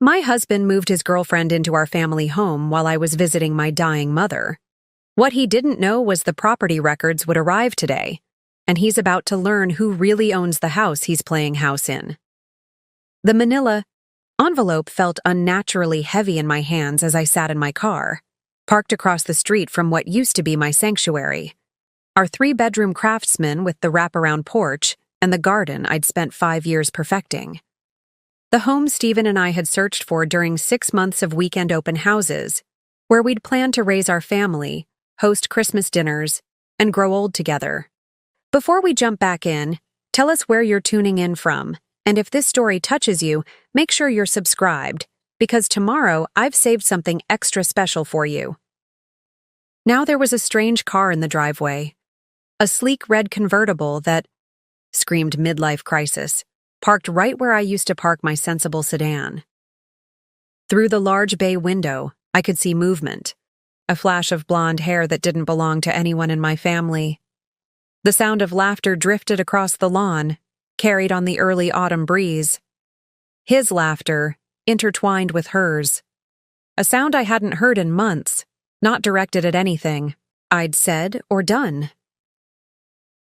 My husband moved his girlfriend into our family home while I was visiting my dying mother. What he didn't know was the property records would arrive today, and he's about to learn who really owns the house he's playing house in. The manila envelope felt unnaturally heavy in my hands as I sat in my car, parked across the street from what used to be my sanctuary. Our 3-bedroom Craftsman with the wraparound porch and the garden I'd spent 5 years perfecting. The home Stephen and I had searched for during 6 months of weekend open houses, where we'd planned to raise our family, host Christmas dinners, and grow old together. Before we jump back in, tell us where you're tuning in from, and if this story touches you, make sure you're subscribed, because tomorrow I've saved something extra special for you. Now there was a strange car in the driveway. A sleek red convertible that screamed midlife crisis, parked right where I used to park my sensible sedan. Through the large bay window, I could see movement, a flash of blonde hair that didn't belong to anyone in my family. The sound of laughter drifted across the lawn, carried on the early autumn breeze. His laughter intertwined with hers. A sound I hadn't heard in months, not directed at anything I'd said or done.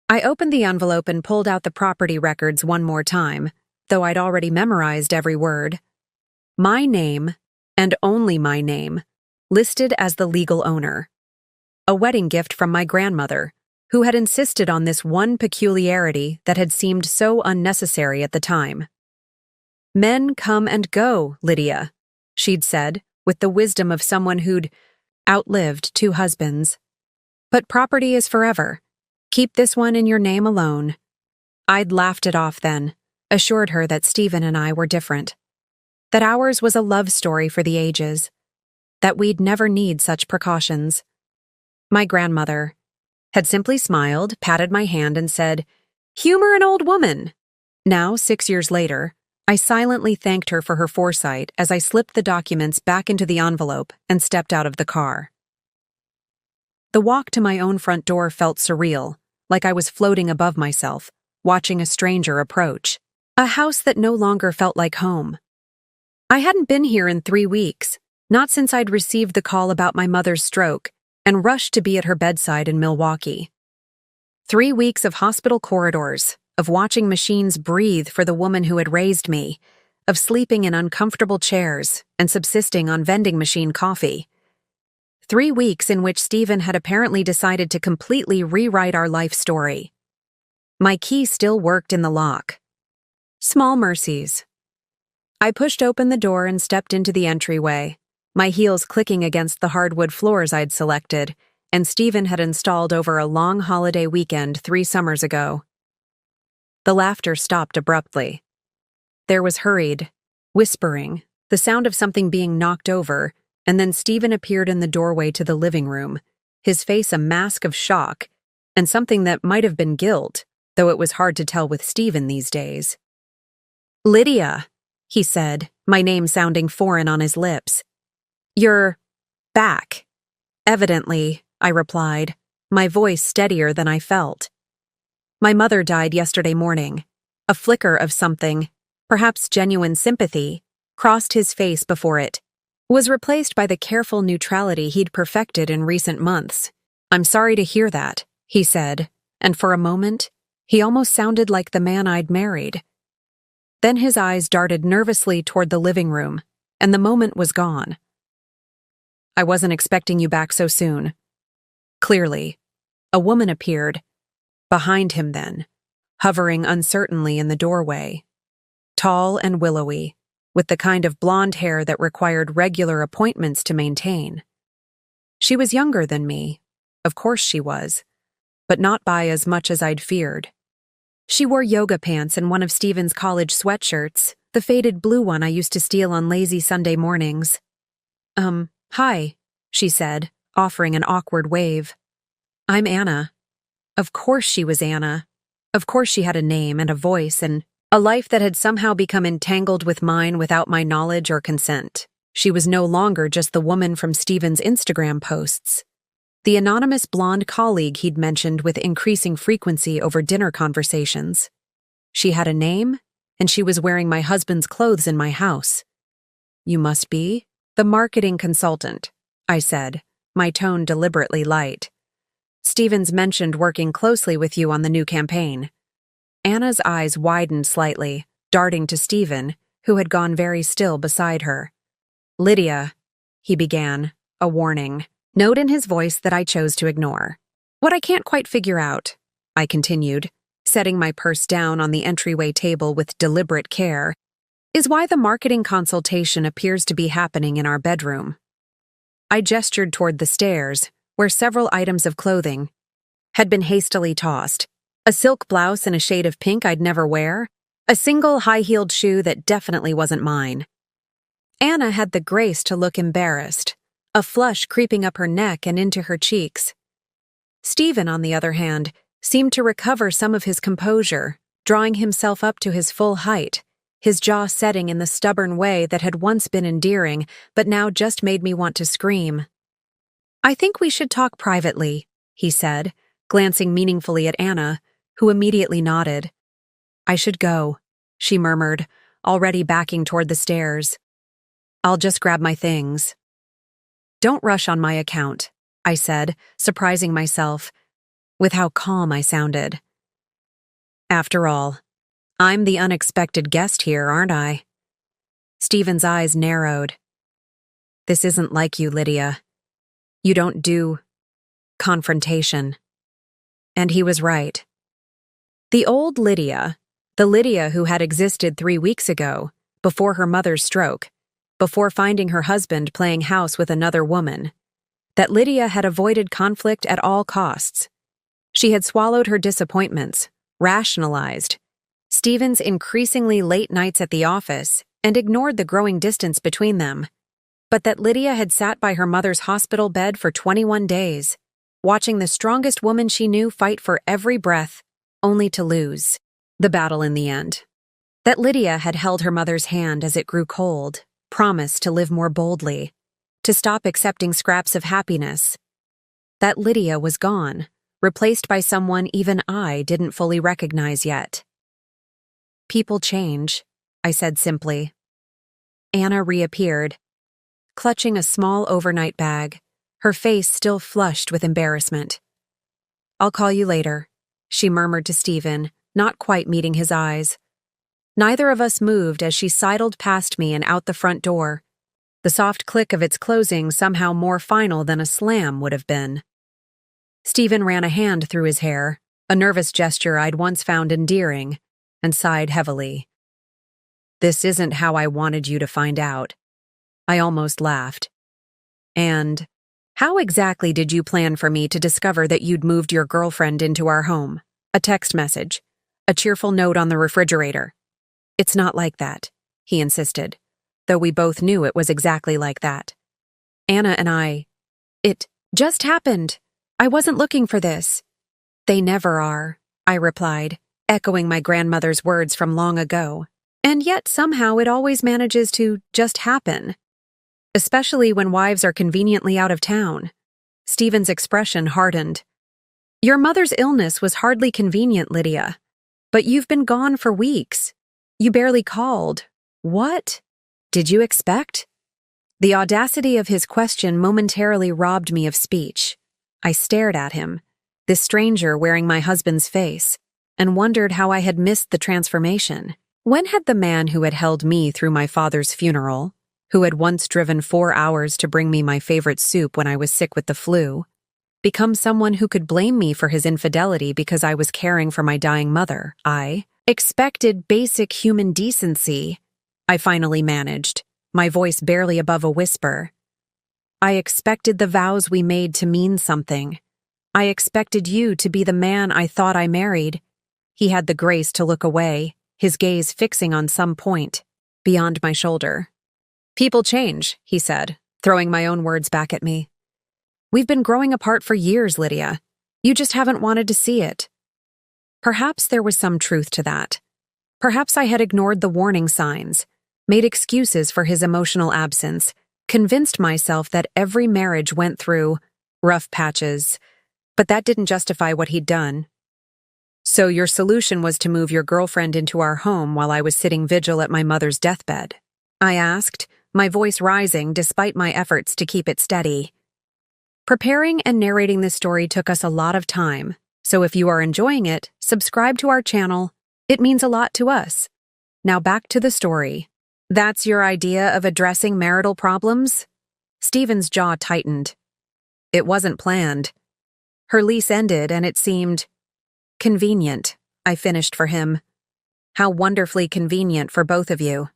I opened the envelope and pulled out the property records one more time, though I'd already memorized every word. My name, and only my name, listed as the legal owner. A wedding gift from my grandmother, who had insisted on this one peculiarity that had seemed so unnecessary at the time. "Men come and go, Lydia," she'd said, with the wisdom of someone who'd outlived 2 husbands. "But property is forever. Keep this one in your name alone." I'd laughed it off then, assured her that Stephen and I were different, that ours was a love story for the ages, that we'd never need such precautions. My grandmother had simply smiled, patted my hand, and said, "Humor an old woman." Now, 6 years later, I silently thanked her for her foresight as I slipped the documents back into the envelope and stepped out of the car. The walk to my own front door felt surreal, like I was floating above myself, watching a stranger approach. A house that no longer felt like home. I hadn't been here in 3 weeks, not since I'd received the call about my mother's stroke and rushed to be at her bedside in Milwaukee. 3 weeks of hospital corridors, of watching machines breathe for the woman who had raised me, of sleeping in uncomfortable chairs and subsisting on vending machine coffee. 3 weeks in which Stephen had apparently decided to completely rewrite our life story. My key still worked in the lock. Small mercies. I pushed open the door and stepped into the entryway, my heels clicking against the hardwood floors I'd selected, and Stephen had installed over a long holiday weekend 3 summers ago. The laughter stopped abruptly. There was hurried whispering, the sound of something being knocked over, and then Stephen appeared in the doorway to the living room, his face a mask of shock, and something that might have been guilt, though it was hard to tell with Stephen these days. "Lydia," he said, my name sounding foreign on his lips. "You're back." "Evidently," I replied, my voice steadier than I felt. "My mother died yesterday morning." A flicker of something, perhaps genuine sympathy, crossed his face before it was replaced by the careful neutrality he'd perfected in recent months. "I'm sorry to hear that," he said, and for a moment, he almost sounded like the man I'd married. Then his eyes darted nervously toward the living room, and the moment was gone. "I wasn't expecting you back so soon." Clearly, a woman appeared, behind him then, hovering uncertainly in the doorway. Tall and willowy, with the kind of blonde hair that required regular appointments to maintain. She was younger than me, of course she was, but not by as much as I'd feared. She wore yoga pants and one of Stephen's college sweatshirts, the faded blue one I used to steal on lazy Sunday mornings. Hi," she said, offering an awkward wave. "I'm Anna." Of course she was Anna. Of course she had a name and a voice and a life that had somehow become entangled with mine without my knowledge or consent. She was no longer just the woman from Stephen's Instagram posts. The anonymous blonde colleague he'd mentioned with increasing frequency over dinner conversations. She had a name, and she was wearing my husband's clothes in my house. You must be the marketing consultant, I said, my tone deliberately light. Stevens mentioned working closely with you on the new campaign. Anna's eyes widened slightly, darting to Stephen, who had gone very still beside her. Lydia, he began, a warning note in his voice that I chose to ignore. What I can't quite figure out, I continued, setting my purse down on the entryway table with deliberate care, is why the marketing consultation appears to be happening in our bedroom. I gestured toward the stairs, where several items of clothing had been hastily tossed. A silk blouse in a shade of pink I'd never wear, a single high-heeled shoe that definitely wasn't mine. Anna had the grace to look embarrassed, a flush creeping up her neck and into her cheeks. Stephen, on the other hand, seemed to recover some of his composure, drawing himself up to his full height, his jaw setting in the stubborn way that had once been endearing but now just made me want to scream. I think we should talk privately, he said, glancing meaningfully at Anna, who immediately nodded. I should go, she murmured, already backing toward the stairs. I'll just grab my things. Don't rush on my account, I said, surprising myself with how calm I sounded. After all, I'm the unexpected guest here, aren't I? Stephen's eyes narrowed. This isn't like you, Lydia. You don't do confrontation. And he was right. The old Lydia, the Lydia who had existed 3 weeks ago, before her mother's stroke, before finding her husband playing house with another woman, that Lydia had avoided conflict at all costs. She had swallowed her disappointments, rationalized Stephen's increasingly late nights at the office, and ignored the growing distance between them. But that Lydia had sat by her mother's hospital bed for 21 days, watching the strongest woman she knew fight for every breath, only to lose the battle in the end. That Lydia had held her mother's hand as it grew cold, promised to live more boldly, to stop accepting scraps of happiness. That Lydia was gone, replaced by someone even I didn't fully recognize yet. People change, I said simply. Anna reappeared, clutching a small overnight bag, her face still flushed with embarrassment. I'll call you later, she murmured to Stephen, not quite meeting his eyes. Neither of us moved as she sidled past me and out the front door, the soft click of its closing somehow more final than a slam would have been. Stephen ran a hand through his hair, a nervous gesture I'd once found endearing, and sighed heavily. This isn't how I wanted you to find out. I almost laughed. And how exactly did you plan for me to discover that you'd moved your girlfriend into our home? A text message, a cheerful note on the refrigerator. It's not like that, he insisted, though we both knew it was exactly like that. Anna and it just happened. I wasn't looking for this. They never are, I replied, echoing my grandmother's words from long ago. And yet somehow it always manages to just happen. Especially when wives are conveniently out of town. Stephen's expression hardened. Your mother's illness was hardly convenient, Lydia. But you've been gone for weeks. You barely called. What did you expect? The audacity of his question momentarily robbed me of speech. I stared at him, this stranger wearing my husband's face, and wondered how I had missed the transformation. When had the man who had held me through my father's funeral, who had once driven 4 hours to bring me my favorite soup when I was sick with the flu, become someone who could blame me for his infidelity because I was caring for my dying mother? I expected basic human decency, I finally managed, my voice barely above a whisper. I expected the vows we made to mean something. I expected you to be the man I thought I married. He had the grace to look away, his gaze fixing on some point beyond my shoulder. People change, he said, throwing my own words back at me. We've been growing apart for years, Lydia. You just haven't wanted to see it. Perhaps there was some truth to that. Perhaps I had ignored the warning signs, made excuses for his emotional absence, convinced myself that every marriage went through rough patches, but that didn't justify what he'd done. So your solution was to move your girlfriend into our home while I was sitting vigil at my mother's deathbed? I asked, my voice rising despite my efforts to keep it steady. Preparing and narrating this story took us a lot of time, so if you are enjoying it, subscribe to our channel. It means a lot to us. Now back to the story. That's your idea of addressing marital problems? Stephen's jaw tightened. It wasn't planned. Her lease ended and it seemed convenient, I finished for him. How wonderfully convenient for both of you.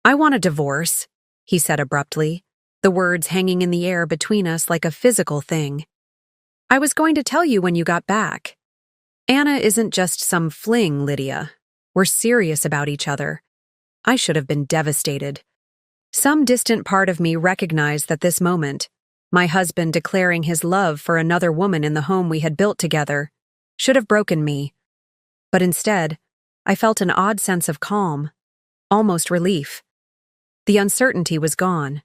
I want a divorce, he said abruptly, the words hanging in the air between us like a physical thing. I was going to tell you when you got back. Anna isn't just some fling, Lydia. We're serious about each other. I should have been devastated. Some distant part of me recognized that this moment, my husband declaring his love for another woman in the home we had built together, should have broken me. But instead, I felt an odd sense of calm, almost relief. The uncertainty was gone.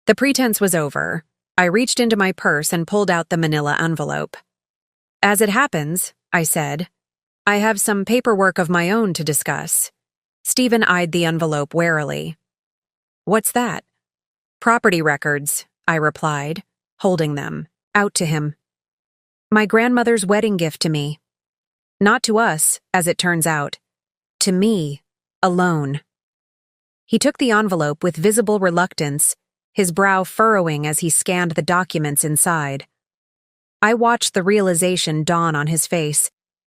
The pretense was over. I reached into my purse and pulled out the manila envelope. As it happens, I said, I have some paperwork of my own to discuss. Stephen eyed the envelope warily. What's that? Property records, I replied, holding them, out to him. My grandmother's wedding gift to me. Not to us, as it turns out. To me, alone. He took the envelope with visible reluctance, his brow furrowing as he scanned the documents inside. I watched the realization dawn on his face,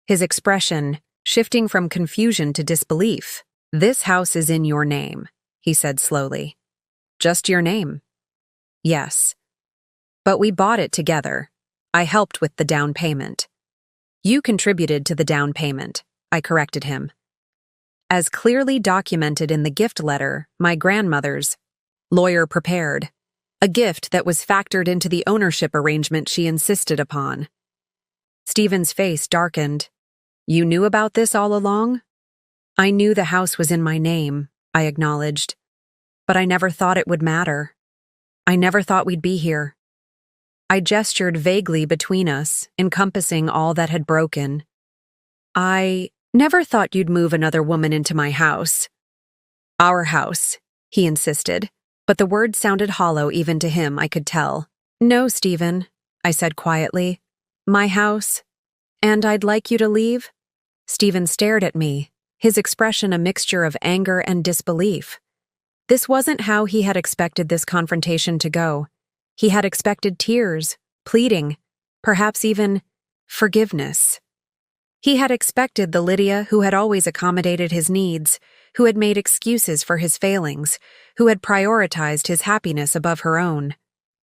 his expression shifting from confusion to disbelief. This house is in your name, he said slowly. Just your name? Yes. But we bought it together. I helped with the down payment. You contributed to the down payment, I corrected him. As clearly documented in the gift letter, my grandmother's lawyer prepared, a gift that was factored into the ownership arrangement she insisted upon. Stephen's face darkened. You knew about this all along? I knew the house was in my name, I acknowledged. But I never thought it would matter. I never thought we'd be here. I gestured vaguely between us, encompassing all that had broken. I never thought you'd move another woman into my house. Our house, he insisted, but the words sounded hollow even to him, I could tell. No, Stephen, I said quietly. My house. And I'd like you to leave? Stephen stared at me, his expression a mixture of anger and disbelief. This wasn't how he had expected this confrontation to go. He had expected tears, pleading, perhaps even forgiveness. He had expected the Lydia who had always accommodated his needs, who had made excuses for his failings, who had prioritized his happiness above her own.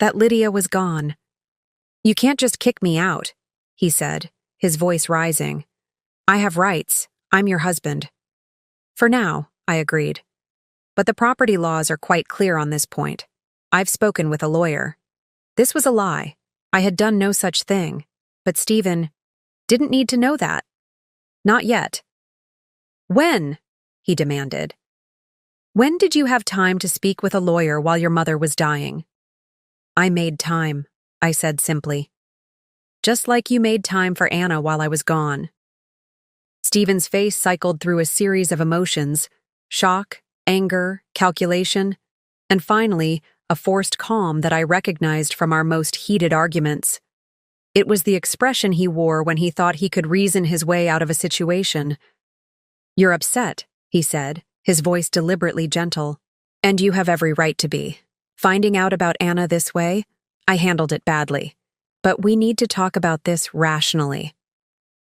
That Lydia was gone. You can't just kick me out, he said, his voice rising. I have rights. I'm your husband. For now, I agreed. But the property laws are quite clear on this point. I've spoken with a lawyer. This was a lie. I had done no such thing. But Stephen didn't need to know that. Not yet. When? He demanded. When did you have time to speak with a lawyer while your mother was dying? I made time, I said simply. Just like you made time for Anna while I was gone. Stephen's face cycled through a series of emotions, shock, anger, calculation, and finally, a forced calm that I recognized from our most heated arguments. It was the expression he wore when he thought he could reason his way out of a situation. You're upset, he said, his voice deliberately gentle. And you have every right to be. Finding out about Anna this way, I handled it badly. But we need to talk about this rationally.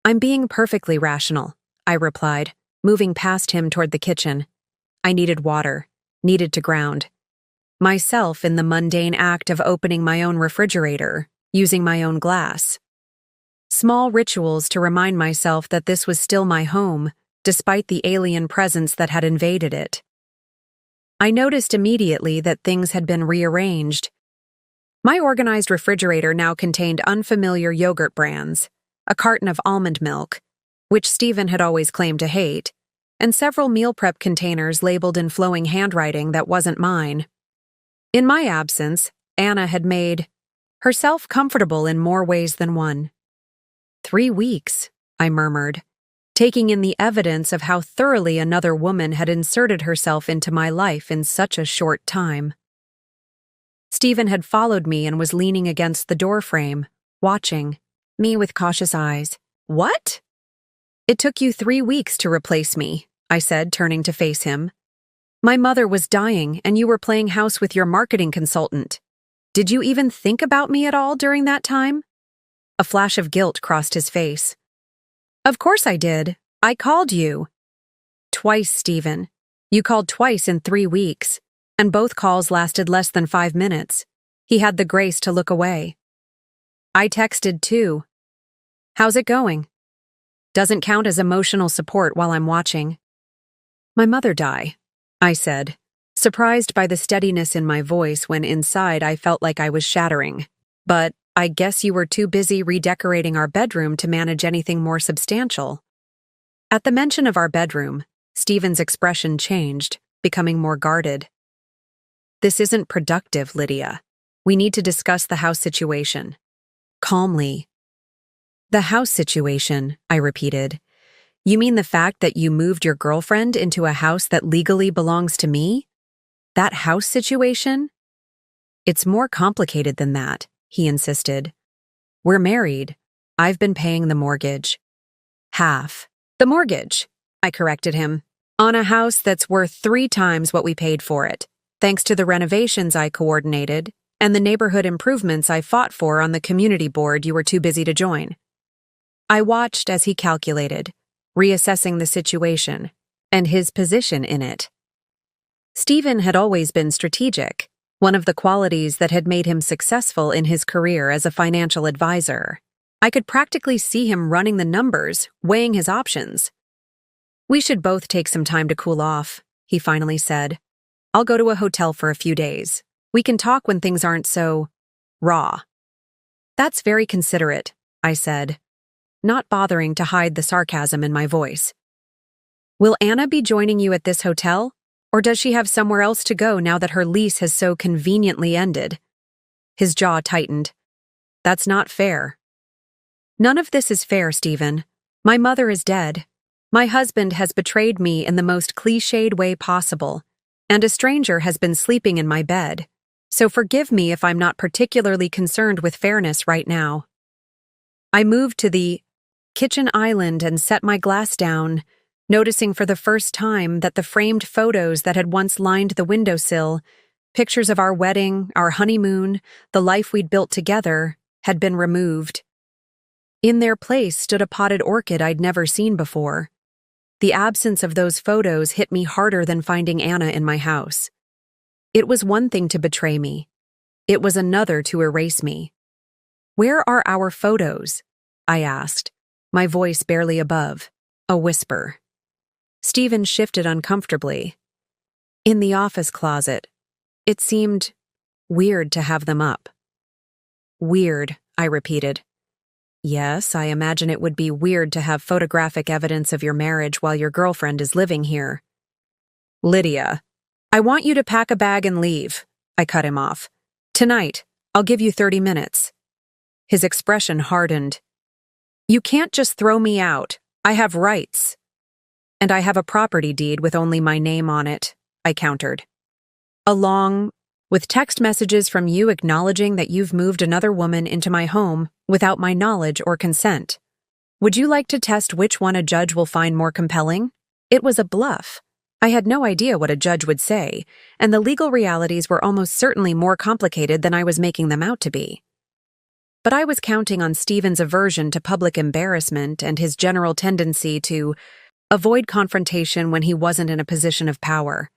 I'm being perfectly rational, I replied, moving past him toward the kitchen. I needed water, needed to ground. Myself in the mundane act of opening my own refrigerator, using my own glass. Small rituals to remind myself that this was still my home, despite the alien presence that had invaded it. I noticed immediately that things had been rearranged. My organized refrigerator now contained unfamiliar yogurt brands, a carton of almond milk, which Stephen had always claimed to hate, and several meal prep containers labeled in flowing handwriting that wasn't mine. In my absence, Anna had made herself comfortable in more ways than one. 3 weeks, I murmured. taking in the evidence of how thoroughly another woman had inserted herself into my life in such a short time. Stephen had followed me and was leaning against the doorframe, watching me with cautious eyes. "What?" "It took you 3 weeks to replace me," I said, turning to face him. "My mother was dying, and you were playing house with your marketing consultant. Did you even think about me at all during that time?" A flash of guilt crossed his face. "Of course I did. I called you." "Twice, Stephen. You called twice in 3 weeks, and both calls lasted less than 5 minutes. He had the grace to look away." "I texted too. How's it going?" "Doesn't count as emotional support while I'm watching." "My mother died," I said, surprised by the steadiness in my voice when inside I felt like I was shattering. "But I guess you were too busy redecorating our bedroom to manage anything more substantial." At the mention of our bedroom, Stephen's expression changed, becoming more guarded. "This isn't productive, Lydia. We need to discuss the house situation." Calmly. "The house situation," I repeated. "You mean the fact that you moved your girlfriend into a house that legally belongs to me? That house situation?" "It's more complicated than that," he insisted. "We're married. I've been paying the mortgage." "Half the mortgage," I corrected him, "on a house that's worth 3 times what we paid for it, thanks to the renovations I coordinated and the neighborhood improvements I fought for on the community board you were too busy to join." I watched as he calculated, reassessing the situation and his position in it. Stephen had always been strategic, one of the qualities that had made him successful in his career as a financial advisor. I could practically see him running the numbers, weighing his options. "We should both take some time to cool off," he finally said. "I'll go to a hotel for a few days. We can talk when things aren't so raw." "That's very considerate," I said, not bothering to hide the sarcasm in my voice. "Will Anna be joining you at this hotel, or does she have somewhere else to go now that her lease has so conveniently ended?" His jaw tightened. "That's not fair." "None of this is fair, Stephen. My mother is dead. My husband has betrayed me in the most cliched way possible, and a stranger has been sleeping in my bed. So forgive me if I'm not particularly concerned with fairness right now." I moved to the kitchen island and set my glass down, noticing for the first time that the framed photos that had once lined the windowsill, pictures of our wedding, our honeymoon, the life we'd built together, had been removed. In their place stood a potted orchid I'd never seen before. The absence of those photos hit me harder than finding Anna in my house. It was one thing to betray me. It was another to erase me. "Where are our photos?" I asked, my voice barely above, a whisper. Stephen shifted uncomfortably. "In the office closet. It seemed weird to have them up." "Weird," I repeated. "Yes, I imagine it would be weird to have photographic evidence of your marriage while your girlfriend is living here." "Lydia, I want you to pack a bag and leave," I cut him off. "Tonight, I'll give you 30 minutes. His expression hardened. "You can't just throw me out. I have rights." "And I have a property deed with only my name on it," I countered. "Along with text messages from you acknowledging that you've moved another woman into my home without my knowledge or consent. Would you like to test which one a judge will find more compelling?" It was a bluff. I had no idea what a judge would say, and the legal realities were almost certainly more complicated than I was making them out to be. But I was counting on Stephen's aversion to public embarrassment and his general tendency to avoid confrontation when he wasn't in a position of power.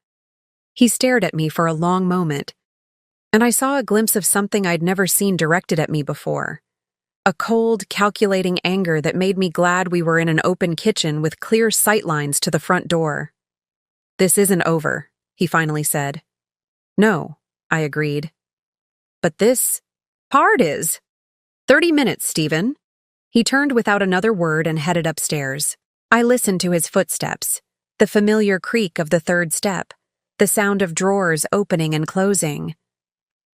He stared at me for a long moment, and I saw a glimpse of something I'd never seen directed at me before. A cold, calculating anger that made me glad we were in an open kitchen with clear sightlines to the front door. "This isn't over," he finally said. "No," I agreed. "But this part is. 30 minutes, Stephen." He turned without another word and headed upstairs. I listened to his footsteps, the familiar creak of the third step, the sound of drawers opening and closing.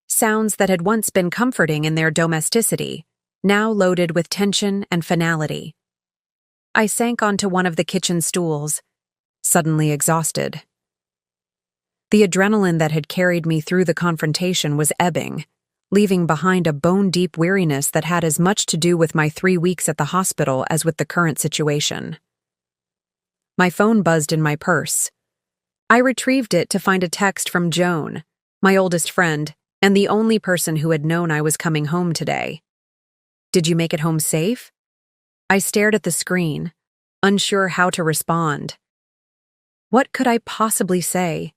Sounds that had once been comforting in their domesticity, now loaded with tension and finality. I sank onto one of the kitchen stools, suddenly exhausted. The adrenaline that had carried me through the confrontation was ebbing, leaving behind a bone-deep weariness that had as much to do with my 3 weeks at the hospital as with the current situation. My phone buzzed in my purse. I retrieved it to find a text from Joan, my oldest friend, and the only person who had known I was coming home today. "Did you make it home safe?" I stared at the screen, unsure how to respond. What could I possibly say?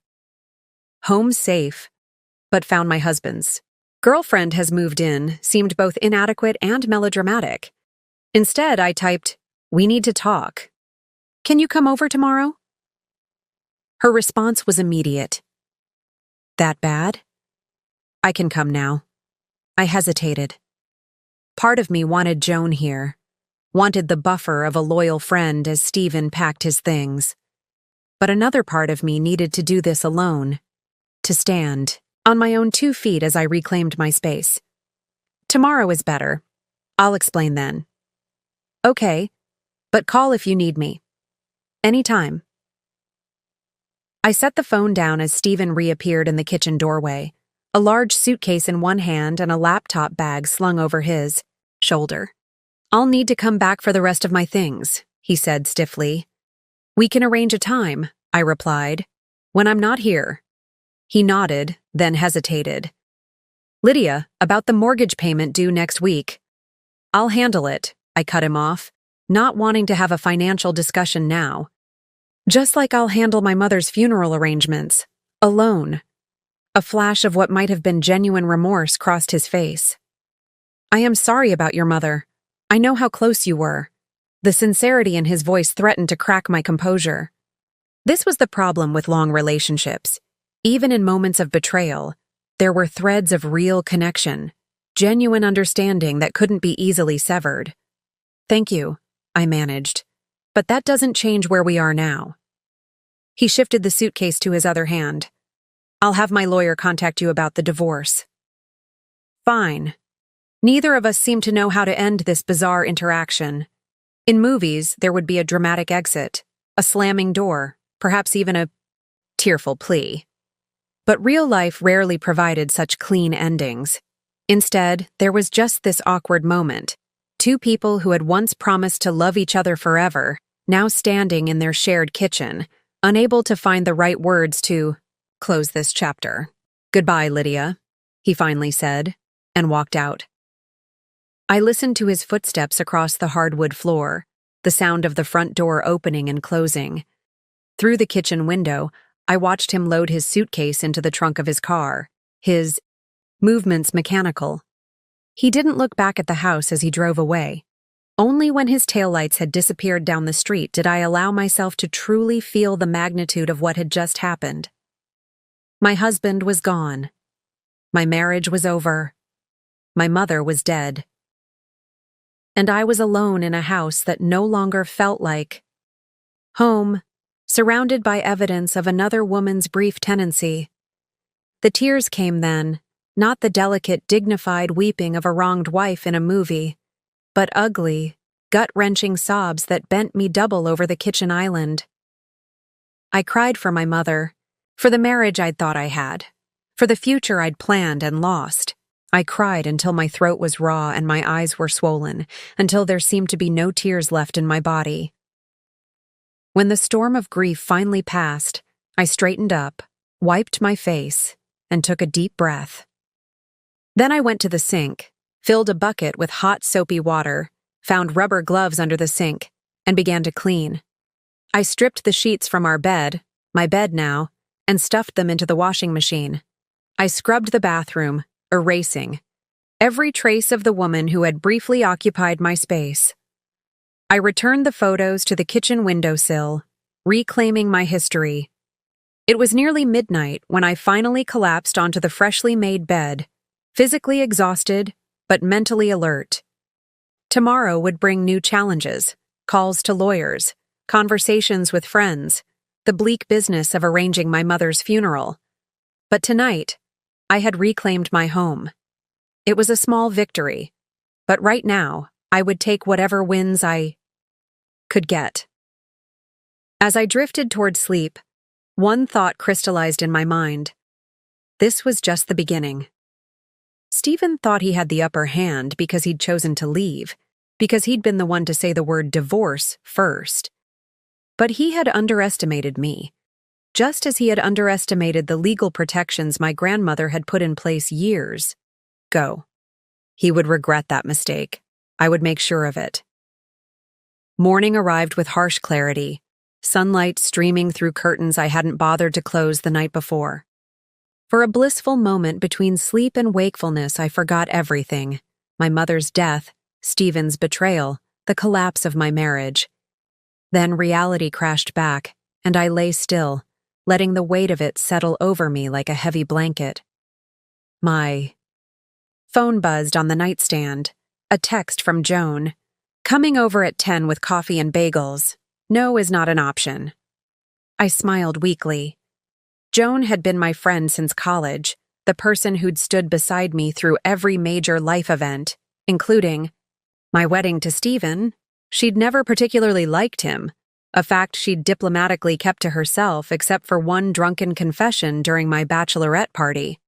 "Home safe, but found my husband's. Girlfriend has moved in," seemed both inadequate and melodramatic. Instead, I typed, "We need to talk. Can you come over tomorrow?" Her response was immediate. "That bad?" "I can come now." I hesitated. Part of me wanted Joan here, wanted the buffer of a loyal friend as Stephen packed his things. But another part of me needed to do this alone, to stand on my own 2 feet as I reclaimed my space. "Tomorrow is better. I'll explain then." "Okay, but call if you need me. Anytime." I set the phone down as Stephen reappeared in the kitchen doorway, a large suitcase in one hand and a laptop bag slung over his shoulder. "I'll need to come back for the rest of my things," he said stiffly. "We can arrange a time," I replied, "when I'm not here." He nodded, then hesitated. "Lydia, about the mortgage payment due next week." "I'll handle it," I cut him off, not wanting to have a financial discussion now. "Just like I'll handle my mother's funeral arrangements, alone." A flash of what might have been genuine remorse crossed his face. "I am sorry about your mother. I know how close you were." The sincerity in his voice threatened to crack my composure. This was the problem with long relationships. Even in moments of betrayal, there were threads of real connection, genuine understanding that couldn't be easily severed. "Thank you," I managed, "but that doesn't change where we are now." He shifted the suitcase to his other hand. "I'll have my lawyer contact you about the divorce." Fine. Neither of us seemed to know how to end this bizarre interaction. In movies, there would be a dramatic exit, a slamming door, perhaps even a tearful plea. But real life rarely provided such clean endings. Instead, there was just this awkward moment. 2 people who had once promised to love each other forever, now standing in their shared kitchen, unable to find the right words to close this chapter. "Goodbye, Lydia," he finally said, and walked out. I listened to his footsteps across the hardwood floor, the sound of the front door opening and closing. Through the kitchen window, I watched him load his suitcase into the trunk of his car, his movements mechanical. He didn't look back at the house as he drove away. Only when his taillights had disappeared down the street did I allow myself to truly feel the magnitude of what had just happened. My husband was gone. My marriage was over. My mother was dead. And I was alone in a house that no longer felt like home, surrounded by evidence of another woman's brief tenancy. The tears came then, not the delicate, dignified weeping of a wronged wife in a movie, but ugly, gut-wrenching sobs that bent me double over the kitchen island. I cried for my mother, for the marriage I'd thought I had, for the future I'd planned and lost. I cried until my throat was raw and my eyes were swollen, until there seemed to be no tears left in my body. When the storm of grief finally passed, I straightened up, wiped my face, and took a deep breath. Then I went to the sink, filled a bucket with hot, soapy water, found rubber gloves under the sink, and began to clean. I stripped the sheets from our bed, my bed now, and stuffed them into the washing machine. I scrubbed the bathroom, erasing every trace of the woman who had briefly occupied my space. I returned the photos to the kitchen windowsill, reclaiming my history. It was nearly midnight when I finally collapsed onto the freshly made bed, physically exhausted, but mentally alert. Tomorrow would bring new challenges, calls to lawyers, conversations with friends, the bleak business of arranging my mother's funeral. But tonight, I had reclaimed my home. It was a small victory, but right now, I would take whatever wins I could get. As I drifted toward sleep, one thought crystallized in my mind. This was just the beginning. Stephen thought he had the upper hand because he'd chosen to leave, because he'd been the one to say the word divorce first. But he had underestimated me, just as he had underestimated the legal protections my grandmother had put in place years ago. He would regret that mistake. I would make sure of it. Morning arrived with harsh clarity, sunlight streaming through curtains I hadn't bothered to close the night before. For a blissful moment between sleep and wakefulness, I forgot everything: my mother's death, Stephen's betrayal, the collapse of my marriage. Then reality crashed back, and I lay still, letting the weight of it settle over me like a heavy blanket. My phone buzzed on the nightstand, a text from Joan. "Coming over at 10 with coffee and bagels. No is not an option." I smiled weakly. Joan had been my friend since college, the person who'd stood beside me through every major life event, including my wedding to Stephen. She'd never particularly liked him, a fact she'd diplomatically kept to herself except for one drunken confession during my bachelorette party.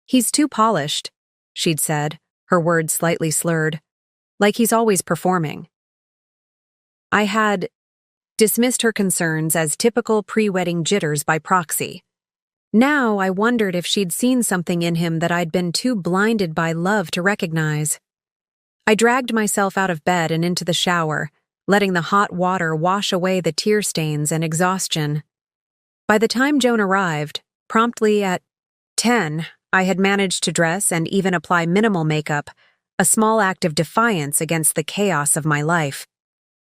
"He's too polished," she'd said, her words slightly slurred, like he's always performing. I had dismissed her concerns as typical pre-wedding jitters by proxy. Now I wondered if she'd seen something in him that I'd been too blinded by love to recognize. I dragged myself out of bed and into the shower, letting the hot water wash away the tear stains and exhaustion. By the time Joan arrived, promptly at 10, I had managed to dress and even apply minimal makeup, a small act of defiance against the chaos of my life.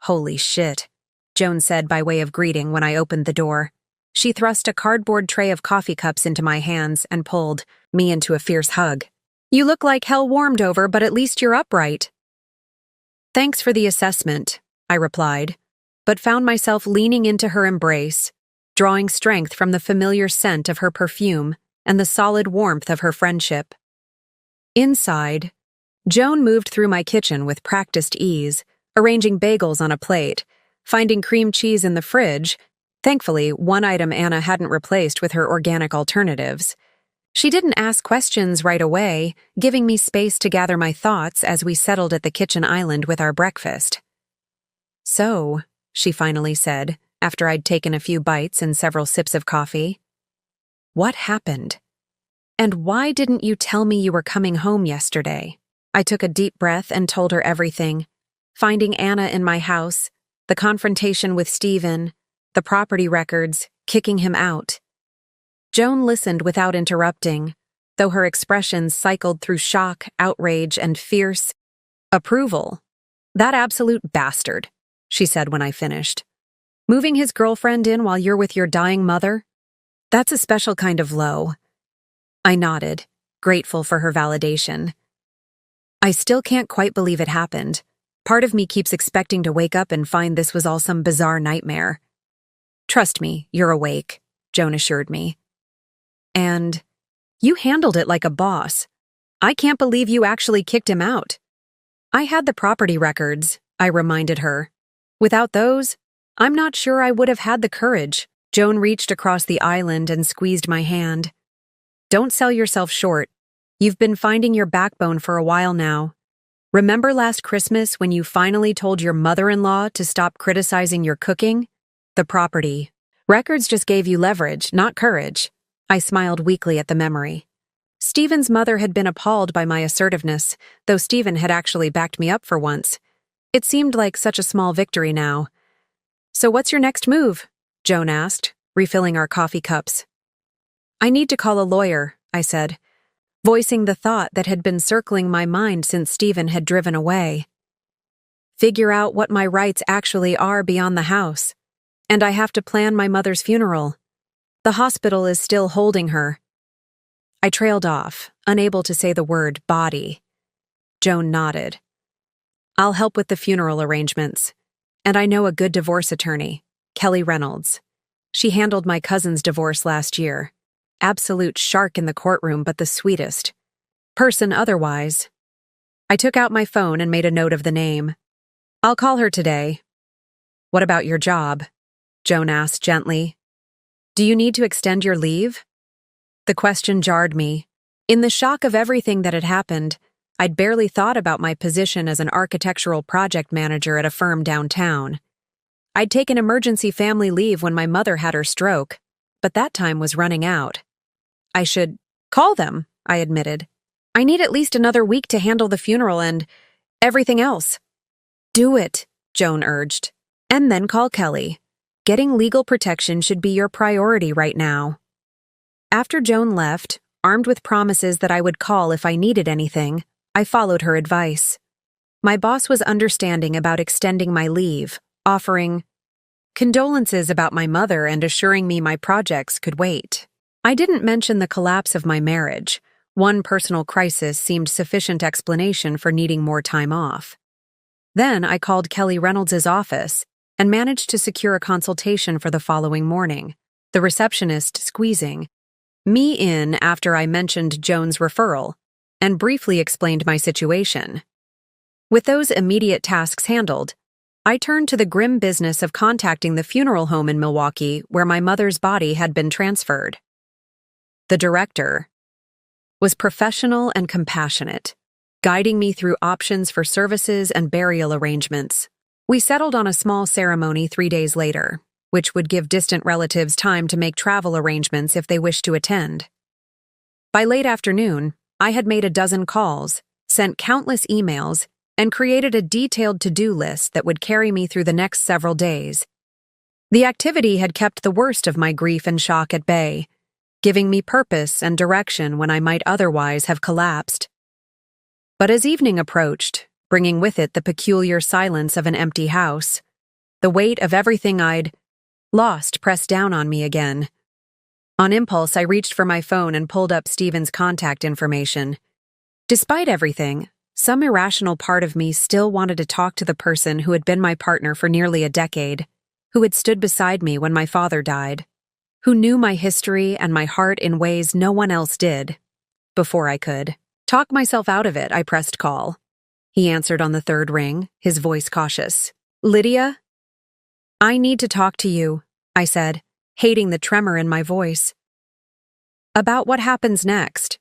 "Holy shit," Joan said by way of greeting when I opened the door. She thrust a cardboard tray of coffee cups into my hands and pulled me into a fierce hug. "You look like hell warmed over, but at least you're upright." "Thanks for the assessment," I replied, but found myself leaning into her embrace, drawing strength from the familiar scent of her perfume and the solid warmth of her friendship. Inside, Joan moved through my kitchen with practiced ease, arranging bagels on a plate, finding cream cheese in the fridge, thankfully one item Anna hadn't replaced with her organic alternatives. She didn't ask questions right away, giving me space to gather my thoughts as we settled at the kitchen island with our breakfast. "So," she finally said, after I'd taken a few bites and several sips of coffee, "what happened? And why didn't you tell me you were coming home yesterday?" I took a deep breath and told her everything. Finding Anna in my house, the confrontation with Stephen, the property records, kicking him out. Joan listened without interrupting, though her expressions cycled through shock, outrage, and fierce approval. "That absolute bastard," she said when I finished. "Moving his girlfriend in while you're with your dying mother? That's a special kind of low." I nodded, grateful for her validation. "I still can't quite believe it happened. Part of me keeps expecting to wake up and find this was all some bizarre nightmare." "Trust me, you're awake," Joan assured me. "And you handled it like a boss. I can't believe you actually kicked him out." "I had the property records," I reminded her. "Without those, I'm not sure I would have had the courage." Joan reached across the island and squeezed my hand. "Don't sell yourself short. You've been finding your backbone for a while now. Remember last Christmas when you finally told your mother-in-law to stop criticizing your cooking? The property records just gave you leverage, not courage." I smiled weakly at the memory. Stephen's mother had been appalled by my assertiveness, though Stephen had actually backed me up for once. It seemed like such a small victory now. "So what's your next move?" Joan asked, refilling our coffee cups. "I need to call a lawyer," I said, voicing the thought that had been circling my mind since Stephen had driven away. "Figure out what my rights actually are beyond the house. And I have to plan my mother's funeral. The hospital is still holding her." I trailed off, unable to say the word body. Joan nodded. "I'll help with the funeral arrangements. And I know a good divorce attorney, Kelly Reynolds. She handled my cousin's divorce last year. Absolute shark in the courtroom, but the sweetest person otherwise." I took out my phone and made a note of the name. "I'll call her today." What about your job? Joan asked gently. Do you need to extend your leave? The question jarred me. In the shock of everything that had happened, I'd barely thought about my position as an architectural project manager at a firm downtown. I'd taken emergency family leave when my mother had her stroke, but that time was running out. I should call them, I admitted. I need at least another week to handle the funeral and everything else. Do it, Joan urged. And then call Kelly. Getting legal protection should be your priority right now. After Joan left, armed with promises that I would call if I needed anything, I followed her advice. My boss was understanding about extending my leave, offering condolences about my mother and assuring me my projects could wait. I didn't mention the collapse of my marriage. One personal crisis seemed sufficient explanation for needing more time off. Then I called Kelly Reynolds' office and managed to secure a consultation for the following morning, the receptionist squeezing me in after I mentioned Joan's referral and briefly explained my situation. With those immediate tasks handled, I turned to the grim business of contacting the funeral home in Milwaukee where my mother's body had been transferred. The director was professional and compassionate, guiding me through options for services and burial arrangements. We settled on a small ceremony 3 days later, which would give distant relatives time to make travel arrangements if they wished to attend. By late afternoon, I had made a dozen calls, sent countless emails, and created a detailed to-do list that would carry me through the next several days. The activity had kept the worst of my grief and shock at bay, giving me purpose and direction when I might otherwise have collapsed. But as evening approached, bringing with it the peculiar silence of an empty house, the weight of everything I'd lost pressed down on me again. On impulse, I reached for my phone and pulled up Stephen's contact information. Despite everything, some irrational part of me still wanted to talk to the person who had been my partner for nearly a decade, who had stood beside me when my father died, who knew my history and my heart in ways no one else did. Before I could talk myself out of it, I pressed call. He answered on the third ring, his voice cautious. Lydia? I need to talk to you, I said, hating the tremor in my voice. About what happens next.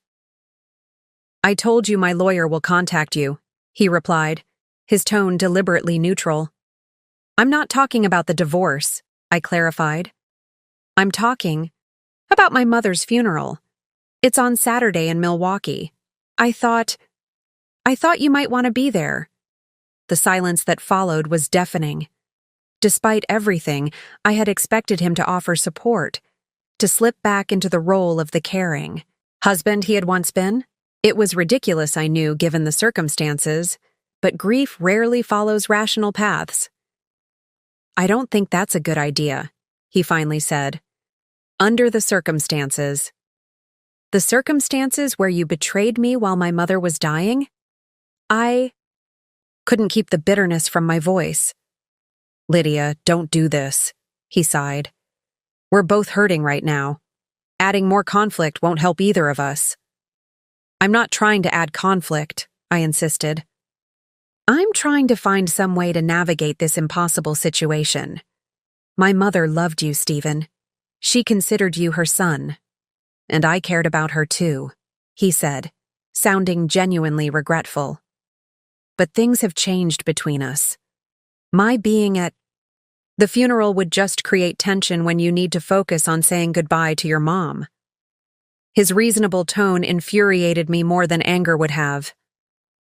I told you my lawyer will contact you, he replied, his tone deliberately neutral. I'm not talking about the divorce, I clarified. I'm talking about my mother's funeral. It's on Saturday in Milwaukee. I thought you might want to be there. The silence that followed was deafening. Despite everything, I had expected him to offer support, to slip back into the role of the caring husband he had once been. It was ridiculous, I knew, given the circumstances, but grief rarely follows rational paths. I don't think that's a good idea, he finally said. Under the circumstances. The circumstances where you betrayed me while my mother was dying? I couldn't keep the bitterness from my voice. Lydia, don't do this, he sighed. We're both hurting right now. Adding more conflict won't help either of us. I'm not trying to add conflict, I insisted. I'm trying to find some way to navigate this impossible situation. My mother loved you, Stephen. She considered you her son. And I cared about her too, he said, sounding genuinely regretful. But things have changed between us. My being at the funeral would just create tension when you need to focus on saying goodbye to your mom. His reasonable tone infuriated me more than anger would have.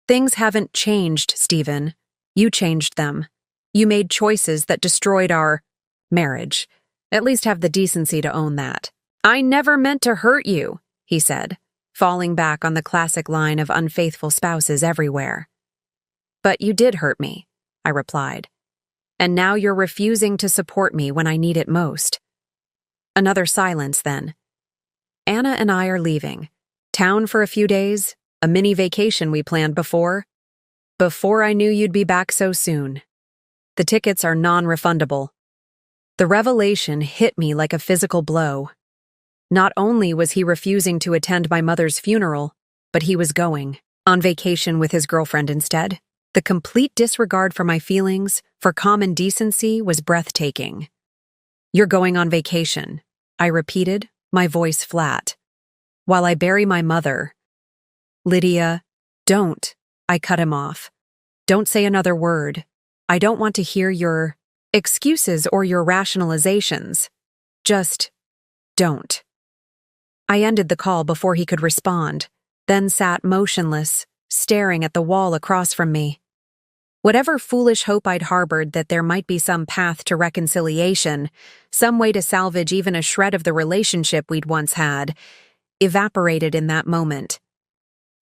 Things haven't changed, Stephen. You changed them. You made choices that destroyed our marriage. At least have the decency to own that. I never meant to hurt you, he said, falling back on the classic line of unfaithful spouses everywhere. But you did hurt me, I replied. And now you're refusing to support me when I need it most. Another silence then. Anna and I are leaving. Town for a few days, a mini vacation we planned before I knew you'd be back so soon. The tickets are non-refundable. The revelation hit me like a physical blow. Not only was he refusing to attend my mother's funeral, but he was going on vacation with his girlfriend instead. The complete disregard for my feelings, for common decency, was breathtaking. "You're going on vacation," I repeated, my voice flat. "While I bury my mother." "Lydia, don't," I cut him off. "Don't say another word. I don't want to hear your excuses or your rationalizations. Just don't." I ended the call before he could respond, then sat motionless, staring at the wall across from me. Whatever foolish hope I'd harbored that there might be some path to reconciliation, some way to salvage even a shred of the relationship we'd once had, evaporated in that moment.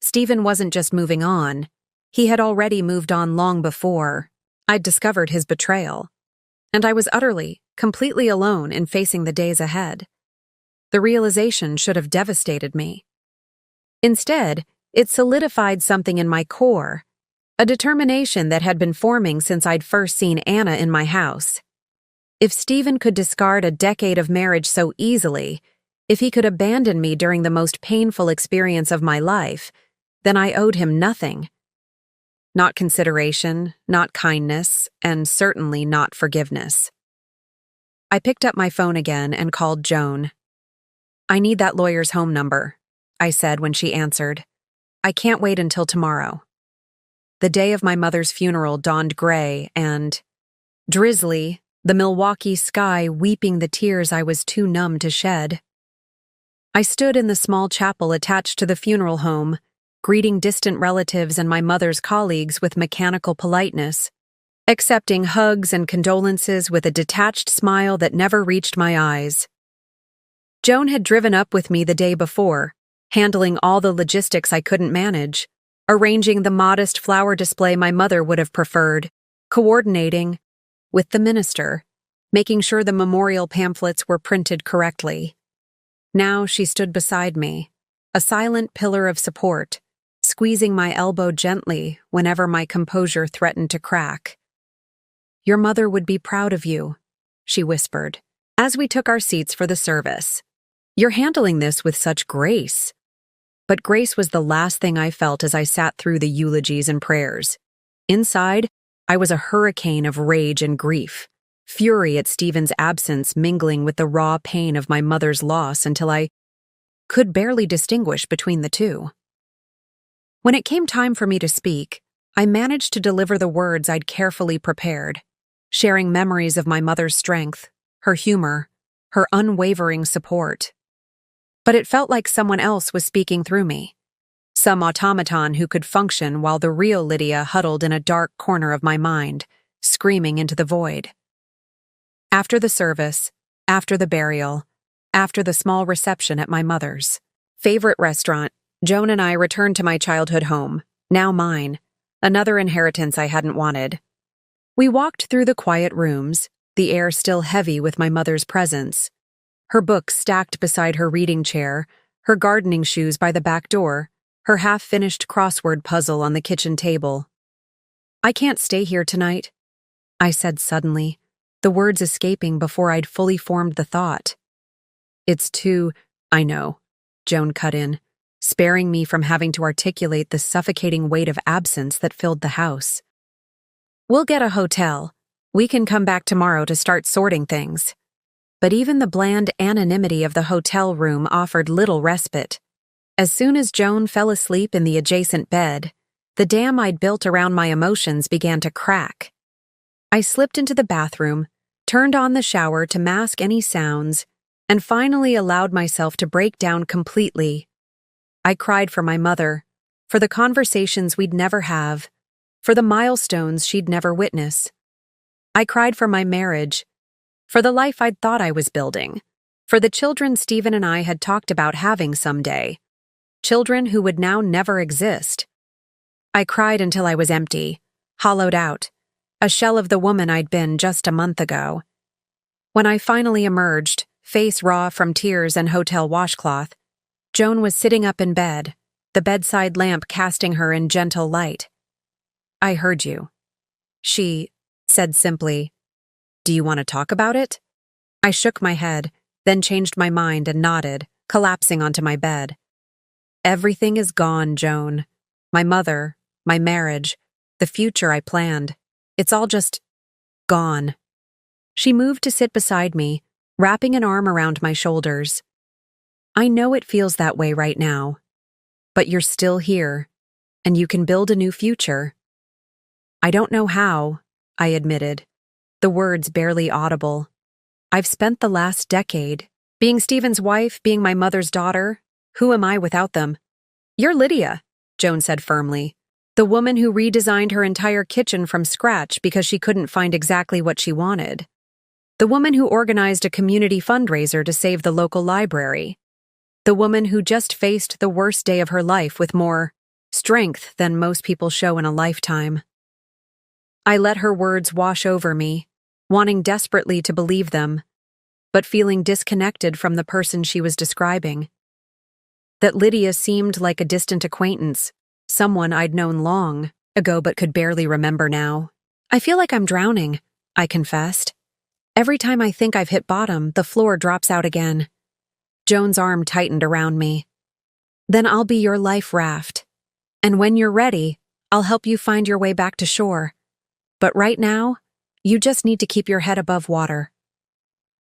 Stephen wasn't just moving on. He had already moved on long before I'd discovered his betrayal. And I was utterly, completely alone in facing the days ahead. The realization should have devastated me. Instead, it solidified something in my core, a determination that had been forming since I'd first seen Anna in my house. If Stephen could discard a decade of marriage so easily, if he could abandon me during the most painful experience of my life, then I owed him nothing. Not consideration, not kindness, and certainly not forgiveness. I picked up my phone again and called Joan. "I need that lawyer's home number," I said when she answered. "I can't wait until tomorrow." The day of my mother's funeral dawned gray and drizzly, the Milwaukee sky weeping the tears I was too numb to shed. I stood in the small chapel attached to the funeral home, greeting distant relatives and my mother's colleagues with mechanical politeness, accepting hugs and condolences with a detached smile that never reached my eyes. Joan had driven up with me the day before, handling all the logistics I couldn't manage, arranging the modest flower display my mother would have preferred, coordinating with the minister, making sure the memorial pamphlets were printed correctly. Now she stood beside me, a silent pillar of support, squeezing my elbow gently whenever my composure threatened to crack. "Your mother would be proud of you," she whispered, as we took our seats for the service. "You're handling this with such grace." But grace was the last thing I felt as I sat through the eulogies and prayers. Inside, I was a hurricane of rage and grief, fury at Stephen's absence mingling with the raw pain of my mother's loss until I could barely distinguish between the two. When it came time for me to speak, I managed to deliver the words I'd carefully prepared, sharing memories of my mother's strength, her humor, her unwavering support. But it felt like someone else was speaking through me, some automaton who could function while the real Lydia huddled in a dark corner of my mind, screaming into the void. After the service, after the burial, after the small reception at my mother's favorite restaurant, Joan and I returned to my childhood home, now mine, another inheritance I hadn't wanted. We walked through the quiet rooms, the air still heavy with my mother's presence, her books stacked beside her reading chair, her gardening shoes by the back door, her half-finished crossword puzzle on the kitchen table. "I can't stay here tonight," I said suddenly, the words escaping before I'd fully formed the thought. "It's too—" "I know," Joan cut in, sparing me from having to articulate the suffocating weight of absence that filled the house. "We'll get a hotel. We can come back tomorrow to start sorting things." But even the bland anonymity of the hotel room offered little respite. As soon as Joan fell asleep in the adjacent bed, the dam I'd built around my emotions began to crack. I slipped into the bathroom, turned on the shower to mask any sounds, and finally allowed myself to break down completely. I cried for my mother, for the conversations we'd never have, for the milestones she'd never witness. I cried for my marriage, for the life I'd thought I was building, for the children Stephen and I had talked about having someday, children who would now never exist. I cried until I was empty, hollowed out, a shell of the woman I'd been just a month ago. When I finally emerged, face raw from tears and hotel washcloth, Joan was sitting up in bed, the bedside lamp casting her in gentle light. "I heard you," she said simply. "Do you want to talk about it?" I shook my head, then changed my mind and nodded, collapsing onto my bed. "Everything is gone, Joan. My mother, my marriage, the future I planned. It's all just gone. She moved to sit beside me, wrapping an arm around my shoulders. I know it feels that way right now, but you're still here, and you can build a new future. I don't know how, I admitted, the words barely audible. I've spent the last decade being Stephen's wife, being my mother's daughter. Who am I without them? You're Lydia, Joan said firmly, the woman who redesigned her entire kitchen from scratch because she couldn't find exactly what she wanted. The woman who organized a community fundraiser to save the local library. The woman who just faced the worst day of her life with more strength than most people show in a lifetime. I let her words wash over me, wanting desperately to believe them, but feeling disconnected from the person she was describing. That Lydia seemed like a distant acquaintance, someone I'd known long ago but could barely remember now. I feel like I'm drowning, I confessed. Every time I think I've hit bottom, the floor drops out again. Joan's arm tightened around me. Then I'll be your life raft. And when you're ready, I'll help you find your way back to shore. But right now, you just need to keep your head above water.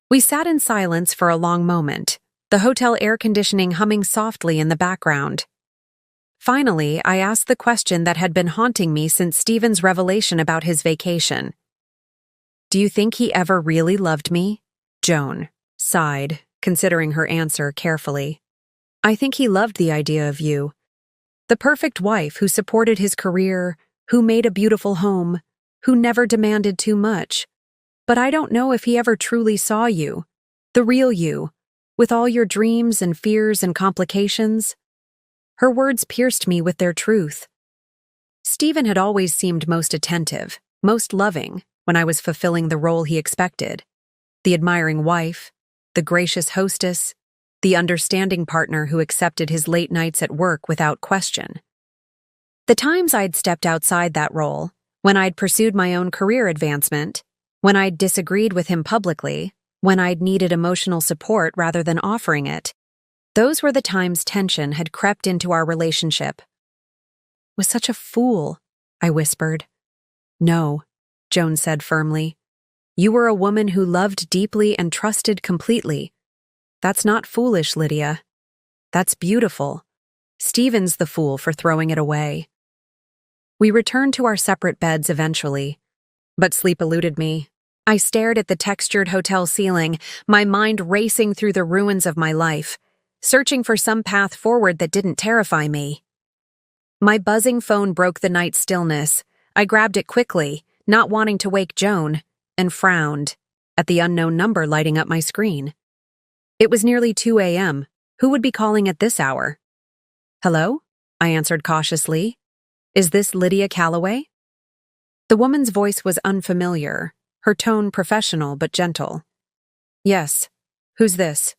We sat in silence for a long moment, the hotel air conditioning humming softly in the background. Finally, I asked the question that had been haunting me since Stephen's revelation about his vacation. Do you think he ever really loved me? Joan sighed, considering her answer carefully. I think he loved the idea of you. The perfect wife who supported his career, who made a beautiful home, who never demanded too much. But I don't know if he ever truly saw you, the real you, with all your dreams and fears and complications. Her words pierced me with their truth. Stephen had always seemed most attentive, most loving, when I was fulfilling the role he expected. The admiring wife, the gracious hostess, the understanding partner who accepted his late nights at work without question. The times I'd stepped outside that role, when I'd pursued my own career advancement, when I'd disagreed with him publicly, when I'd needed emotional support rather than offering it, those were the times tension had crept into our relationship. Was such a fool, I whispered. No, Joan said firmly. You were a woman who loved deeply and trusted completely. That's not foolish, Lydia. That's beautiful. Stephen's the fool for throwing it away. We returned to our separate beds eventually, but sleep eluded me. I stared at the textured hotel ceiling, my mind racing through the ruins of my life, searching for some path forward that didn't terrify me. My buzzing phone broke the night stillness. I grabbed it quickly, not wanting to wake Joan, and frowned at the unknown number lighting up my screen. It was nearly 2 a.m. Who would be calling at this hour? Hello? I answered cautiously. Is this Lydia Calloway? The woman's voice was unfamiliar, her tone professional but gentle. Yes. Who's this?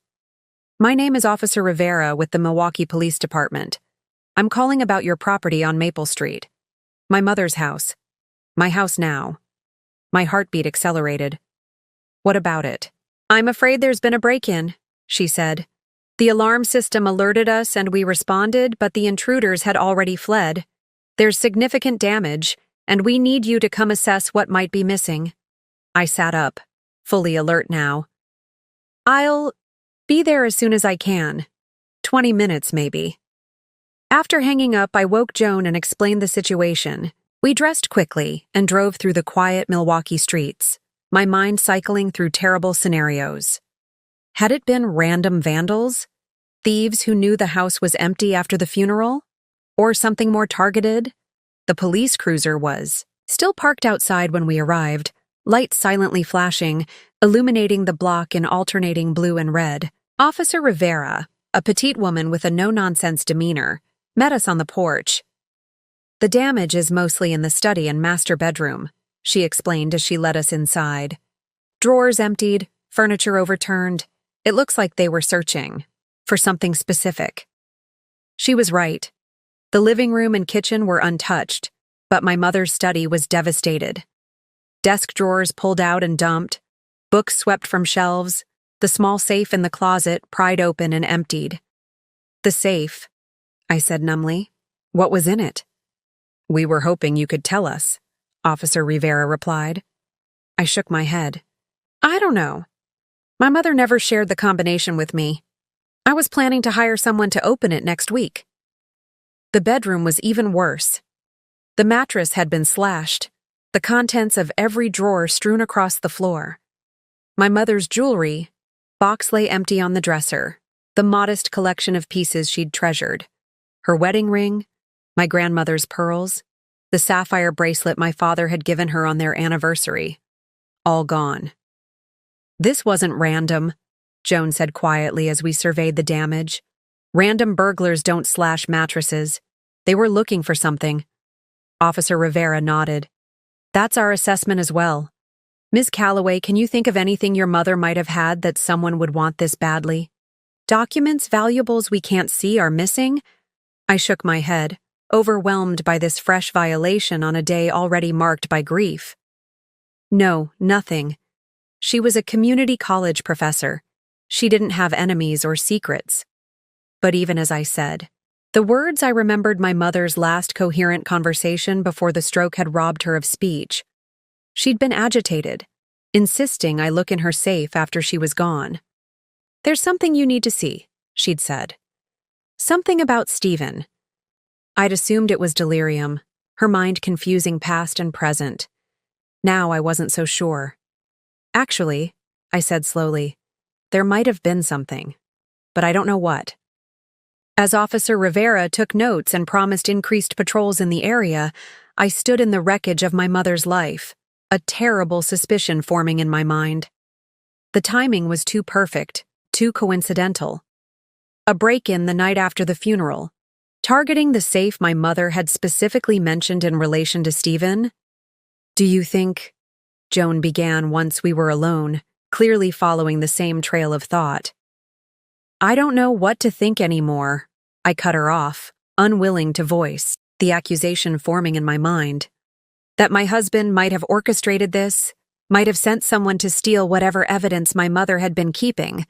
My name is Officer Rivera with the Milwaukee Police Department. I'm calling about your property on Maple Street. My mother's house. My house now. My heartbeat accelerated. What about it? I'm afraid there's been a break-in, she said. The alarm system alerted us and we responded, but the intruders had already fled. There's significant damage, and we need you to come assess what might be missing. I sat up, fully alert now. I'll be there as soon as I can. 20 minutes, maybe. After hanging up, I woke Joan and explained the situation. We dressed quickly and drove through the quiet Milwaukee streets, my mind cycling through terrible scenarios. Had it been random vandals? Thieves who knew the house was empty after the funeral? Or something more targeted? The police cruiser was still parked outside when we arrived, lights silently flashing, illuminating the block in alternating blue and red. Officer Rivera, a petite woman with a no-nonsense demeanor, met us on the porch. The damage is mostly in the study and master bedroom, she explained as she led us inside. Drawers emptied, furniture overturned. It looks like they were searching for something specific. She was right. The living room and kitchen were untouched, but my mother's study was devastated. Desk drawers pulled out and dumped, books swept from shelves, the small safe in the closet pried open and emptied. The safe, I said numbly. What was in it? We were hoping you could tell us, Officer Rivera replied. I shook my head. I don't know. My mother never shared the combination with me. I was planning to hire someone to open it next week. The bedroom was even worse. The mattress had been slashed, the contents of every drawer strewn across the floor. My mother's jewelry box lay empty on the dresser, the modest collection of pieces she'd treasured. Her wedding ring, my grandmother's pearls, the sapphire bracelet my father had given her on their anniversary. All gone. This wasn't random, Joan said quietly as we surveyed the damage. Random burglars don't slash mattresses. They were looking for something. Officer Rivera nodded. That's our assessment as well. Ms. Calloway, can you think of anything your mother might have had that someone would want this badly? Documents, valuables we can't see are missing? I shook my head, overwhelmed by this fresh violation on a day already marked by grief. No, nothing. She was a community college professor. She didn't have enemies or secrets. But even as I said, the words I remembered my mother's last coherent conversation before the stroke had robbed her of speech. She'd been agitated, insisting I look in her safe after she was gone. There's something you need to see, she'd said. Something about Stephen. I'd assumed it was delirium, her mind confusing past and present. Now I wasn't so sure. Actually, I said slowly, there might have been something, but I don't know what. As Officer Rivera took notes and promised increased patrols in the area, I stood in the wreckage of my mother's life, a terrible suspicion forming in my mind. The timing was too perfect, too coincidental. A break-in the night after the funeral, targeting the safe my mother had specifically mentioned in relation to Stephen. Do you think? Joan began once we were alone, clearly following the same trail of thought. I don't know what to think anymore, I cut her off, unwilling to voice the accusation forming in my mind. That my husband might have orchestrated this, might have sent someone to steal whatever evidence my mother had been keeping.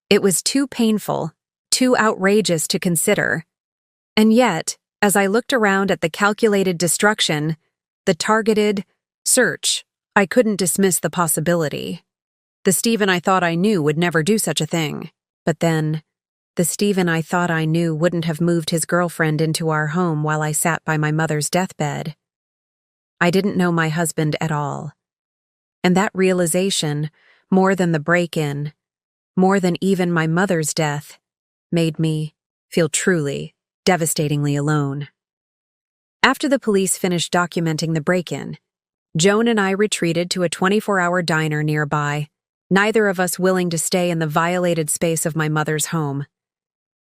It was too painful, too outrageous to consider. And yet, as I looked around at the calculated destruction, the targeted search, I couldn't dismiss the possibility. The Stephen I thought I knew would never do such a thing. But then, the Stephen I thought I knew wouldn't have moved his girlfriend into our home while I sat by my mother's deathbed. I didn't know my husband at all. And that realization, more than the break-in, more than even my mother's death, made me feel truly, devastatingly alone. After the police finished documenting the break-in, Joan and I retreated to a 24-hour diner nearby, neither of us willing to stay in the violated space of my mother's home.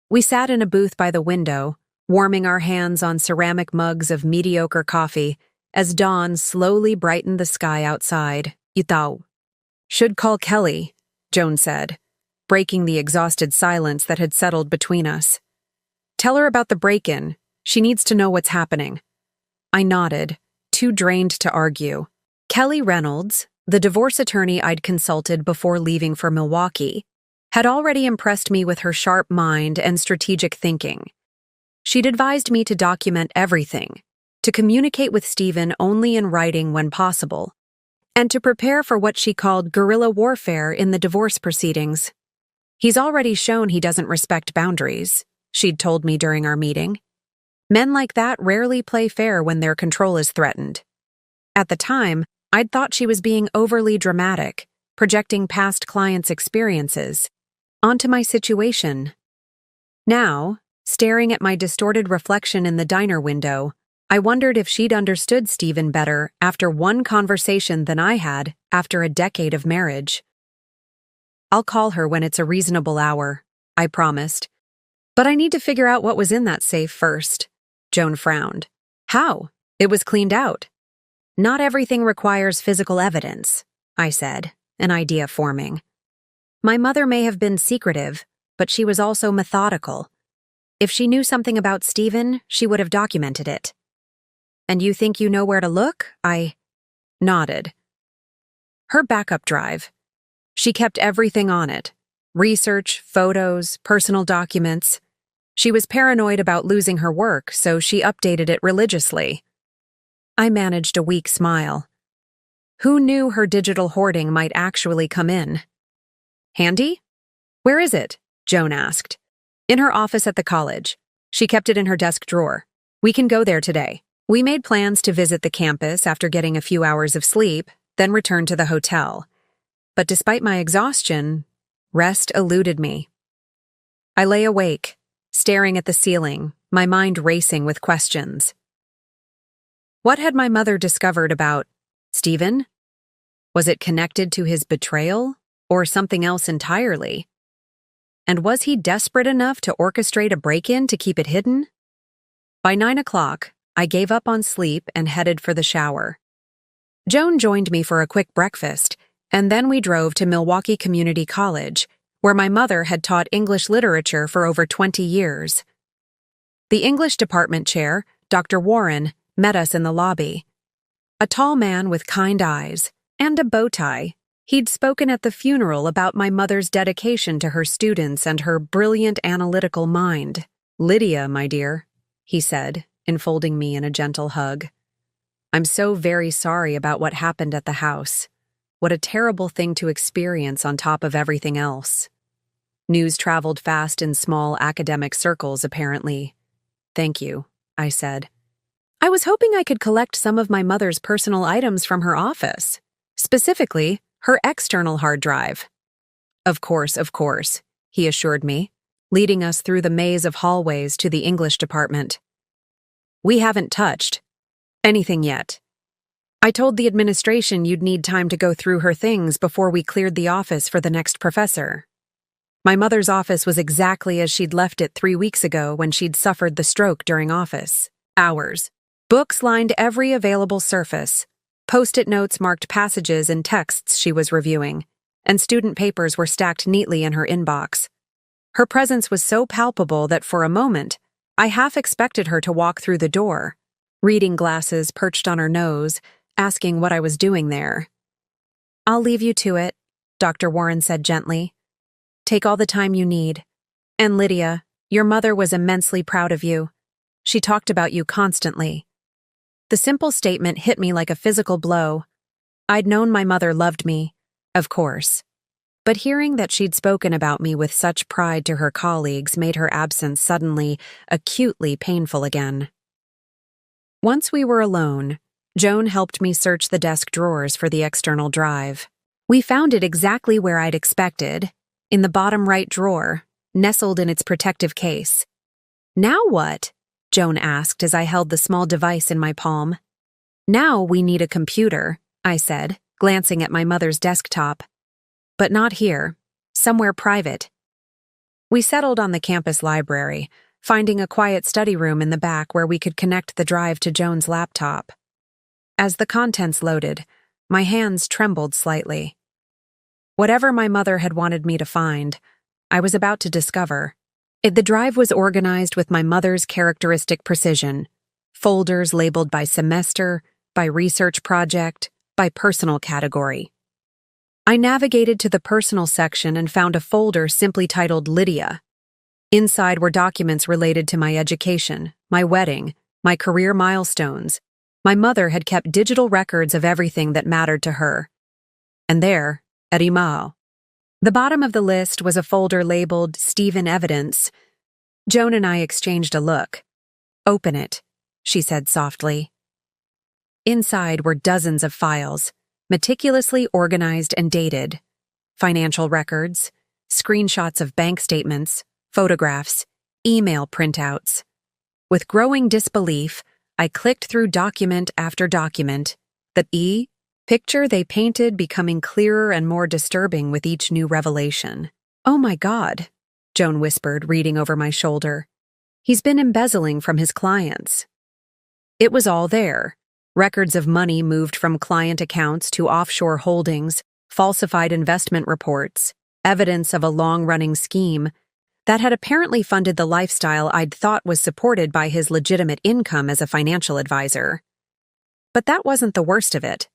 We sat in a booth by the window, warming our hands on ceramic mugs of mediocre coffee as dawn slowly brightened the sky outside. Itaw. Should call Kelly, Joan said, breaking the exhausted silence that had settled between us. Tell her about the break-in. She needs to know what's happening. I nodded, too drained to argue. Kelly Reynolds, the divorce attorney I'd consulted before leaving for Milwaukee, had already impressed me with her sharp mind and strategic thinking. She'd advised me to document everything, to communicate with Stephen only in writing when possible, and to prepare for what she called guerrilla warfare in the divorce proceedings. He's already shown he doesn't respect boundaries, she'd told me during our meeting. Men like that rarely play fair when their control is threatened. At the time, I'd thought she was being overly dramatic, projecting past clients' experiences onto my situation. Now, staring at my distorted reflection in the diner window, I wondered if she'd understood Stephen better after one conversation than I had after a decade of marriage. I'll call her when it's a reasonable hour, I promised. But I need to figure out what was in that safe first. Joan frowned. How? It was cleaned out. Not everything requires physical evidence, I said, an idea forming. My mother may have been secretive, but she was also methodical. If she knew something about Stephen, she would have documented it. And you think you know where to look? I nodded. Her backup drive. She kept everything on it. Research, photos, personal documents. She was paranoid about losing her work, so she updated it religiously. I managed a weak smile. Who knew her digital hoarding might actually come in? Handy? Where is it? Joan asked. In her office at the college. She kept it in her desk drawer. We can go there today. We made plans to visit the campus after getting a few hours of sleep, then return to the hotel. But despite my exhaustion, rest eluded me. I lay awake, staring at the ceiling, my mind racing with questions. What had my mother discovered about Stephen? Was it connected to his betrayal, or something else entirely? And was he desperate enough to orchestrate a break-in to keep it hidden? By 9 o'clock, I gave up on sleep and headed for the shower. Joan joined me for a quick breakfast, and then we drove to Milwaukee Community College, where my mother had taught English literature for over 20 years. The English department chair, Dr. Warren, met us in the lobby. A tall man with kind eyes and a bow tie. He'd spoken at the funeral about my mother's dedication to her students and her brilliant analytical mind. Lydia, my dear, he said, enfolding me in a gentle hug. I'm so very sorry about what happened at the house. What a terrible thing to experience on top of everything else. News traveled fast in small academic circles, apparently. Thank you, I said. I was hoping I could collect some of my mother's personal items from her office, specifically her external hard drive. Of course, he assured me, leading us through the maze of hallways to the English department. We haven't touched anything yet. I told the administration you'd need time to go through her things before we cleared the office for the next professor. My mother's office was exactly as she'd left it 3 weeks ago when she'd suffered the stroke during office hours. Books lined every available surface. Post-it notes marked passages and texts she was reviewing, and student papers were stacked neatly in her inbox. Her presence was so palpable that for a moment, I half expected her to walk through the door, reading glasses perched on her nose, asking what I was doing there. I'll leave you to it, Dr. Warren said gently. Take all the time you need. And Lydia, your mother was immensely proud of you. She talked about you constantly. The simple statement hit me like a physical blow. I'd known my mother loved me, of course. But hearing that she'd spoken about me with such pride to her colleagues made her absence suddenly, acutely painful again. Once we were alone, Joan helped me search the desk drawers for the external drive. We found it exactly where I'd expected, in the bottom right drawer, nestled in its protective case. Now what? Joan asked as I held the small device in my palm. Now we need a computer, I said, glancing at my mother's desktop. But not here, somewhere private. We settled on the campus library, finding a quiet study room in the back where we could connect the drive to Joan's laptop. As the contents loaded, my hands trembled slightly. Whatever my mother had wanted me to find, I was about to discover. The drive was organized with my mother's characteristic precision. Folders labeled by semester, by research project, by personal category. I navigated to the personal section and found a folder simply titled Lydia. Inside were documents related to my education, my wedding, my career milestones. My mother had kept digital records of everything that mattered to her. And there, at Imao. The bottom of the list was a folder labeled Stephen Evidence. Joan and I exchanged a look. Open it, she said softly. Inside were dozens of files, meticulously organized and dated. Financial records, screenshots of bank statements, photographs, email printouts. With growing disbelief, I clicked through document after document. The picture they painted becoming clearer and more disturbing with each new revelation. Oh my God, Joan whispered, reading over my shoulder. He's been embezzling from his clients. It was all there. Records of money moved from client accounts to offshore holdings, falsified investment reports, evidence of a long-running scheme that had apparently funded the lifestyle I'd thought was supported by his legitimate income as a financial advisor. But that wasn't the worst of it.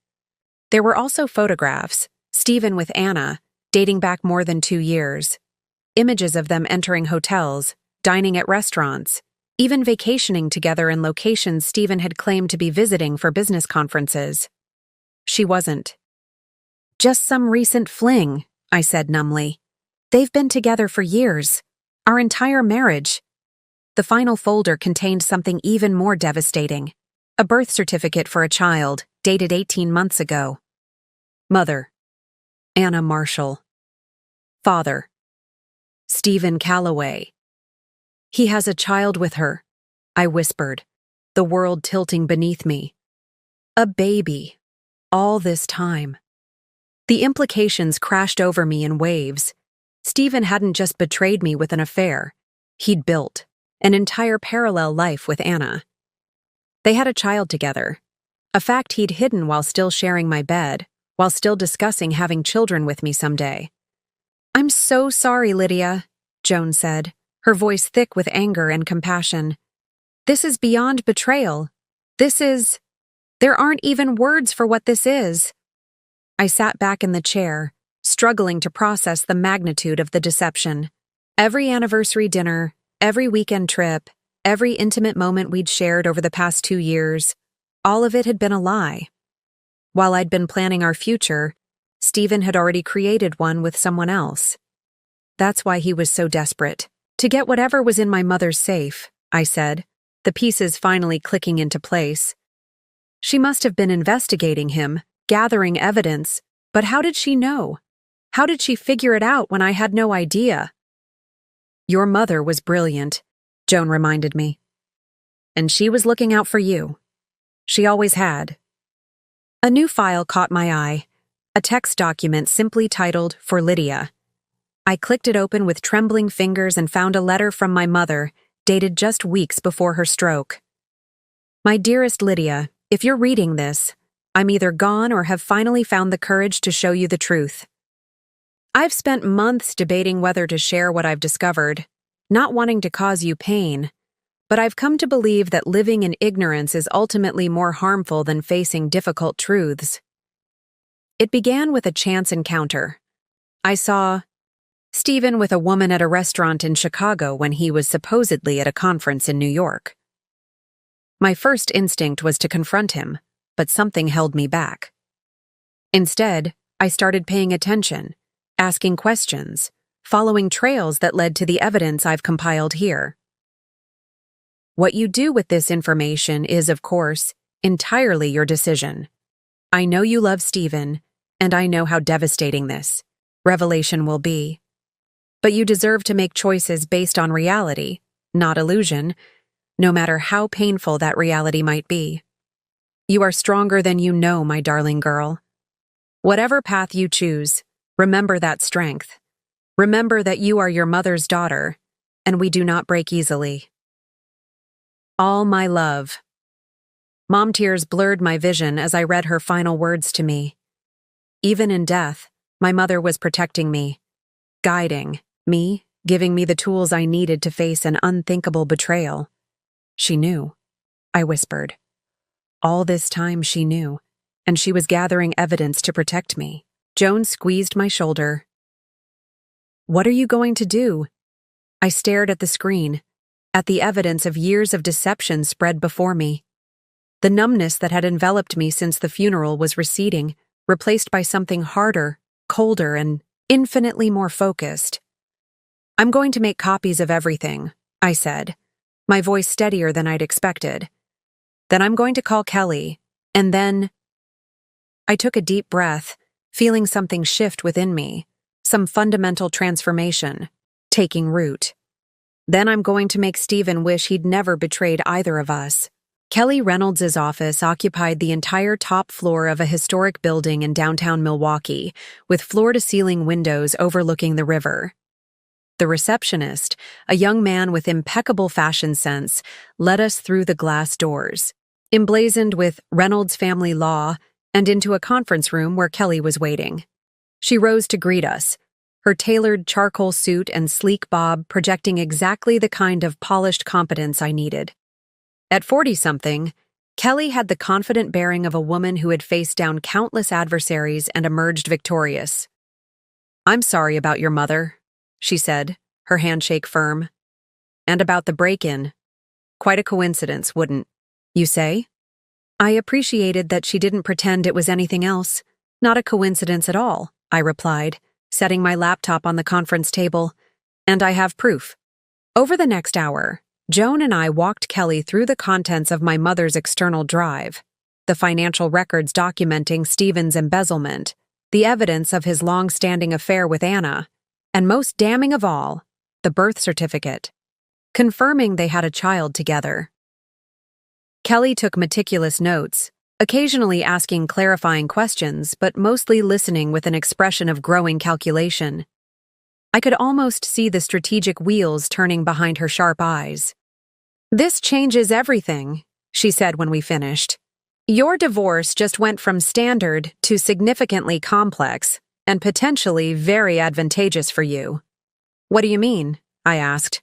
There were also photographs, Stephen with Anna, dating back more than 2 years. Images of them entering hotels, dining at restaurants, even vacationing together in locations Stephen had claimed to be visiting for business conferences. She wasn't. "Just some recent fling," I said numbly. "They've been together for years. Our entire marriage." The final folder contained something even more devastating. A birth certificate for a child, dated 18 months ago. Mother: Anna Marshall. Father: Stephen Calloway. "He has a child with her," I whispered, the world tilting beneath me. A baby. All this time. The implications crashed over me in waves. Stephen hadn't just betrayed me with an affair. He'd built an entire parallel life with Anna. They had a child together, a fact he'd hidden while still sharing my bed, while still discussing having children with me someday. "I'm so sorry, Lydia," Joan said, her voice thick with anger and compassion. "This is beyond betrayal. There aren't even words for what this is." I sat back in the chair, struggling to process the magnitude of the deception. Every anniversary dinner, every weekend trip, every intimate moment we'd shared over the past 2 years, all of it had been a lie. While I'd been planning our future, Stephen had already created one with someone else. That's why he was so desperate. To get whatever was in my mother's safe, I said, the pieces finally clicking into place. She must have been investigating him, gathering evidence, but how did she know? How did she figure it out when I had no idea? "Your mother was brilliant," Joan reminded me. "And she was looking out for you. She always had." A new file caught my eye, a text document simply titled, "For Lydia." I clicked it open with trembling fingers and found a letter from my mother, dated just weeks before her stroke. "My dearest Lydia, if you're reading this, I'm either gone or have finally found the courage to show you the truth. I've spent months debating whether to share what I've discovered, not wanting to cause you pain, but I've come to believe that living in ignorance is ultimately more harmful than facing difficult truths. It began with a chance encounter. I saw Stephen with a woman at a restaurant in Chicago when he was supposedly at a conference in New York. My first instinct was to confront him, but something held me back. Instead, I started paying attention, asking questions, following trails that led to the evidence I've compiled here. What you do with this information is, of course, entirely your decision. I know you love Stephen, and I know how devastating this revelation will be. But you deserve to make choices based on reality, not illusion, no matter how painful that reality might be. You are stronger than you know, my darling girl. Whatever path you choose, remember that strength. Remember that you are your mother's daughter, and we do not break easily. All my love." Mom tears blurred my vision as I read her final words to me. Even in death, my mother was protecting me, guiding me, giving me the tools I needed to face an unthinkable betrayal. She knew, I whispered. All this time she knew, and she was gathering evidence to protect me. Joan squeezed my shoulder. "What are you going to do?" I stared at the screen, at the evidence of years of deception spread before me. The numbness that had enveloped me since the funeral was receding, replaced by something harder, colder, and infinitely more focused. "I'm going to make copies of everything," I said, my voice steadier than I'd expected. "Then I'm going to call Kelly, and then—" I took a deep breath, feeling something shift within me, some fundamental transformation, taking root. "Then I'm going to make Stephen wish he'd never betrayed either of us." Kelly Reynolds' office occupied the entire top floor of a historic building in downtown Milwaukee, with floor-to-ceiling windows overlooking the river. The receptionist, a young man with impeccable fashion sense, led us through the glass doors, emblazoned with Reynolds Family Law, and into a conference room where Kelly was waiting. She rose to greet us, her tailored charcoal suit and sleek bob projecting exactly the kind of polished competence I needed. At 40-something, Kelly had the confident bearing of a woman who had faced down countless adversaries and emerged victorious. "I'm sorry about your mother," she said, her handshake firm. "And about the break-in. Quite a coincidence, wouldn't you say? I appreciated that she didn't pretend it was anything else. Not a coincidence at all, I replied, setting my laptop on the conference table. And I have proof. Over the next hour, Joan and I walked Kelly through the contents of my mother's external drive, the financial records documenting Stephen's embezzlement, the evidence of his long-standing affair with Anna, and most damning of all, the birth certificate, confirming they had a child together. Kelly took meticulous notes, occasionally asking clarifying questions, but mostly listening with an expression of growing calculation. I could almost see the strategic wheels turning behind her sharp eyes. "This changes everything," she said when we finished. "Your divorce just went from standard to significantly complex and potentially very advantageous for you." "What do you mean?" I asked.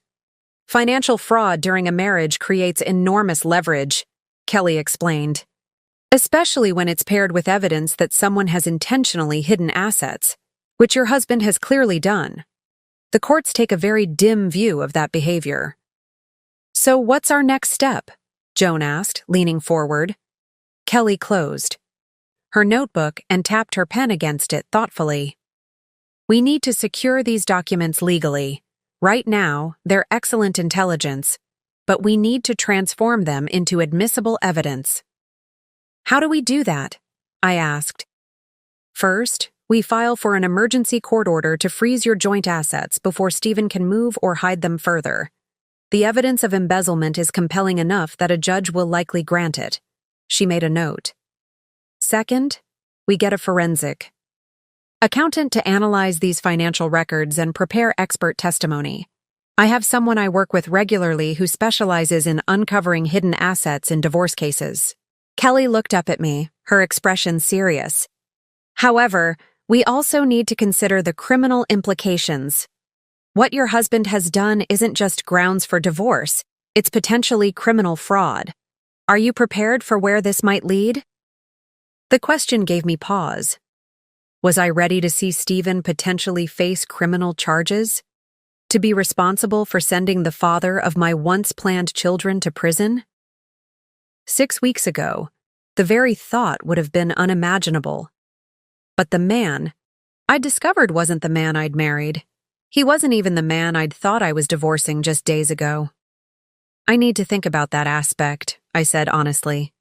"Financial fraud during a marriage creates enormous leverage," Kelly explained, "especially when it's paired with evidence that someone has intentionally hidden assets, which your husband has clearly done. The courts take a very dim view of that behavior." "So what's our next step?" Joan asked, leaning forward. Kelly closed her notebook and tapped her pen against it thoughtfully. "We need to secure these documents legally. Right now, they're excellent intelligence, but we need to transform them into admissible evidence." "How do we do that?" I asked. "First, we file for an emergency court order to freeze your joint assets before Stephen can move or hide them further. The evidence of embezzlement is compelling enough that a judge will likely grant it." She made a note. "Second, we get a forensic accountant to analyze these financial records and prepare expert testimony. I have someone I work with regularly who specializes in uncovering hidden assets in divorce cases." Kelly looked up at me, her expression serious. "However, we also need to consider the criminal implications. What your husband has done isn't just grounds for divorce, it's potentially criminal fraud. Are you prepared for where this might lead?" The question gave me pause. Was I ready to see Stephen potentially face criminal charges? To be responsible for sending the father of my once-planned children to prison? 6 weeks ago, the very thought would have been unimaginable. But the man I'd discovered wasn't the man I'd married. He wasn't even the man I'd thought I was divorcing just days ago. "I need to think about that aspect," I said honestly.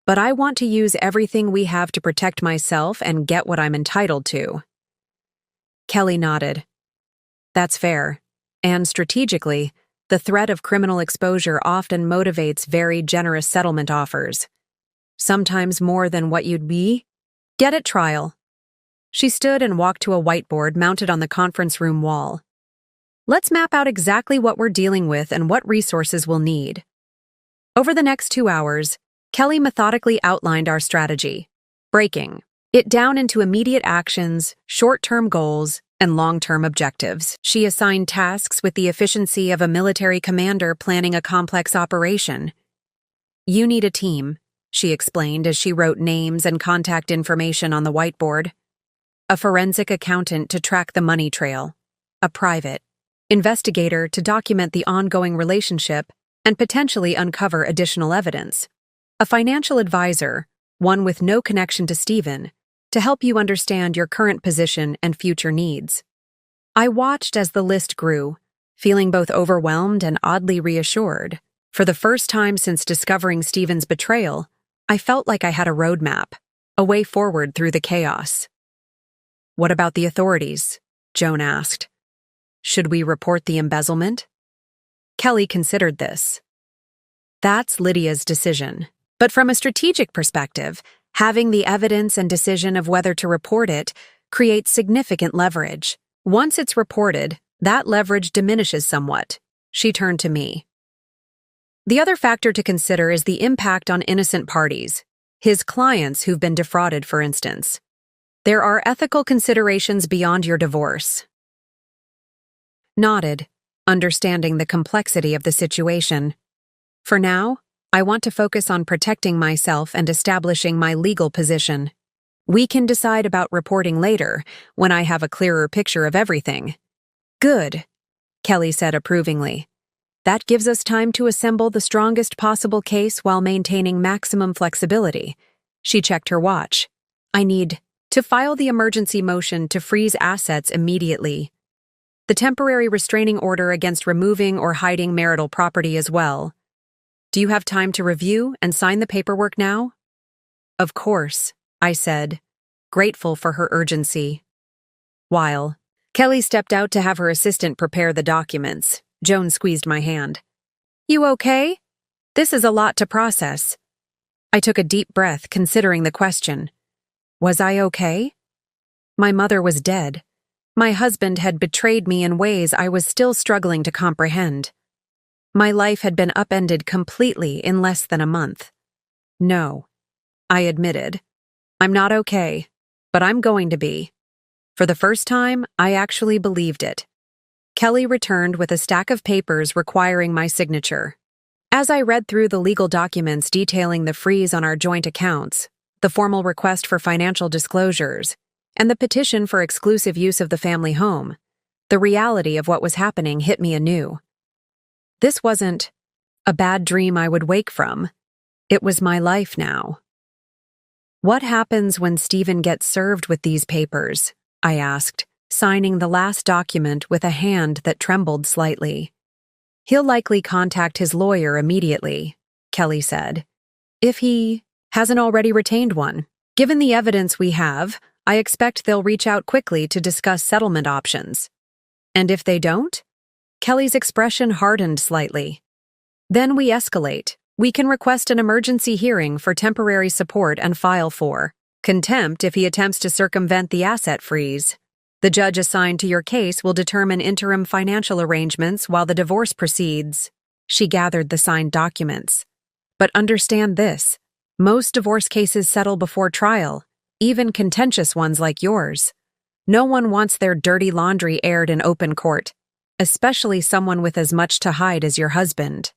"But I want to use everything we have to protect myself and get what I'm entitled to." Kelly nodded. "That's fair. And strategically, the threat of criminal exposure often motivates very generous settlement offers. Sometimes more than what you'd get at trial." She stood and walked to a whiteboard mounted on the conference room wall. "Let's map out exactly what we're dealing with and what resources we'll need." Over the next 2 hours, Kelly methodically outlined our strategy, breaking it down into immediate actions, short-term goals, and long-term objectives. She assigned tasks with the efficiency of a military commander planning a complex operation. "You need a team," she explained as she wrote names and contact information on the whiteboard. "A forensic accountant to track the money trail, a private investigator to document the ongoing relationship and potentially uncover additional evidence, a financial advisor, one with no connection to Stephen, to help you understand your current position and future needs." I watched as the list grew, feeling both overwhelmed and oddly reassured. For the first time since discovering Stephen's betrayal, I felt like I had a roadmap, a way forward through the chaos. "What about the authorities?" Joan asked. "Should we report the embezzlement?" Kelly considered this. "That's Lydia's decision. But from a strategic perspective, having the evidence and decision of whether to report it creates significant leverage. Once it's reported, that leverage diminishes somewhat." She turned to me. "The other factor to consider is the impact on innocent parties, his clients who've been defrauded, for instance. There are ethical considerations beyond your divorce." Nodded, understanding the complexity of the situation. "For now, I want to focus on protecting myself and establishing my legal position. We can decide about reporting later, when I have a clearer picture of everything." "Good," Kelly said approvingly. That gives us time to assemble the strongest possible case while maintaining maximum flexibility. She checked her watch. I need to file the emergency motion to freeze assets immediately. The temporary restraining order against removing or hiding marital property as well. Do you have time to review and sign the paperwork now? Of course, I said, grateful for her urgency. While Kelly stepped out to have her assistant prepare the documents, Joan squeezed my hand. You okay? This is a lot to process. I took a deep breath, considering the question. Was I okay? My mother was dead. My husband had betrayed me in ways I was still struggling to comprehend. My life had been upended completely in less than a month. No, I admitted. I'm not okay, but I'm going to be. For the first time, I actually believed it. Kelly returned with a stack of papers requiring my signature. As I read through the legal documents detailing the freeze on our joint accounts, the formal request for financial disclosures, and the petition for exclusive use of the family home, the reality of what was happening hit me anew. This wasn't a bad dream I would wake from. It was my life now. What happens when Stephen gets served with these papers? I asked, signing the last document with a hand that trembled slightly. He'll likely contact his lawyer immediately, Kelly said. If he hasn't already retained one. Given the evidence we have, I expect they'll reach out quickly to discuss settlement options. And if they don't? Kelly's expression hardened slightly. Then we escalate. We can request an emergency hearing for temporary support and file for contempt if he attempts to circumvent the asset freeze. The judge assigned to your case will determine interim financial arrangements while the divorce proceeds. She gathered the signed documents. But understand this. Most divorce cases settle before trial, even contentious ones like yours. No one wants their dirty laundry aired in open court, especially someone with as much to hide as your husband.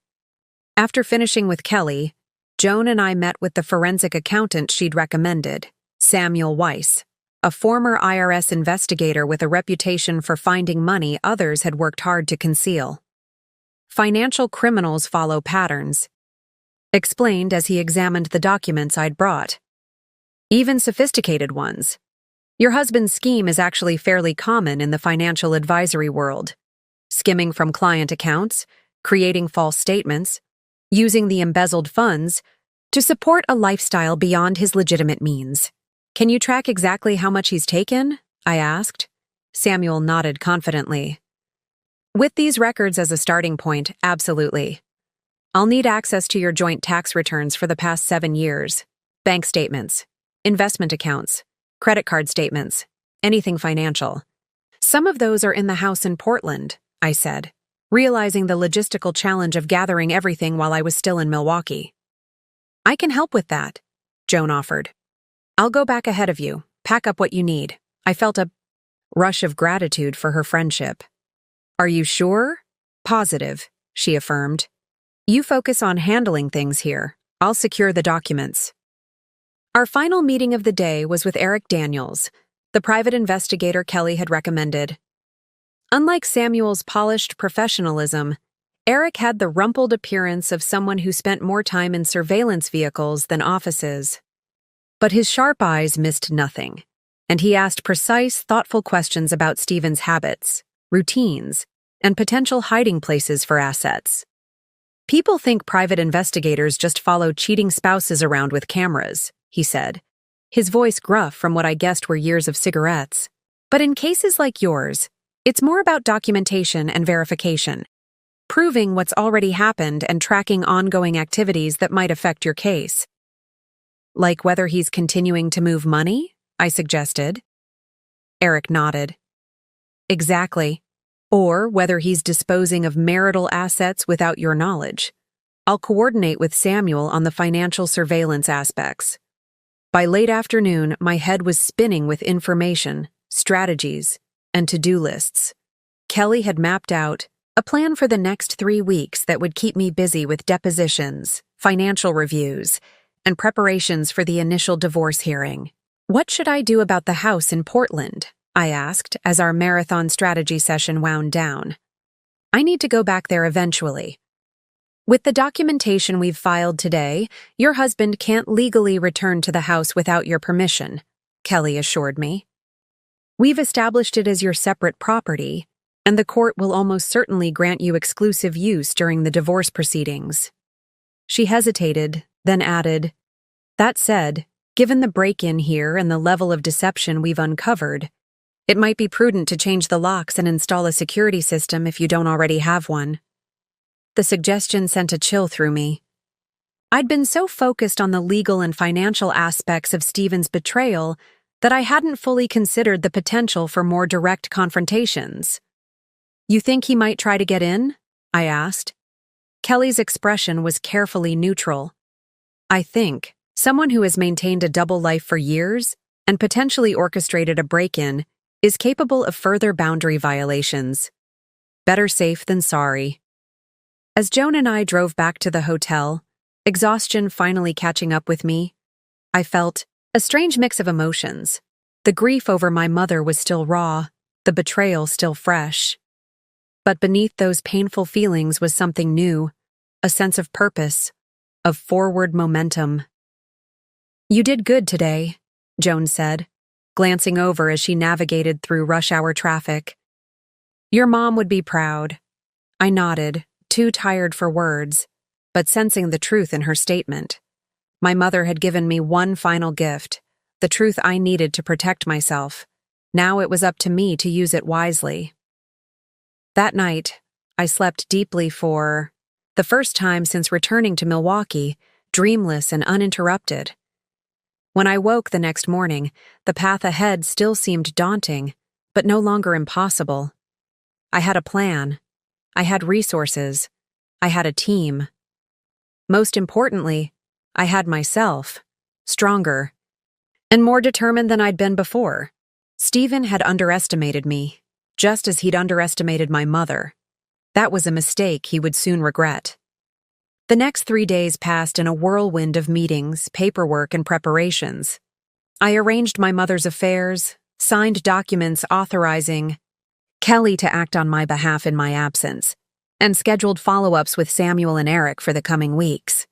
After finishing with Kelly, Joan and I met with the forensic accountant she'd recommended, Samuel Weiss, a former IRS investigator with a reputation for finding money others had worked hard to conceal. Financial criminals follow patterns, explained as he examined the documents I'd brought. Even sophisticated ones. Your husband's scheme is actually fairly common in the financial advisory world. Skimming from client accounts, creating false statements, using the embezzled funds to support a lifestyle beyond his legitimate means. Can you track exactly how much he's taken? I asked. Samuel nodded confidently. With these records as a starting point, absolutely. I'll need access to your joint tax returns for the past 7 years, bank statements, investment accounts, credit card statements, anything financial. Some of those are in the house in Portland, I said, realizing the logistical challenge of gathering everything while I was still in Milwaukee. I can help with that, Joan offered. I'll go back ahead of you, pack up what you need. I felt a rush of gratitude for her friendship. Are you sure? Positive, she affirmed. You focus on handling things here. I'll secure the documents. Our final meeting of the day was with Eric Daniels, the private investigator Kelly had recommended. Unlike Samuel's polished professionalism, Eric had the rumpled appearance of someone who spent more time in surveillance vehicles than offices. But his sharp eyes missed nothing, and he asked precise, thoughtful questions about Stephen's habits, routines, and potential hiding places for assets. People think private investigators just follow cheating spouses around with cameras, he said, his voice gruff from what I guessed were years of cigarettes. But in cases like yours, it's more about documentation and verification, proving what's already happened and tracking ongoing activities that might affect your case. Like whether he's continuing to move money? I suggested. Eric nodded. Exactly. Or whether he's disposing of marital assets without your knowledge. I'll coordinate with Samuel on the financial surveillance aspects. By late afternoon, my head was spinning with information, strategies, and to-do lists. Kelly had mapped out a plan for the next 3 weeks that would keep me busy with depositions, financial reviews, and preparations for the initial divorce hearing. What should I do about the house in Portland? I asked as our marathon strategy session wound down. I need to go back there eventually, With the documentation we've filed today, your husband can't legally return to the house without your permission, Kelly assured me. We've established it as your separate property, and the court will almost certainly grant you exclusive use during the divorce proceedings. She hesitated, then added, "That said, given the break-in here and the level of deception we've uncovered, it might be prudent to change the locks and install a security system if you don't already have one." The suggestion sent a chill through me. I'd been so focused on the legal and financial aspects of Stephen's betrayal that I hadn't fully considered the potential for more direct confrontations. "You think he might try to get in?" I asked. Kelly's expression was carefully neutral. "I think someone who has maintained a double life for years and potentially orchestrated a break-in is capable of further boundary violations. Better safe than sorry." As Joan and I drove back to the hotel, exhaustion finally catching up with me, I felt a strange mix of emotions. The grief over my mother was still raw, the betrayal still fresh. But beneath those painful feelings was something new, a sense of purpose, of forward momentum. "You did good today," Joan said, glancing over as she navigated through rush-hour traffic. "Your mom would be proud." I nodded, too tired for words, but sensing the truth in her statement. My mother had given me one final gift, the truth I needed to protect myself. Now it was up to me to use it wisely. That night, I slept deeply for the first time since returning to Milwaukee, dreamless and uninterrupted. When I woke the next morning, the path ahead still seemed daunting, but no longer impossible. I had a plan. I had resources. I had a team. Most importantly, I had myself, stronger, and more determined than I'd been before. Stephen had underestimated me, just as he'd underestimated my mother. That was a mistake he would soon regret. The next 3 days passed in a whirlwind of meetings, paperwork, and preparations. I arranged my mother's affairs, signed documents authorizing Kelly to act on my behalf in my absence, and scheduled follow-ups with Samuel and Eric for the coming weeks.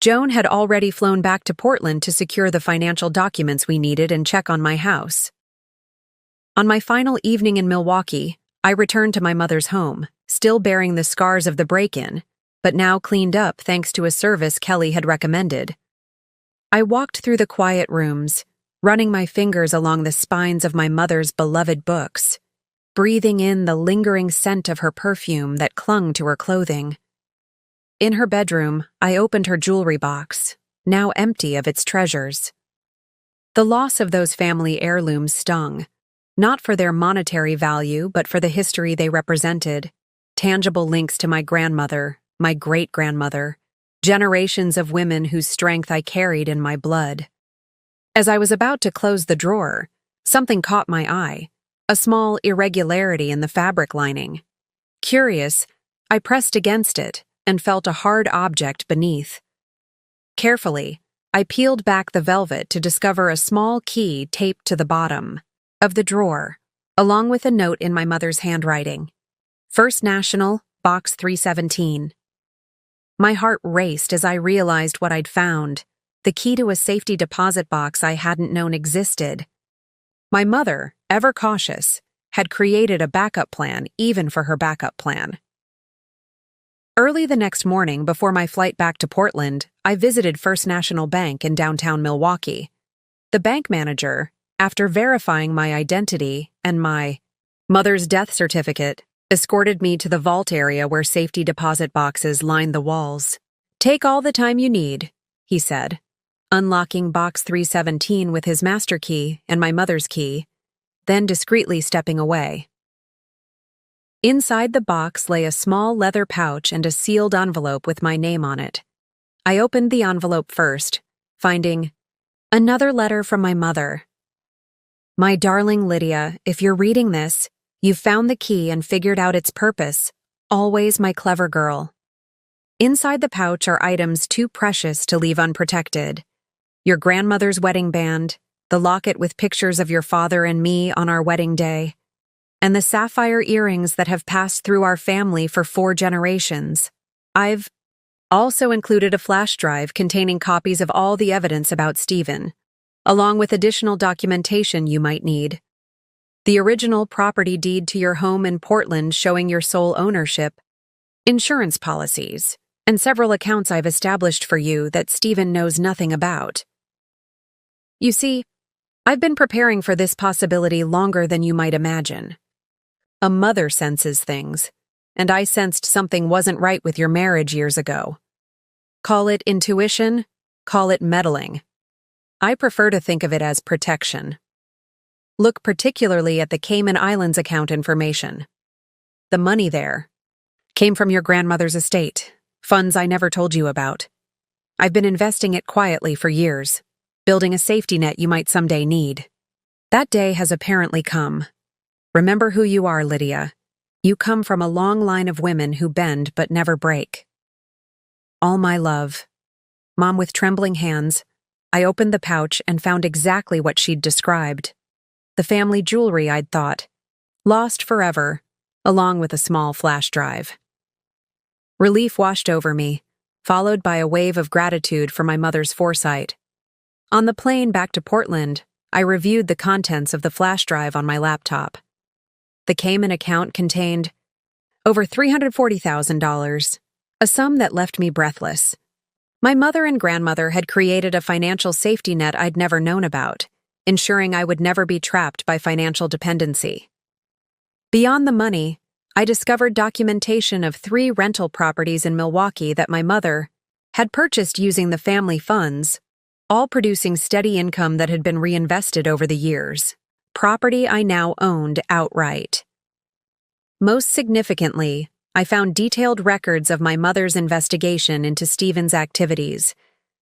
Joan had already flown back to Portland to secure the financial documents we needed and check on my house. On my final evening in Milwaukee, I returned to my mother's home, still bearing the scars of the break-in, but now cleaned up thanks to a service Kelly had recommended. I walked through the quiet rooms, running my fingers along the spines of my mother's beloved books, breathing in the lingering scent of her perfume that clung to her clothing. In her bedroom, I opened her jewelry box, now empty of its treasures. The loss of those family heirlooms stung, not for their monetary value but for the history they represented, tangible links to my grandmother, my great-grandmother, generations of women whose strength I carried in my blood. As I was about to close the drawer, something caught my eye, a small irregularity in the fabric lining. Curious, I pressed against it and felt a hard object beneath. Carefully, I peeled back the velvet to discover a small key taped to the bottom of the drawer, along with a note in my mother's handwriting. First National, Box 317. My heart raced as I realized what I'd found, the key to a safety deposit box I hadn't known existed. My mother, ever cautious, had created a backup plan even for her backup plan. Early the next morning, before my flight back to Portland, I visited First National Bank in downtown Milwaukee. The bank manager, after verifying my identity and my mother's death certificate, escorted me to the vault area where safety deposit boxes lined the walls. "Take all the time you need," he said, unlocking box 317 with his master key and my mother's key, then discreetly stepping away. Inside the box lay a small leather pouch and a sealed envelope with my name on it. I opened the envelope first, finding another letter from my mother. "My darling Lydia, if you're reading this, you've found the key and figured out its purpose. Always my clever girl. Inside the pouch are items too precious to leave unprotected. Your grandmother's wedding band, the locket with pictures of your father and me on our wedding day, and the sapphire earrings that have passed through our family for 4 generations. I've also included a flash drive containing copies of all the evidence about Stephen, along with additional documentation you might need. The original property deed to your home in Portland showing your sole ownership, insurance policies, and several accounts I've established for you that Stephen knows nothing about. You see, I've been preparing for this possibility longer than you might imagine. A mother senses things, and I sensed something wasn't right with your marriage years ago. Call it intuition, call it meddling. I prefer to think of it as protection. Look particularly at the Cayman Islands account information. The money there came from your grandmother's estate, funds I never told you about. I've been investing it quietly for years, building a safety net you might someday need. That day has apparently come. Remember who you are, Lydia. You come from a long line of women who bend but never break. All my love. Mom, with trembling hands, I opened the pouch and found exactly what she'd described. The family jewelry I'd thought, lost forever, along with a small flash drive. Relief washed over me, followed by a wave of gratitude for my mother's foresight. On the plane back to Portland, I reviewed the contents of the flash drive on my laptop. The Cayman account contained over $340,000, a sum that left me breathless. My mother and grandmother had created a financial safety net I'd never known about, ensuring I would never be trapped by financial dependency. Beyond the money, I discovered documentation of 3 rental properties in Milwaukee that my mother had purchased using the family funds, all producing steady income that had been reinvested over the years. Property I now owned outright. Most significantly, I found detailed records of my mother's investigation into Stephen's activities,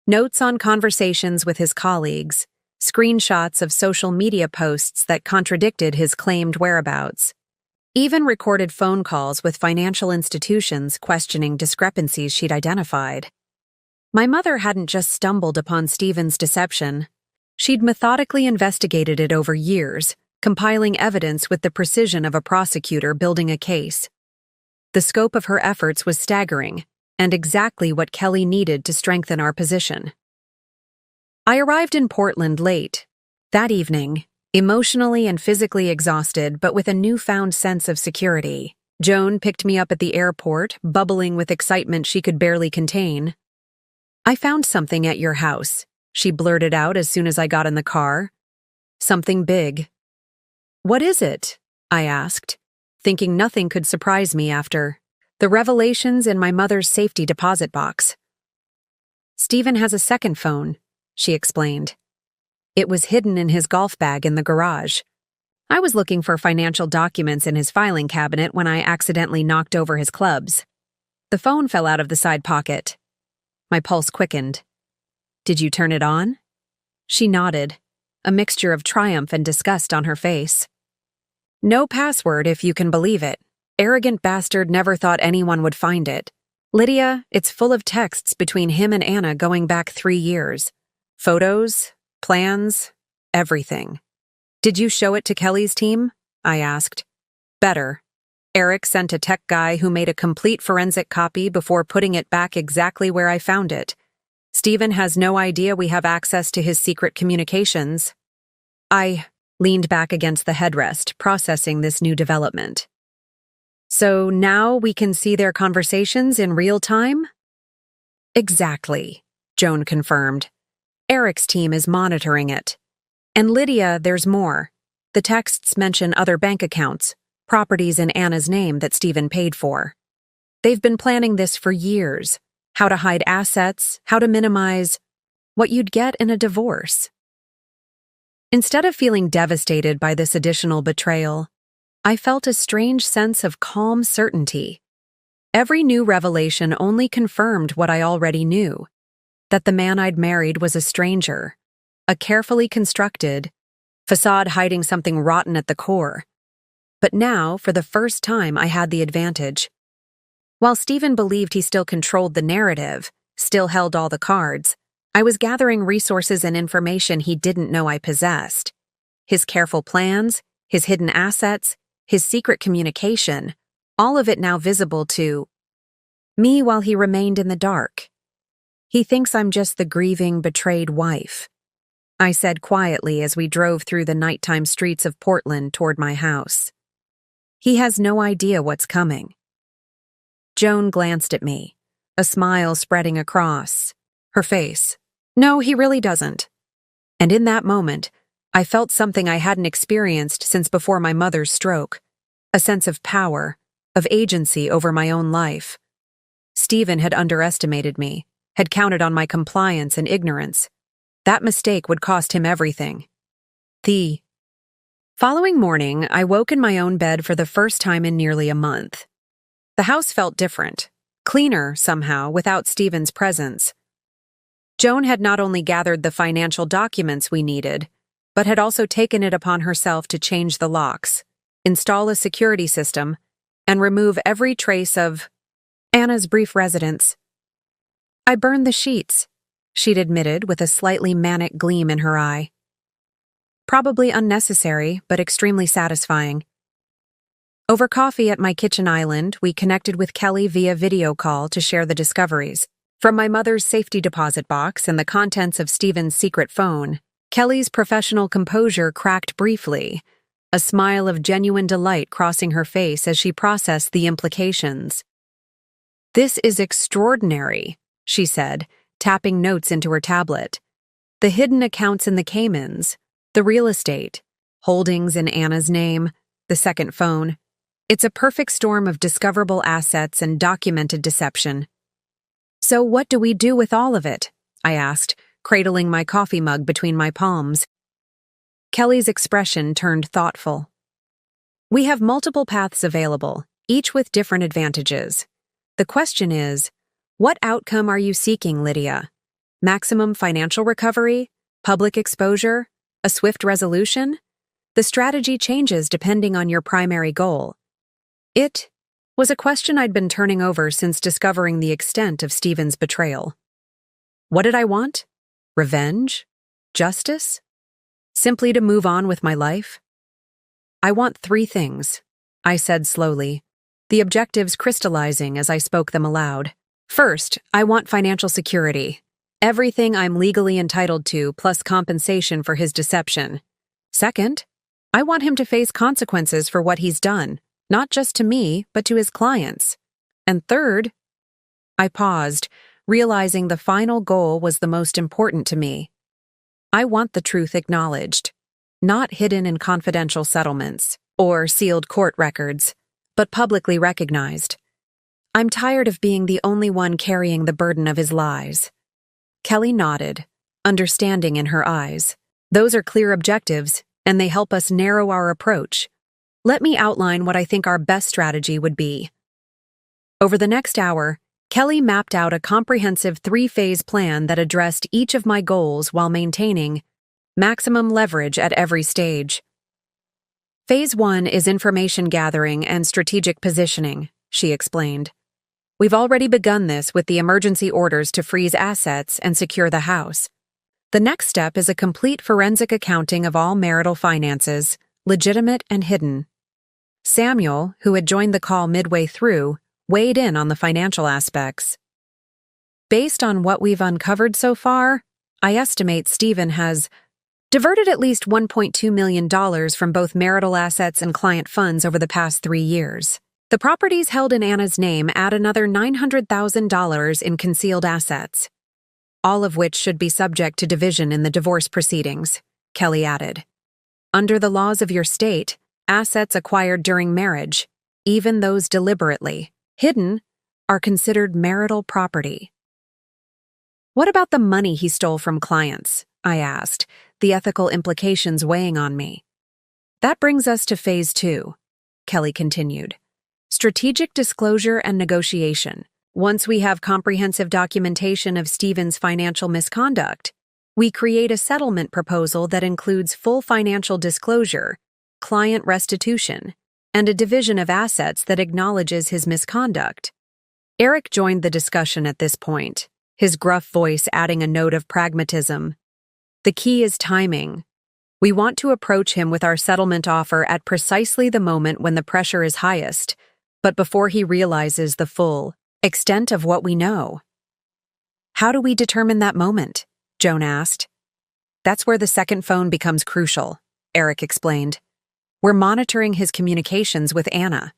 notes on conversations with his colleagues, screenshots of social media posts that contradicted his claimed whereabouts, even recorded phone calls with financial institutions questioning discrepancies she'd identified. My mother hadn't just stumbled upon Stephen's deception. She'd methodically investigated it over years, compiling evidence with the precision of a prosecutor building a case. The scope of her efforts was staggering, and exactly what Kelly needed to strengthen our position. I arrived in Portland late that evening, emotionally and physically exhausted, but with a newfound sense of security. Joan picked me up at the airport, bubbling with excitement she could barely contain. "I found something at your house," she blurted out as soon as I got in the car. "Something big." "What is it?" I asked, thinking nothing could surprise me after the revelations in my mother's safety deposit box. "Stephen has a second phone," she explained. "It was hidden in his golf bag in the garage. I was looking for financial documents in his filing cabinet when I accidentally knocked over his clubs. The phone fell out of the side pocket." My pulse quickened. "Did you turn it on?" She nodded, a mixture of triumph and disgust on her face. "No password, if you can believe it. Arrogant bastard never thought anyone would find it. Lydia, it's full of texts between him and Anna going back 3 years. Photos, plans, everything." "Did you show it to Kelly's team?" I asked. "Better. Eric sent a tech guy who made a complete forensic copy before putting it back exactly where I found it. Stephen has no idea we have access to his secret communications." I leaned back against the headrest, processing this new development. "So now we can see their conversations in real time?" "Exactly," Joan confirmed. "Eric's team is monitoring it. And Lydia, there's more. The texts mention other bank accounts, properties in Anna's name that Stephen paid for. They've been planning this for years. How to hide assets, how to minimize what you'd get in a divorce." Instead of feeling devastated by this additional betrayal, I felt a strange sense of calm certainty. Every new revelation only confirmed what I already knew, that the man I'd married was a stranger, a carefully constructed facade hiding something rotten at the core. But now, for the first time, I had the advantage. While Stephen believed he still controlled the narrative, still held all the cards, I was gathering resources and information he didn't know I possessed. His careful plans, his hidden assets, his secret communication, all of it now visible to Me while he remained in the dark. He thinks I'm just the grieving, betrayed wife, I said quietly as we drove through the nighttime streets of Portland toward my house. He has no idea what's coming. Joan glanced at me, a smile spreading across her face. No, he really doesn't. And in that moment, I felt something I hadn't experienced since before my mother's stroke, a sense of power, of agency over my own life. Stephen had underestimated me, had counted on my compliance and ignorance. That mistake would cost him everything. The following morning, I woke in my own bed for the first time in nearly a month. The house felt different, cleaner somehow, without Stephen's presence. Joan had not only gathered the financial documents we needed, but had also taken it upon herself to change the locks, install a security system, and remove every trace of Anna's brief residence. I burned the sheets, she'd admitted with a slightly manic gleam in her eye. Probably unnecessary, but extremely satisfying. Over coffee at my kitchen island, we connected with Kelly via video call to share the discoveries. From my mother's safety deposit box and the contents of Stephen's secret phone, Kelly's professional composure cracked briefly, a smile of genuine delight crossing her face as she processed the implications. "This is extraordinary," she said, tapping notes into her tablet. "The hidden accounts in the Caymans, the real estate, holdings in Anna's name, the second phone. It's a perfect storm of discoverable assets and documented deception." "So what do we do with all of it?" I asked, cradling my coffee mug between my palms. Kelly's expression turned thoughtful. "We have multiple paths available, each with different advantages. The question is, what outcome are you seeking, Lydia? Maximum financial recovery? Public exposure? A swift resolution? The strategy changes depending on your primary goal." It was a question I'd been turning over since discovering the extent of Stephen's betrayal. What did I want? Revenge? Justice? Simply to move on with my life? "I want 3 things," I said slowly, the objectives crystallizing as I spoke them aloud. "First, I want financial security. Everything I'm legally entitled to, plus compensation for his deception. Second, I want him to face consequences for what he's done, not just to me, but to his clients. And third," I paused, realizing the final goal was the most important to me. "I want the truth acknowledged, not hidden in confidential settlements or sealed court records, but publicly recognized. I'm tired of being the only one carrying the burden of his lies." Kelly nodded, understanding in her eyes. "Those are clear objectives, and they help us narrow our approach. Let me outline what I think our best strategy would be." Over the next hour, Kelly mapped out a comprehensive 3-phase plan that addressed each of my goals while maintaining maximum leverage at every stage. "Phase 1 is information gathering and strategic positioning," she explained. "We've already begun this with the emergency orders to freeze assets and secure the house. The next step is a complete forensic accounting of all marital finances, legitimate and hidden." Samuel, who had joined the call midway through, weighed in on the financial aspects. "Based on what we've uncovered so far, I estimate Stephen has diverted at least $1.2 million from both marital assets and client funds over the past 3 years. The properties held in Anna's name add another $900,000 in concealed assets, all of which should be subject to division in the divorce proceedings," Kelly added. "Under the laws of your state, assets acquired during marriage, even those deliberately hidden, are considered marital property." "What about the money he stole from clients?" I asked, the ethical implications weighing on me. "That brings us to phase 2, Kelly continued. "Strategic disclosure and negotiation. Once we have comprehensive documentation of Stephen's financial misconduct, we create a settlement proposal that includes full financial disclosure, client restitution, and a division of assets that acknowledges his misconduct." Eric joined the discussion at this point, his gruff voice adding a note of pragmatism. "The key is timing. We want to approach him with our settlement offer at precisely the moment when the pressure is highest, but before he realizes the full, extent of what we know. How do we determine that moment? Joan asked. That's where the second phone becomes crucial, Eric explained. We're monitoring his communications with Anna.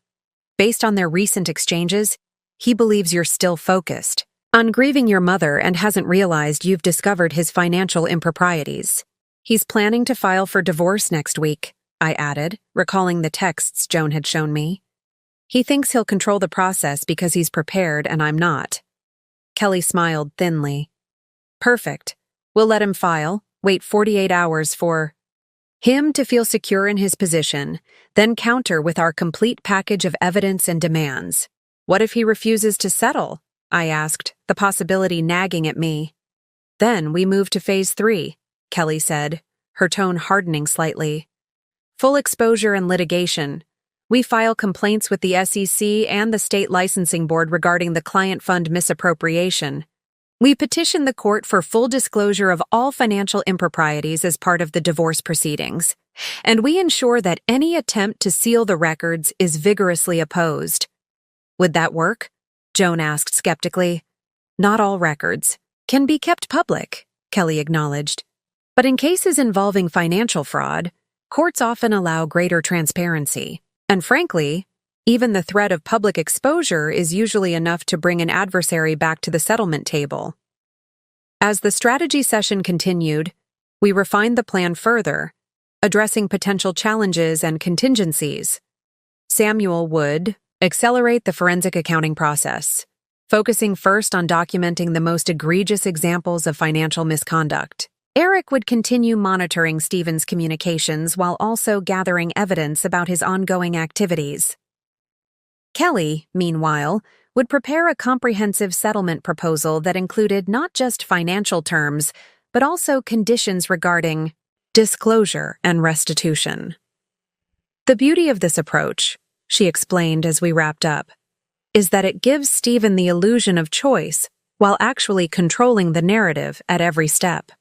Based on their recent exchanges, he believes you're still focused on grieving your mother and hasn't realized you've discovered his financial improprieties. He's planning to file for divorce next week, I added, recalling the texts Joan had shown me. He thinks he'll control the process because he's prepared and I'm not. Kelly smiled thinly. Perfect. We'll let him file, wait 48 hours for him to feel secure in his position, then counter with our complete package of evidence and demands. What if he refuses to settle? I asked, the possibility nagging at me. Then we move to phase 3, Kelly said, her tone hardening slightly. Full exposure and litigation. We file complaints with the SEC and the state licensing board regarding the client fund misappropriation. We petition the court for full disclosure of all financial improprieties as part of the divorce proceedings, and we ensure that any attempt to seal the records is vigorously opposed. Would that work? Joan asked skeptically. Not all records can be kept public, Kelly acknowledged. But in cases involving financial fraud, courts often allow greater transparency. And frankly, even the threat of public exposure is usually enough to bring an adversary back to the settlement table. As the strategy session continued, we refined the plan further, addressing potential challenges and contingencies. Samuel would accelerate the forensic accounting process, focusing first on documenting the most egregious examples of financial misconduct. Eric would continue monitoring Stephen's communications while also gathering evidence about his ongoing activities. Kelly, meanwhile, would prepare a comprehensive settlement proposal that included not just financial terms, but also conditions regarding disclosure and restitution. The beauty of this approach, she explained as we wrapped up, is that it gives Stephen the illusion of choice while actually controlling the narrative at every step.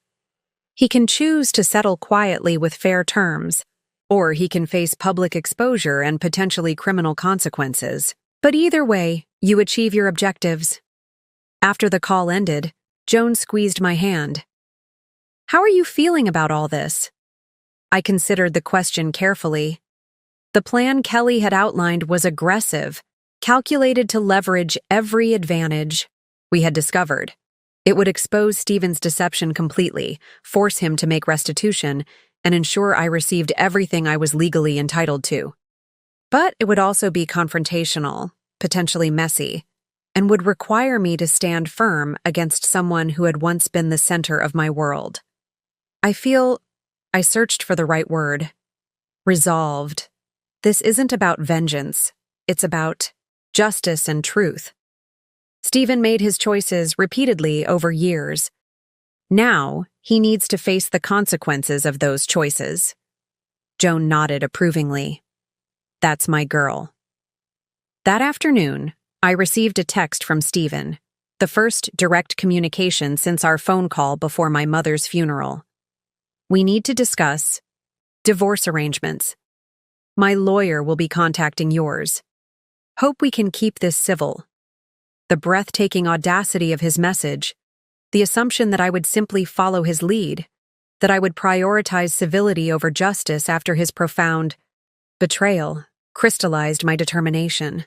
He can choose to settle quietly with fair terms, or he can face public exposure and potentially criminal consequences. But either way, you achieve your objectives. After the call ended, Joan squeezed my hand. How are you feeling about all this? I considered the question carefully. The plan Kelly had outlined was aggressive, calculated to leverage every advantage we had discovered. It would expose Stephen's deception completely, force him to make restitution, and ensure I received everything I was legally entitled to. But it would also be confrontational, potentially messy, and would require me to stand firm against someone who had once been the center of my world. I searched for the right word. Resolved. This isn't about vengeance. It's about justice and truth. Stephen made his choices repeatedly over years. Now, he needs to face the consequences of those choices. Joan nodded approvingly. That's my girl. That afternoon, I received a text from Stephen, the first direct communication since our phone call before my mother's funeral. We need to discuss divorce arrangements. My lawyer will be contacting yours. Hope we can keep this civil. The breathtaking audacity of his message, the assumption that I would simply follow his lead, that I would prioritize civility over justice after his profound betrayal, crystallized my determination.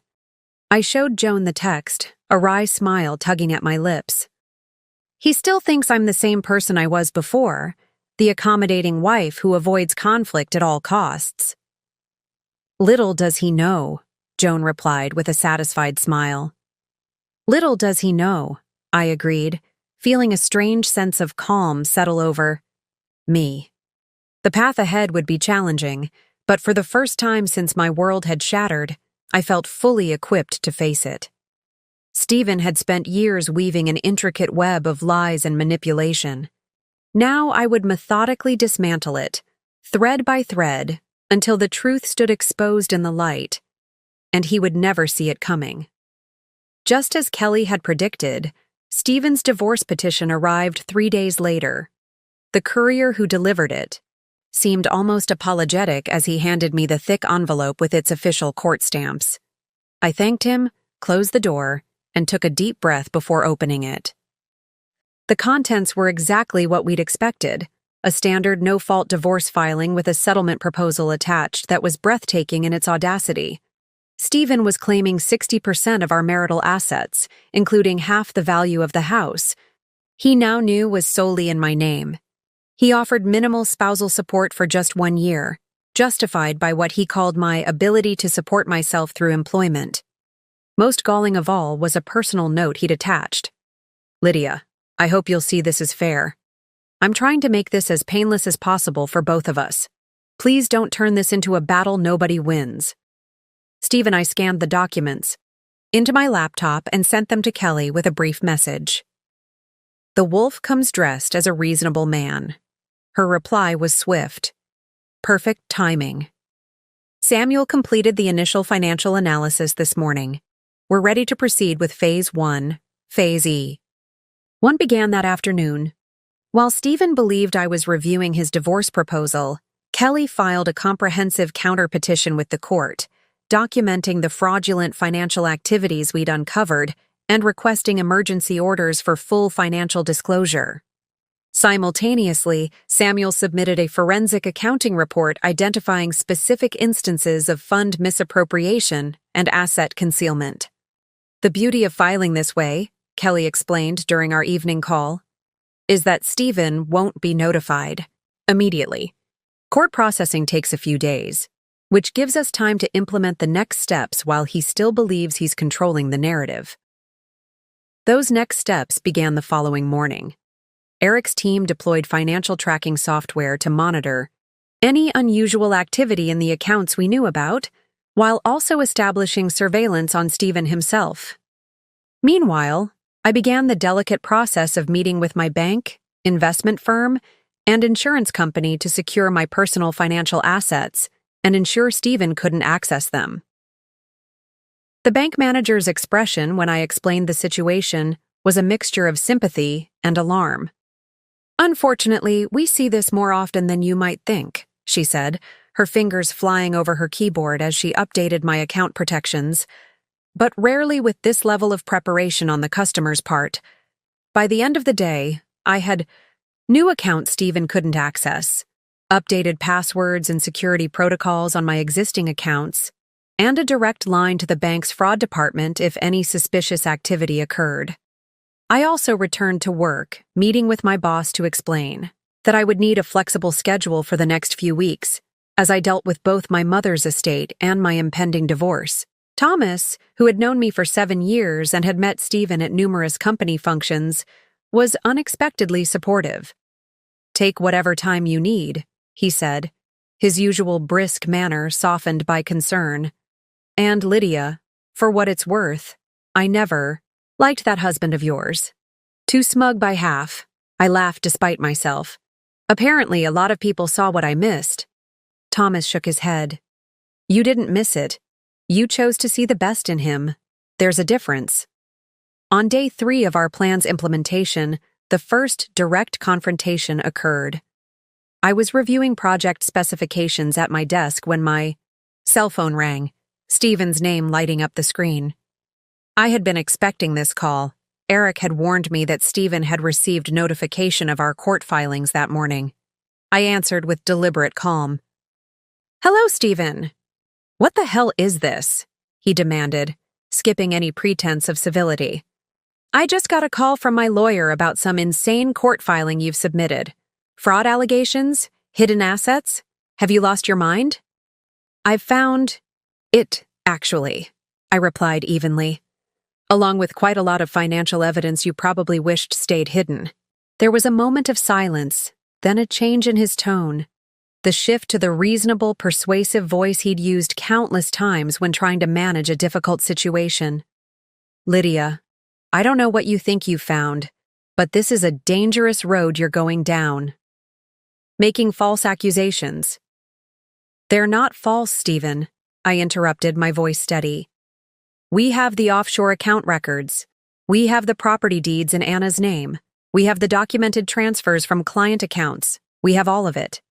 I showed Joan the text, a wry smile tugging at my lips. He still thinks I'm the same person I was before, the accommodating wife who avoids conflict at all costs. Little does he know, Joan replied with a satisfied smile. Little does he know, I agreed, feeling a strange sense of calm settle over me. The path ahead would be challenging, but for the first time since my world had shattered, I felt fully equipped to face it. Stephen had spent years weaving an intricate web of lies and manipulation. Now I would methodically dismantle it, thread by thread, until the truth stood exposed in the light, and he would never see it coming. Just as Kelly had predicted, Stephen's divorce petition arrived 3 days later. The courier who delivered it seemed almost apologetic as he handed me the thick envelope with its official court stamps. I thanked him, closed the door, and took a deep breath before opening it. The contents were exactly what we'd expected, a standard no-fault divorce filing with a settlement proposal attached that was breathtaking in its audacity. Stephen was claiming 60% of our marital assets, including half the value of the house. He now knew was solely in my name. He offered minimal spousal support for just 1 year, justified by what he called my ability to support myself through employment. Most galling of all was a personal note he'd attached. "Lydia, I hope you'll see this as fair. I'm trying to make this as painless as possible for both of us. Please don't turn this into a battle nobody wins." Steve and I scanned the documents into my laptop and sent them to Kelly with a brief message. "The wolf comes dressed as a reasonable man." Her reply was swift. Perfect timing. "Samuel completed the initial financial analysis this morning. We're ready to proceed with Phase 1, Phase E." One began that afternoon. While Stephen believed I was reviewing his divorce proposal, Kelly filed a comprehensive counter-petition with the court, documenting the fraudulent financial activities we'd uncovered and requesting emergency orders for full financial disclosure. Simultaneously, Samuel submitted a forensic accounting report identifying specific instances of fund misappropriation and asset concealment. "The beauty of filing this way," Kelly explained during our evening call, "is that Stephen won't be notified immediately. Court processing takes a few days, which gives us time to implement the next steps while he still believes he's controlling the narrative." Those next steps began the following morning. Eric's team deployed financial tracking software to monitor any unusual activity in the accounts we knew about, while also establishing surveillance on Stephen himself. Meanwhile, I began the delicate process of meeting with my bank, investment firm, and insurance company to secure my personal financial assets and ensure Stephen couldn't access them. The bank manager's expression when I explained the situation was a mixture of sympathy and alarm. "Unfortunately, we see this more often than you might think," she said, her fingers flying over her keyboard as she updated my account protections, "but rarely with this level of preparation on the customer's part. By the end of the day, I had new accounts Stephen couldn't access, updated passwords and security protocols on my existing accounts, and a direct line to the bank's fraud department if any suspicious activity occurred. I also returned to work, meeting with my boss to explain that I would need a flexible schedule for the next few weeks, as I dealt with both my mother's estate and my impending divorce. Thomas, who had known me for 7 years and had met Stephen at numerous company functions, was unexpectedly supportive. "Take whatever time you need," he said, his usual brisk manner softened by concern. "And Lydia, for what it's worth, I never liked that husband of yours. Too smug by half." I laughed despite myself. "Apparently, a lot of people saw what I missed." Thomas shook his head. "You didn't miss it. You chose to see the best in him. There's a difference." On day 3 of our plan's implementation, the first direct confrontation occurred. I was reviewing project specifications at my desk when my cell phone rang, Stephen's name lighting up the screen. I had been expecting this call. Eric had warned me that Stephen had received notification of our court filings that morning. I answered with deliberate calm. "Hello, Stephen." "What the hell is this?" he demanded, skipping any pretense of civility. "I just got a call from my lawyer about some insane court filing you've submitted. Fraud allegations? Hidden assets? Have you lost your mind?" "I've found it, actually," I replied evenly, "along with quite a lot of financial evidence you probably wished stayed hidden." There was a moment of silence, then a change in his tone, the shift to the reasonable, persuasive voice he'd used countless times when trying to manage a difficult situation. "Lydia, I don't know what you think you found, but this is a dangerous road you're going down. Making false accusations." "They're not false, Stephen," I interrupted, my voice steady. "We have the offshore account records. We have the property deeds in Anna's name. We have the documented transfers from client accounts. We have all of it."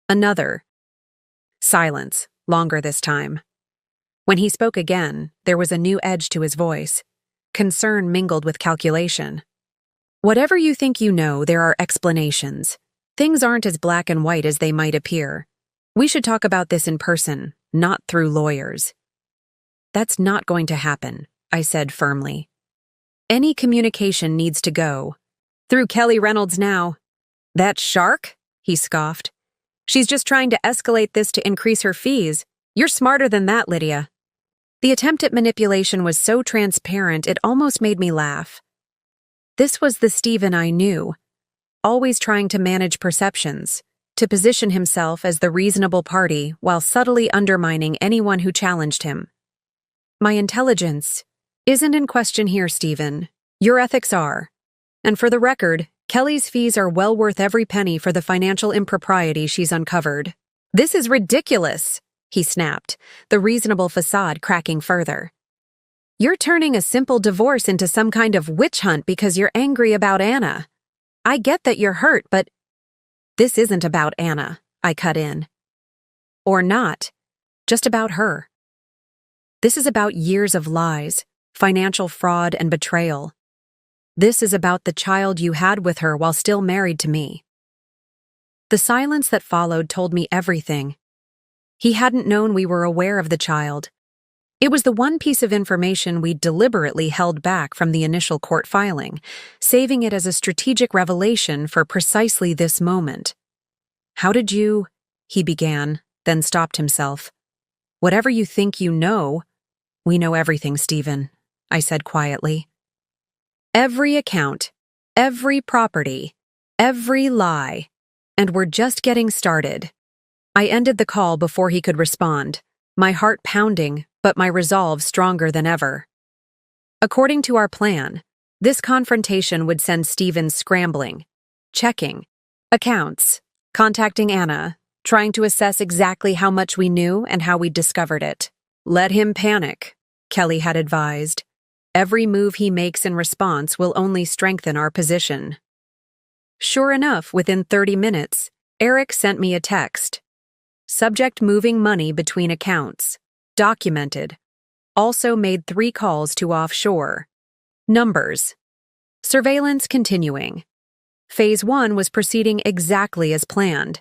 Another silence, longer this time. When he spoke again, there was a new edge to his voice. concern mingled with calculation. Whatever you think you know, there are explanations. Things aren't as black and white as they might appear. We should talk about this in person, not through lawyers. That's not going to happen, I said firmly. Any communication needs to go. Through Kelly Reynolds now. That shark? He scoffed. She's just trying to escalate this to increase her fees. You're smarter than that, Lydia. The attempt at manipulation was so transparent it almost made me laugh. This was the Stephen I knew, always trying to manage perceptions, to position himself as the reasonable party while subtly undermining anyone who challenged him. My intelligence isn't in question here, Stephen. Your ethics are. And for the record, Kelly's fees are well worth every penny for the financial impropriety she's uncovered. This is ridiculous, he snapped, the reasonable facade cracking further. You're turning a simple divorce into some kind of witch hunt because you're angry about Anna. I get that you're hurt, but this isn't about Anna, I cut in. Or not, just about her. This is about years of lies, financial fraud, and betrayal. This is about the child you had with her while still married to me. The silence that followed told me everything. He hadn't known we were aware of the child. It was the one piece of information we'd deliberately held back from the initial court filing, saving it as a strategic revelation for precisely this moment. How did you, he began, then stopped himself. Whatever you think you know, we know everything, Stephen, I said quietly. Every account, every property, every lie, and we're just getting started. I ended the call before he could respond, my heart pounding, but my resolve stronger than ever. According to our plan, this confrontation would send Stephen scrambling, checking accounts, contacting Anna, trying to assess exactly how much we knew and how we'd discovered it. Let him panic, Kelly had advised. Every move he makes in response will only strengthen our position. Sure enough, within 30 minutes, Eric sent me a text. Subject: moving money between accounts. Documented. Also made 3 calls to offshore. Numbers. Surveillance continuing. Phase 1 was proceeding exactly as planned.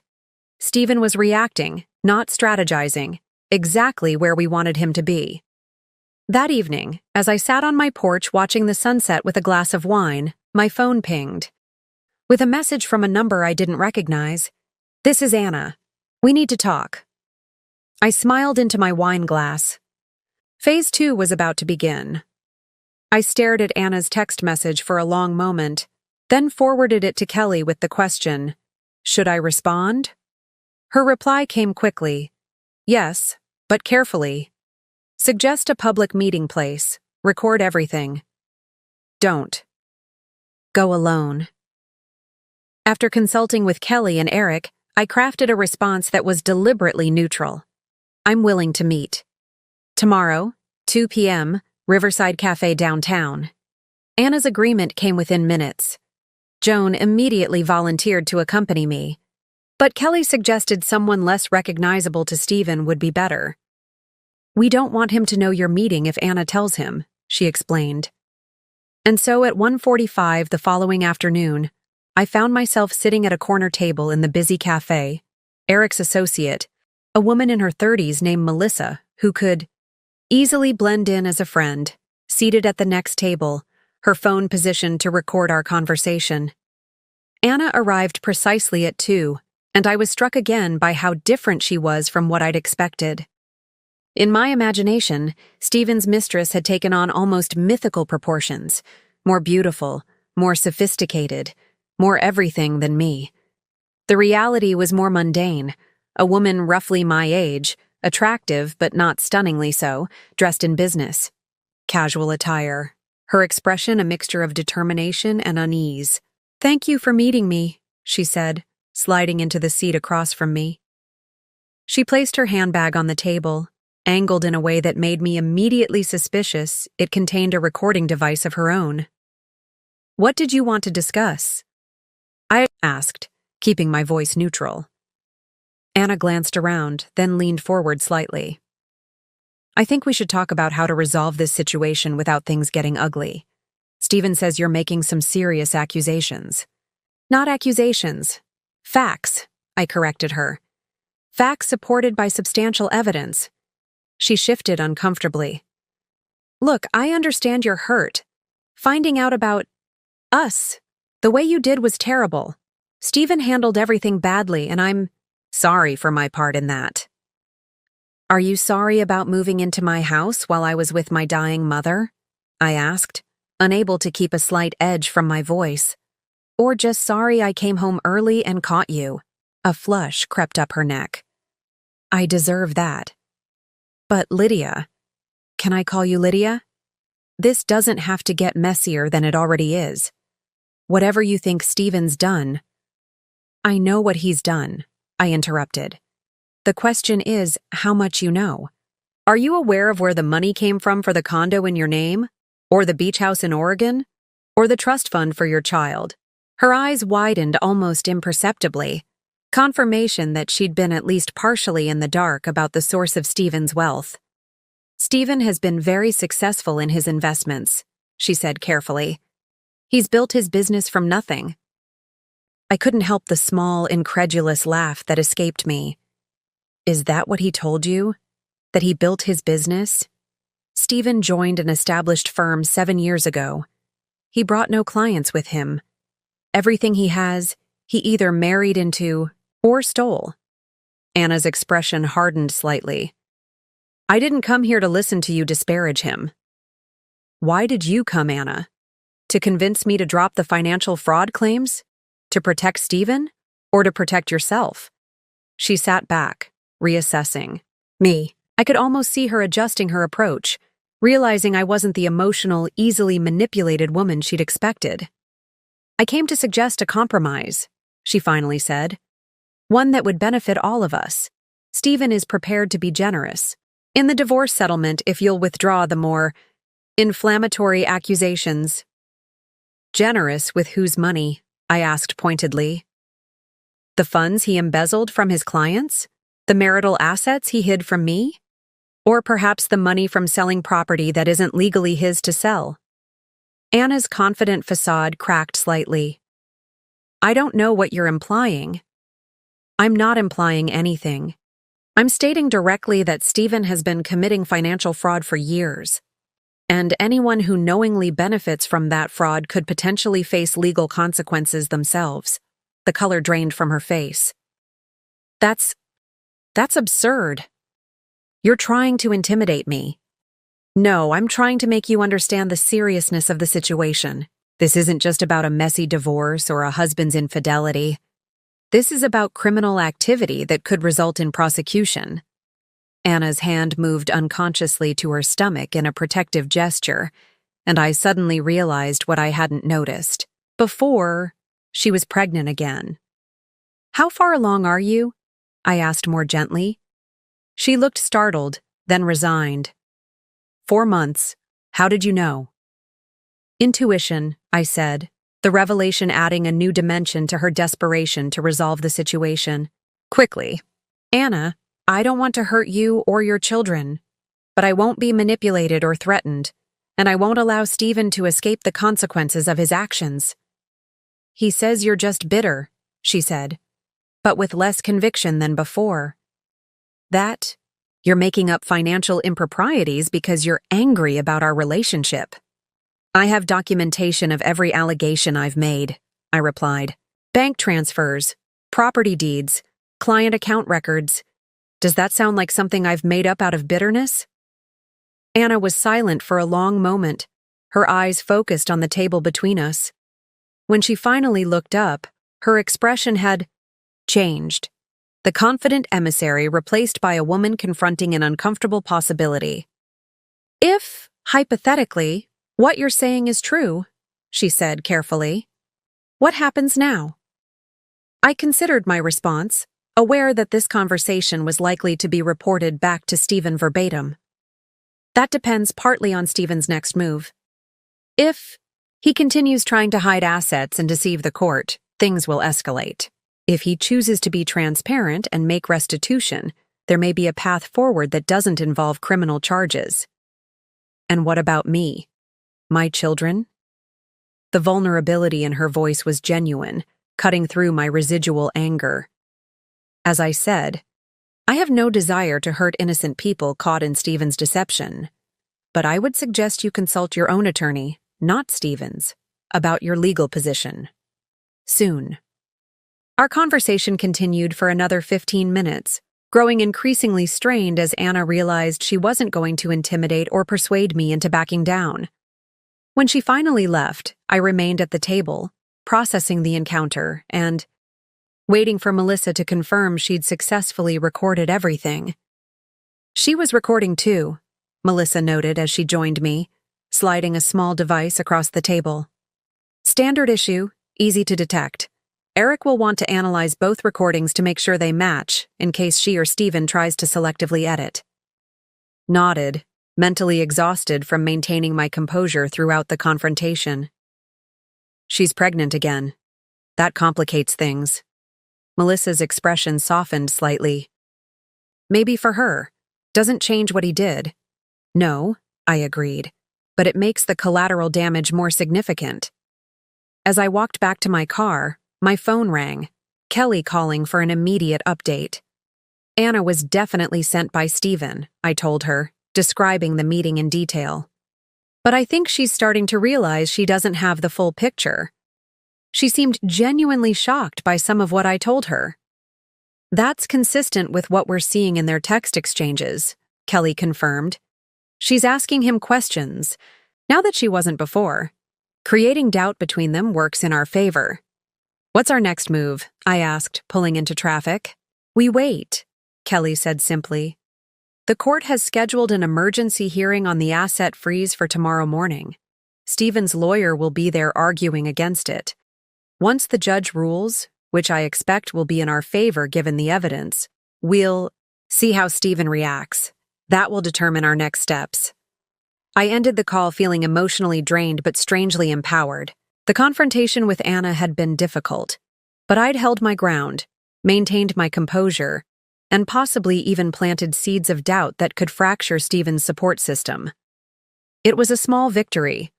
Stephen was reacting, not strategizing, exactly where we wanted him to be. That evening, as I sat on my porch watching the sunset with a glass of wine, my phone pinged. With a message from a number I didn't recognize. This is Anna. We need to talk. I smiled into my wine glass. Phase 2 was about to begin. I stared at Anna's text message for a long moment, then forwarded it to Kelly with the question, should I respond? Her reply came quickly. Yes, but carefully. Suggest a public meeting place. Record everything. Don't. Go alone. After consulting with Kelly and Eric, I crafted a response that was deliberately neutral. I'm willing to meet. Tomorrow, 2 p.m., Riverside Cafe downtown. Anna's agreement came within minutes. Joan immediately volunteered to accompany me. But Kelly suggested someone less recognizable to Stephen would be better. We don't want him to know you're meeting if Anna tells him, she explained. And so at 1:45 the following afternoon, I found myself sitting at a corner table in the busy cafe. Eric's associate, a woman in her 30s named Melissa, who could easily blend in as a friend, seated at the next table, her phone positioned to record our conversation. Anna arrived precisely at 2, and I was struck again by how different she was from what I'd expected. In my imagination, Stephen's mistress had taken on almost mythical proportions, more beautiful, more sophisticated, more everything than me. The reality was more mundane, a woman roughly my age, attractive but not stunningly so, dressed in business. Casual attire, her expression a mixture of determination and unease. Thank you for meeting me, she said, sliding into the seat across from me. She placed her handbag on the table, angled in a way that made me immediately suspicious it contained a recording device of her own. What did you want to discuss? I asked, keeping my voice neutral. Anna glanced around, then leaned forward slightly. I think we should talk about how to resolve this situation without things getting ugly. Stephen says you're making some serious accusations. Not accusations. Facts, I corrected her. Facts supported by substantial evidence. She shifted uncomfortably. Look, I understand you're hurt. Finding out about us. The way you did was terrible. Stephen handled everything badly, and I'm sorry for my part in that. Are you sorry about moving into my house while I was with my dying mother? I asked, unable to keep a slight edge from my voice. Or just sorry I came home early and caught you? A flush crept up her neck. I deserve that. But Lydia, can I call you Lydia? This doesn't have to get messier than it already is. Whatever you think Stephen's done. I know what he's done, I interrupted. The question is how much you know. Are you aware of where the money came from for the condo in your name? Or the beach house in Oregon? Or the trust fund for your child? Her eyes widened almost imperceptibly. Confirmation that she'd been at least partially in the dark about the source of Stephen's wealth. Stephen has been very successful in his investments, she said carefully. He's built his business from nothing. I couldn't help the small, incredulous laugh that escaped me. Is that what he told you? That he built his business? Stephen joined an established firm 7 years ago. He brought no clients with him. Everything he has, he either married into or stole. Anna's expression hardened slightly. I didn't come here to listen to you disparage him. Why did you come, Anna? To convince me to drop the financial fraud claims? To protect Stephen? Or to protect yourself? She sat back, reassessing me. I could almost see her adjusting her approach, realizing I wasn't the emotional, easily manipulated woman she'd expected. I came to suggest a compromise, she finally said. One that would benefit all of us. Stephen is prepared to be generous. In the divorce settlement, if you'll withdraw the more inflammatory accusations. Generous with whose money? I asked pointedly. The funds he embezzled from his clients? The marital assets he hid from me? Or perhaps the money from selling property that isn't legally his to sell? Anna's confident facade cracked slightly. I don't know what you're implying. I'm not implying anything. I'm stating directly that Stephen has been committing financial fraud for years, and anyone who knowingly benefits from that fraud could potentially face legal consequences themselves. The color drained from her face. That's absurd. You're trying to intimidate me. No, I'm trying to make you understand the seriousness of the situation. This isn't just about a messy divorce or a husband's infidelity. This is about criminal activity that could result in prosecution. Anna's hand moved unconsciously to her stomach in a protective gesture, and I suddenly realized what I hadn't noticed. Before, she was pregnant again. How far along are you? I asked more gently. She looked startled, then resigned. 4 months. How did you know? Intuition, I said, the revelation adding a new dimension to her desperation to resolve the situation. Quickly. Anna, I don't want to hurt you or your children, but I won't be manipulated or threatened, and I won't allow Stephen to escape the consequences of his actions. He says you're just bitter, she said, but with less conviction than before. That, you're making up financial improprieties because you're angry about our relationship. I have documentation of every allegation I've made, I replied. Bank transfers, property deeds, client account records. Does that sound like something I've made up out of bitterness? Anna was silent for a long moment, her eyes focused on the table between us. When she finally looked up, her expression had changed. The confident emissary replaced by a woman confronting an uncomfortable possibility. If, hypothetically, what you're saying is true, she said carefully, what happens now? I considered my response, aware that this conversation was likely to be reported back to Stephen verbatim. That depends partly on Stephen's next move. If he continues trying to hide assets and deceive the court, things will escalate. If he chooses to be transparent and make restitution, there may be a path forward that doesn't involve criminal charges. And what about me? My children? The vulnerability in her voice was genuine, cutting through my residual anger. As I said, I have no desire to hurt innocent people caught in Stephen's deception, but I would suggest you consult your own attorney, not Stephen's, about your legal position. Soon. Our conversation continued for another 15 minutes, growing increasingly strained as Anna realized she wasn't going to intimidate or persuade me into backing down. When she finally left, I remained at the table, processing the encounter and waiting for Melissa to confirm she'd successfully recorded everything. She was recording too, Melissa noted as she joined me, sliding a small device across the table. Standard issue, easy to detect. Eric will want to analyze both recordings to make sure they match, in case she or Stephen tries to selectively edit. Nodded, mentally exhausted from maintaining my composure throughout the confrontation. She's pregnant again. That complicates things. Melissa's expression softened slightly. Maybe for her. Doesn't change what he did. No, I agreed, but it makes the collateral damage more significant. As I walked back to my car, my phone rang, Kelly calling for an immediate update. Anna was definitely sent by Stephen, I told her, describing the meeting in detail. But I think she's starting to realize she doesn't have the full picture. She seemed genuinely shocked by some of what I told her. That's consistent with what we're seeing in their text exchanges, Kelly confirmed. She's asking him questions, now that she wasn't before. Creating doubt between them works in our favor. What's our next move? I asked, pulling into traffic. We wait, Kelly said simply. The court has scheduled an emergency hearing on the asset freeze for tomorrow morning. Stephen's lawyer will be there arguing against it. Once the judge rules, which I expect will be in our favor given the evidence, we'll see how Stephen reacts. That will determine our next steps. I ended the call feeling emotionally drained but strangely empowered. The confrontation with Anna had been difficult, but I'd held my ground, maintained my composure, and possibly even planted seeds of doubt that could fracture Stephen's support system. It was a small victory,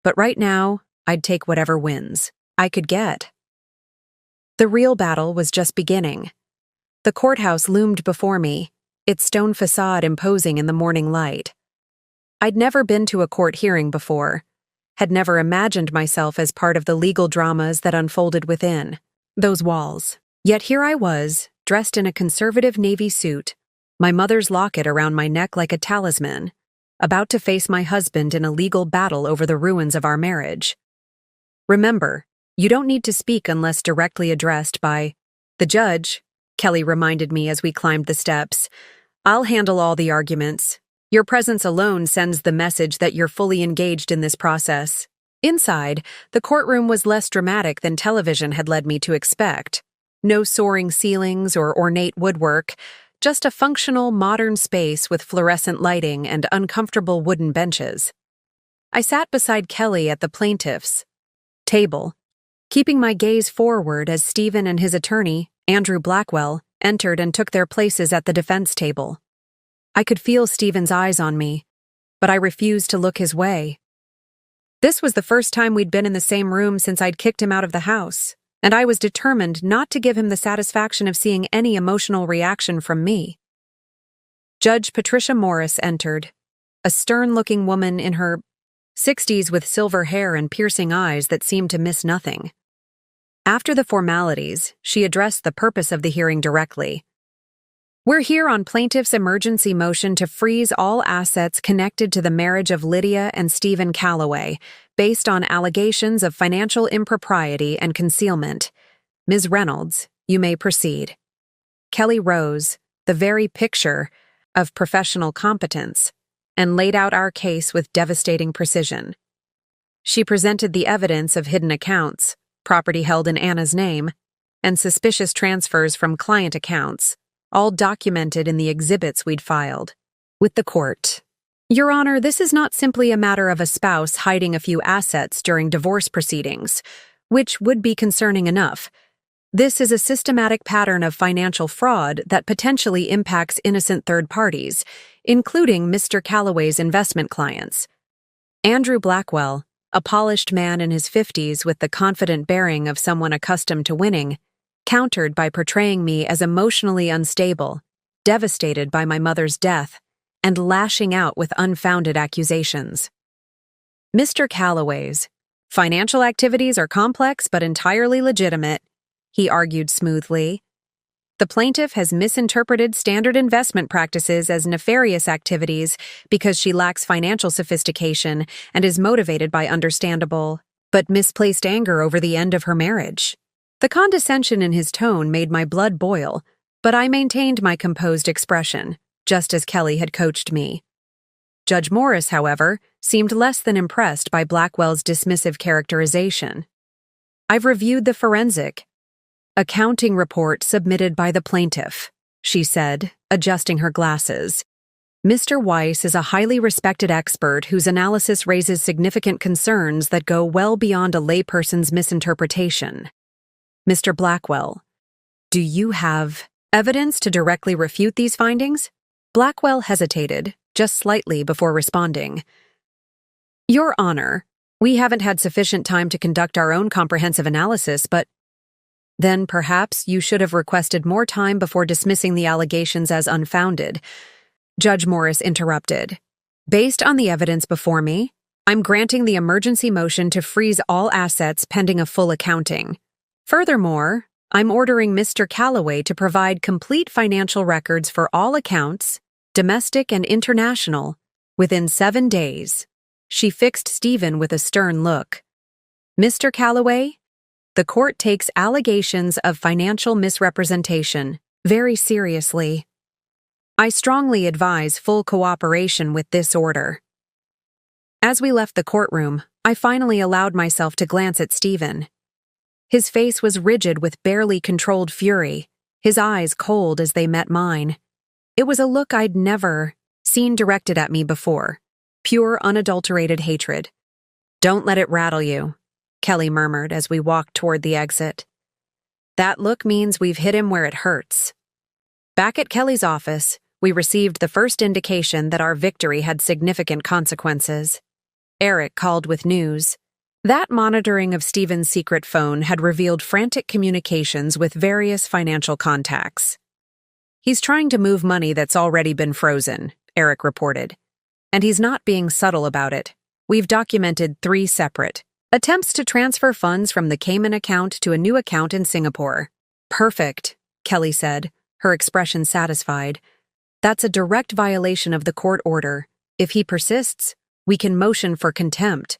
but right now, I'd take whatever wins I could get. The real battle was just beginning. The courthouse loomed before me, its stone facade imposing in the morning light. I'd never been to a court hearing before, had never imagined myself as part of the legal dramas that unfolded within those walls. Yet here I was, dressed in a conservative navy suit, my mother's locket around my neck like a talisman, about to face my husband in a legal battle over the ruins of our marriage. Remember, you don't need to speak unless directly addressed by the judge, Kelly reminded me as we climbed the steps. I'll handle all the arguments. Your presence alone sends the message that you're fully engaged in this process. Inside, the courtroom was less dramatic than television had led me to expect. No soaring ceilings or ornate woodwork, just a functional, modern space with fluorescent lighting and uncomfortable wooden benches. I sat beside Kelly at the plaintiff's table, keeping my gaze forward as Stephen and his attorney, Andrew Blackwell, entered and took their places at the defense table. I could feel Stephen's eyes on me, but I refused to look his way. This was the first time we'd been in the same room since I'd kicked him out of the house, and I was determined not to give him the satisfaction of seeing any emotional reaction from me. Judge Patricia Morris entered, a stern-looking woman in her 60s with silver hair and piercing eyes that seemed to miss nothing. After the formalities, she addressed the purpose of the hearing directly. We're here on plaintiff's emergency motion to freeze all assets connected to the marriage of Lydia and Stephen Calloway, based on allegations of financial impropriety and concealment. Ms. Reynolds, you may proceed. Kelly rose, the very picture of professional competence, and laid out our case with devastating precision. She presented the evidence of hidden accounts, property held in Anna's name, and suspicious transfers from client accounts, all documented in the exhibits we'd filed with the court. Your Honor, this is not simply a matter of a spouse hiding a few assets during divorce proceedings, which would be concerning enough. This is a systematic pattern of financial fraud that potentially impacts innocent third parties, including Mr. Calloway's investment clients. Andrew Blackwell, a polished man in his 50s with the confident bearing of someone accustomed to winning, countered by portraying me as emotionally unstable, devastated by my mother's death, and lashing out with unfounded accusations. Mr. Calloway's financial activities are complex but entirely legitimate, he argued smoothly. The plaintiff has misinterpreted standard investment practices as nefarious activities because she lacks financial sophistication and is motivated by understandable but misplaced anger over the end of her marriage. The condescension in his tone made my blood boil, but I maintained my composed expression, just as Kelly had coached me. Judge Morris, however, seemed less than impressed by Blackwell's dismissive characterization. I've reviewed the forensic accounting report submitted by the plaintiff, she said, adjusting her glasses. Mr. Weiss is a highly respected expert whose analysis raises significant concerns that go well beyond a layperson's misinterpretation. Mr. Blackwell, do you have evidence to directly refute these findings? Blackwell hesitated, just slightly before responding. Your Honor, we haven't had sufficient time to conduct our own comprehensive analysis, but then perhaps you should have requested more time before dismissing the allegations as unfounded. Judge Morris interrupted. Based on the evidence before me, I'm granting the emergency motion to freeze all assets pending a full accounting. Furthermore, I'm ordering Mr. Calloway to provide complete financial records for all accounts, domestic and international, within 7 days. She fixed Stephen with a stern look. Mr. Calloway, the court takes allegations of financial misrepresentation very seriously. I strongly advise full cooperation with this order. As we left the courtroom, I finally allowed myself to glance at Stephen. His face was rigid with barely controlled fury, his eyes cold as they met mine. It was a look I'd never seen directed at me before, pure, unadulterated hatred. Don't let it rattle you, Kelly murmured as we walked toward the exit. That look means we've hit him where it hurts. Back at Kelly's office, we received the first indication that our victory had significant consequences. Eric called with news. That monitoring of Stephen's secret phone had revealed frantic communications with various financial contacts. He's trying to move money that's already been frozen, Eric reported. And he's not being subtle about it. We've documented 3 separate attempts to transfer funds from the Cayman account to a new account in Singapore. Perfect, Kelly said, her expression satisfied. That's a direct violation of the court order. If he persists, we can motion for contempt.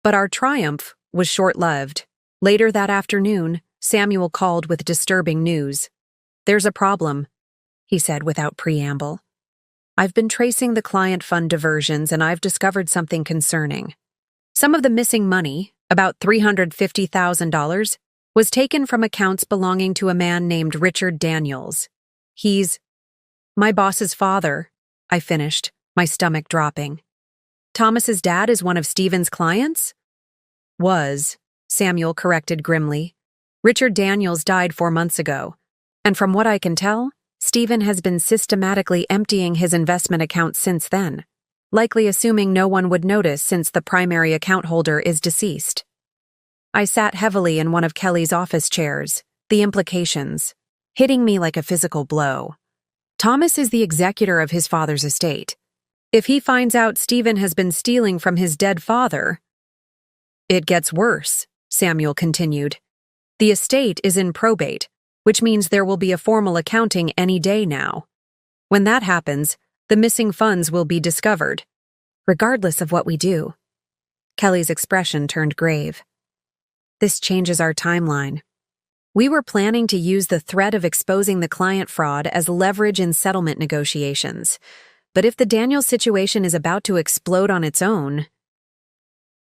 But our triumph was short-lived. Later that afternoon, Samuel called with disturbing news. There's a problem, he said without preamble. I've been tracing the client fund diversions and I've discovered something concerning. Some of the missing money, about $350,000, was taken from accounts belonging to a man named Richard Daniels. He's my boss's father, I finished, my stomach dropping. Thomas's dad is one of Stephen's clients? Was, Samuel corrected grimly. Richard Daniels died 4 months ago, and from what I can tell, Stephen has been systematically emptying his investment account since then, likely assuming no one would notice since the primary account holder is deceased. I sat heavily in one of Kelly's office chairs, the implications, hitting me like a physical blow. Thomas is the executor of his father's estate. If he finds out Stephen has been stealing from his dead father... It gets worse, Samuel continued. The estate is in probate, which means there will be a formal accounting any day now. When that happens, the missing funds will be discovered, regardless of what we do. Kelly's expression turned grave. This changes our timeline. We were planning to use the threat of exposing the client fraud as leverage in settlement negotiations. But if the Daniels situation is about to explode on its own...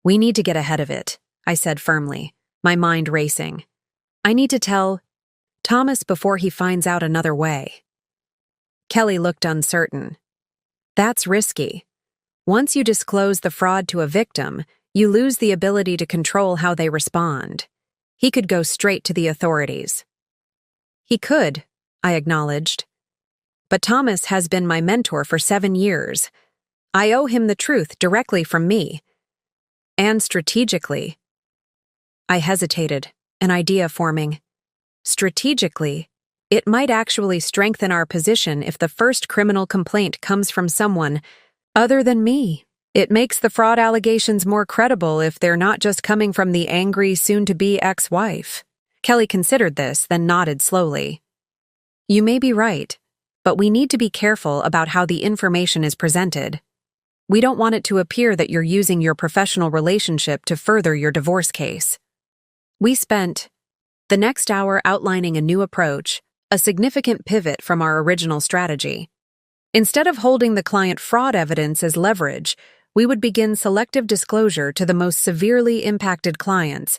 We need to get ahead of it, I said firmly, my mind racing. I need to tell Thomas before he finds out another way. Kelly looked uncertain. That's risky. Once you disclose the fraud to a victim, you lose the ability to control how they respond. He could go straight to the authorities. He could, I acknowledged. But Thomas has been my mentor for 7 years. I owe him the truth directly from me. And strategically. I hesitated, an idea forming. Strategically, it might actually strengthen our position if the first criminal complaint comes from someone other than me. It makes the fraud allegations more credible if they're not just coming from the angry, soon-to-be ex-wife. Kelly considered this, then nodded slowly. You may be right, but we need to be careful about how the information is presented. We don't want it to appear that you're using your professional relationship to further your divorce case. We spent the next hour outlining a new approach, a significant pivot from our original strategy. Instead of holding the client fraud evidence as leverage, we would begin selective disclosure to the most severely impacted clients,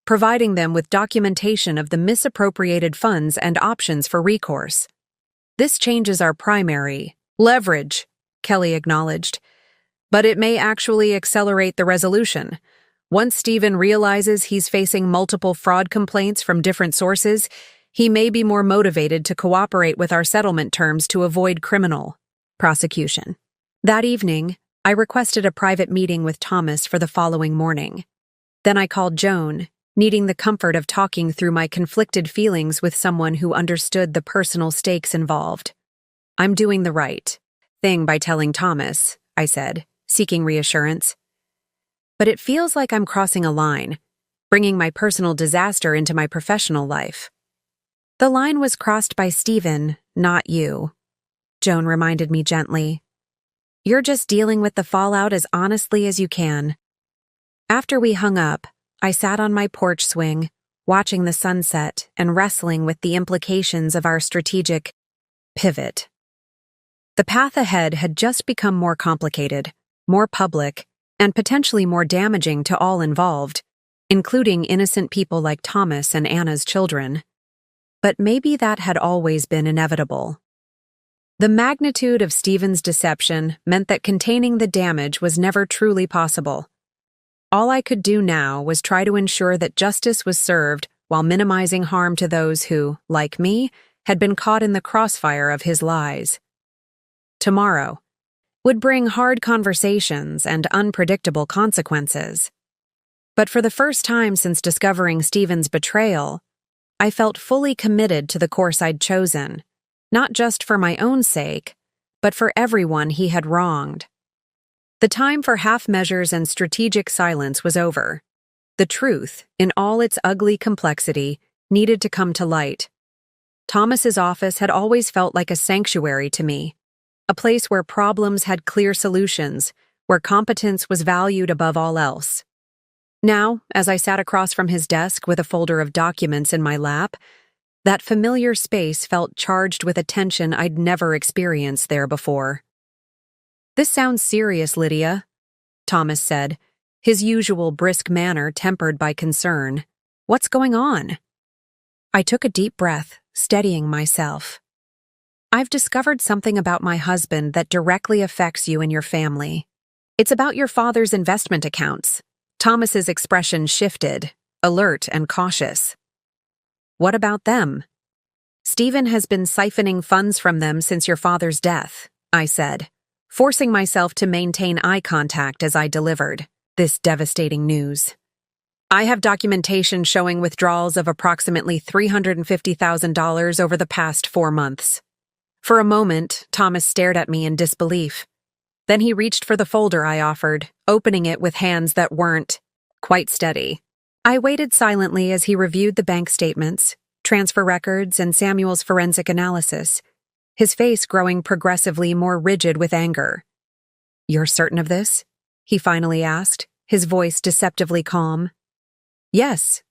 providing them with documentation of the misappropriated funds and options for recourse. This changes our primary leverage, Kelly acknowledged, but it may actually accelerate the resolution. Once Stephen realizes he's facing multiple fraud complaints from different sources, he may be more motivated to cooperate with our settlement terms to avoid criminal prosecution. That evening, I requested a private meeting with Thomas for the following morning. Then I called Joan, needing the comfort of talking through my conflicted feelings with someone who understood the personal stakes involved. I'm doing the right thing by telling Thomas, I said, seeking reassurance. But it feels like I'm crossing a line, bringing my personal disaster into my professional life. The line was crossed by Stephen, not you, Joan reminded me gently. You're just dealing with the fallout as honestly as you can. After we hung up, I sat on my porch swing, watching the sunset and wrestling with the implications of our strategic pivot. The path ahead had just become more complicated, more public, and potentially more damaging to all involved, including innocent people like Thomas and Anna's children. But maybe that had always been inevitable. The magnitude of Stephen's deception meant that containing the damage was never truly possible. All I could do now was try to ensure that justice was served while minimizing harm to those who, like me, had been caught in the crossfire of his lies. Tomorrow would bring hard conversations and unpredictable consequences. But for the first time since discovering Stephen's betrayal, I felt fully committed to the course I'd chosen, not just for my own sake, but for everyone he had wronged. The time for half measures and strategic silence was over. The truth, in all its ugly complexity, needed to come to light. Thomas's office had always felt like a sanctuary to me, a place where problems had clear solutions, where competence was valued above all else. Now, as I sat across from his desk with a folder of documents in my lap, that familiar space felt charged with a tension I'd never experienced there before. This sounds serious, Lydia, Thomas said, his usual brisk manner tempered by concern. What's going on? I took a deep breath, steadying myself. I've discovered something about my husband that directly affects you and your family. It's about your father's investment accounts. Thomas's expression shifted, alert and cautious. What about them? Stephen has been siphoning funds from them since your father's death, I said, forcing myself to maintain eye contact as I delivered this devastating news. I have documentation showing withdrawals of approximately $350,000 over the past 4 months. For a moment, Thomas stared at me in disbelief. Then he reached for the folder I offered, opening it with hands that weren't quite steady. I waited silently as he reviewed the bank statements, transfer records, and Samuel's forensic analysis, his face growing progressively more rigid with anger. You're certain of this? He finally asked, his voice deceptively calm. Yes,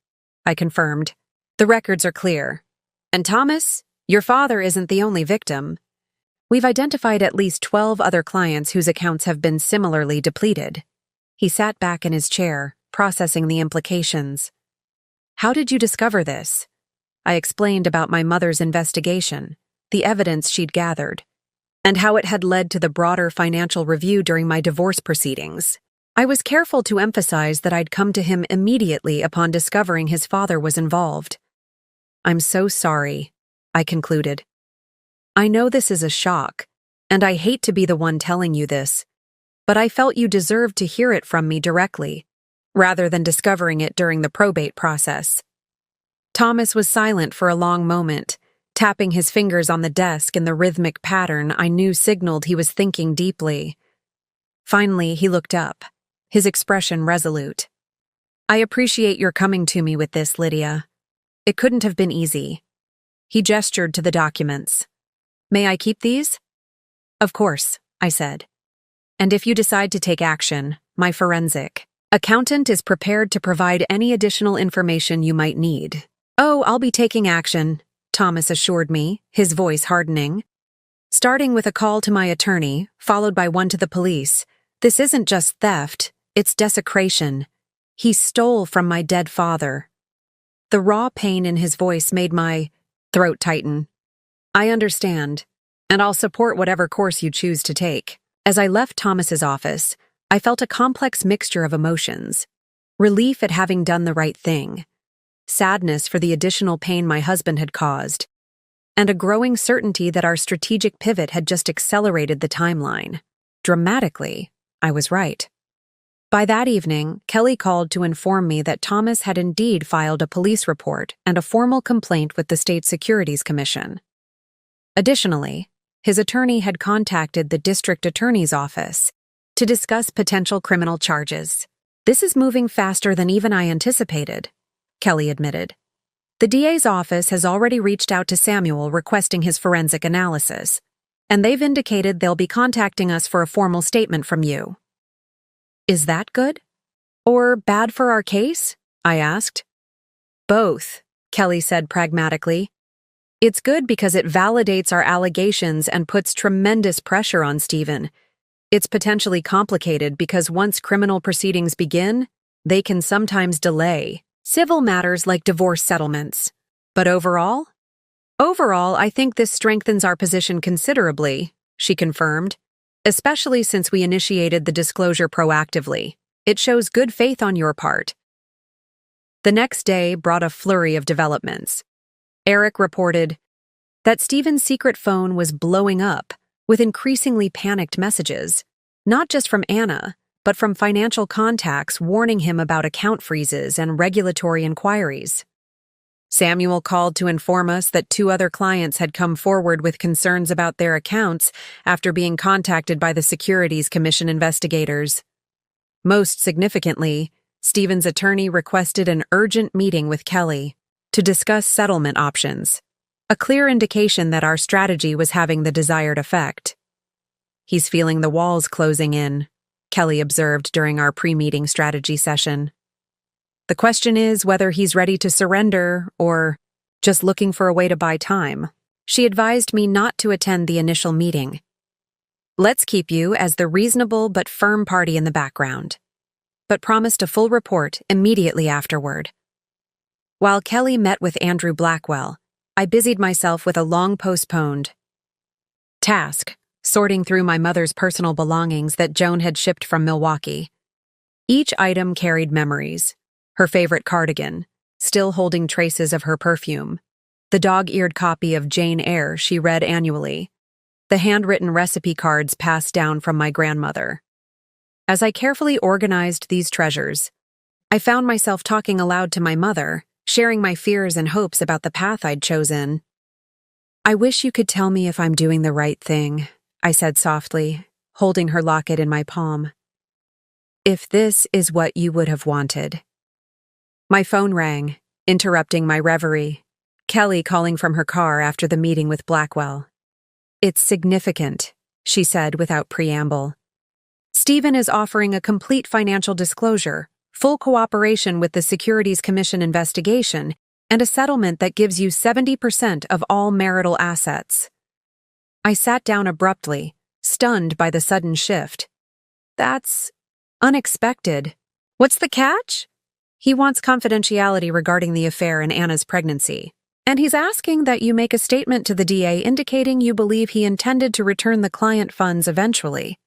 I confirmed. The records are clear. And Thomas, your father isn't the only victim. We've identified at least 12 other clients whose accounts have been similarly depleted. He sat back in his chair, processing the implications. How did you discover this? I explained about my mother's investigation, the evidence she'd gathered, and how it had led to the broader financial review during my divorce proceedings. I was careful to emphasize that I'd come to him immediately upon discovering his father was involved. "I'm so sorry," I concluded. "I know this is a shock, and I hate to be the one telling you this, but I felt you deserved to hear it from me directly, rather than discovering it during the probate process." Thomas was silent for a long moment, tapping his fingers on the desk in the rhythmic pattern I knew signaled he was thinking deeply. Finally, he looked up, his expression resolute. "I appreciate your coming to me with this, Lydia. It couldn't have been easy." He gestured to the documents. "May I keep these?" "Of course," I said. "And if you decide to take action, my forensic accountant is prepared to provide any additional information you might need." "Oh, I'll be taking action," Thomas assured me, his voice hardening. "Starting with a call to my attorney, followed by one to the police. This isn't just theft, it's desecration. He stole from my dead father." The raw pain in his voice made my throat tighten. "I understand, and I'll support whatever course you choose to take." As I left Thomas's office, I felt a complex mixture of emotions. Relief at having done the right thing, sadness for the additional pain my husband had caused, and a growing certainty that our strategic pivot had just accelerated the timeline. Dramatically, I was right. By that evening, Kelly called to inform me that Thomas had indeed filed a police report and a formal complaint with the State Securities Commission. Additionally, his attorney had contacted the district attorney's office to discuss potential criminal charges. "This is moving faster than even I anticipated," Kelly admitted. "The DA's office has already reached out to Samuel requesting his forensic analysis, and they've indicated they'll be contacting us for a formal statement from you." "Is that good? Or bad for our case?" I asked. "Both," Kelly said pragmatically. "It's good because it validates our allegations and puts tremendous pressure on Stephen. It's potentially complicated because once criminal proceedings begin, they can sometimes delay civil matters like divorce settlements. But overall, I think this strengthens our position considerably," she confirmed, "especially since we initiated the disclosure proactively. It shows good faith on your part." The next day brought a flurry of developments. Eric reported that Stephen's secret phone was blowing up with increasingly panicked messages, not just from Anna, but from financial contacts warning him about account freezes and regulatory inquiries. Samuel called to inform us that 2 other clients had come forward with concerns about their accounts after being contacted by the Securities Commission investigators. Most significantly, Stephen's attorney requested an urgent meeting with Kelly to discuss settlement options, a clear indication that our strategy was having the desired effect. "He's feeling the walls closing in," Kelly observed during our pre-meeting strategy session. "The question is whether he's ready to surrender or just looking for a way to buy time." She advised me not to attend the initial meeting. "Let's keep you as the reasonable but firm party in the background," but promised a full report immediately afterward. While Kelly met with Andrew Blackwell, I busied myself with a long-postponed task, sorting through my mother's personal belongings that Joan had shipped from Milwaukee. Each item carried memories: her favorite cardigan, still holding traces of her perfume; the dog-eared copy of Jane Eyre she read annually; the handwritten recipe cards passed down from my grandmother. As I carefully organized these treasures, I found myself talking aloud to my mother, sharing my fears and hopes about the path I'd chosen. "I wish you could tell me if I'm doing the right thing," I said softly, holding her locket in my palm. "If this is what you would have wanted." My phone rang, interrupting my reverie. Kelly calling from her car after the meeting with Blackwell. "It's significant," she said without preamble. "Stephen is offering a complete financial disclosure, full cooperation with the Securities Commission investigation, and a settlement that gives you 70% of all marital assets." I sat down abruptly, stunned by the sudden shift. "That's unexpected. What's the catch?" "He wants confidentiality regarding the affair and Anna's pregnancy, and he's asking that you make a statement to the DA indicating you believe he intended to return the client funds eventually."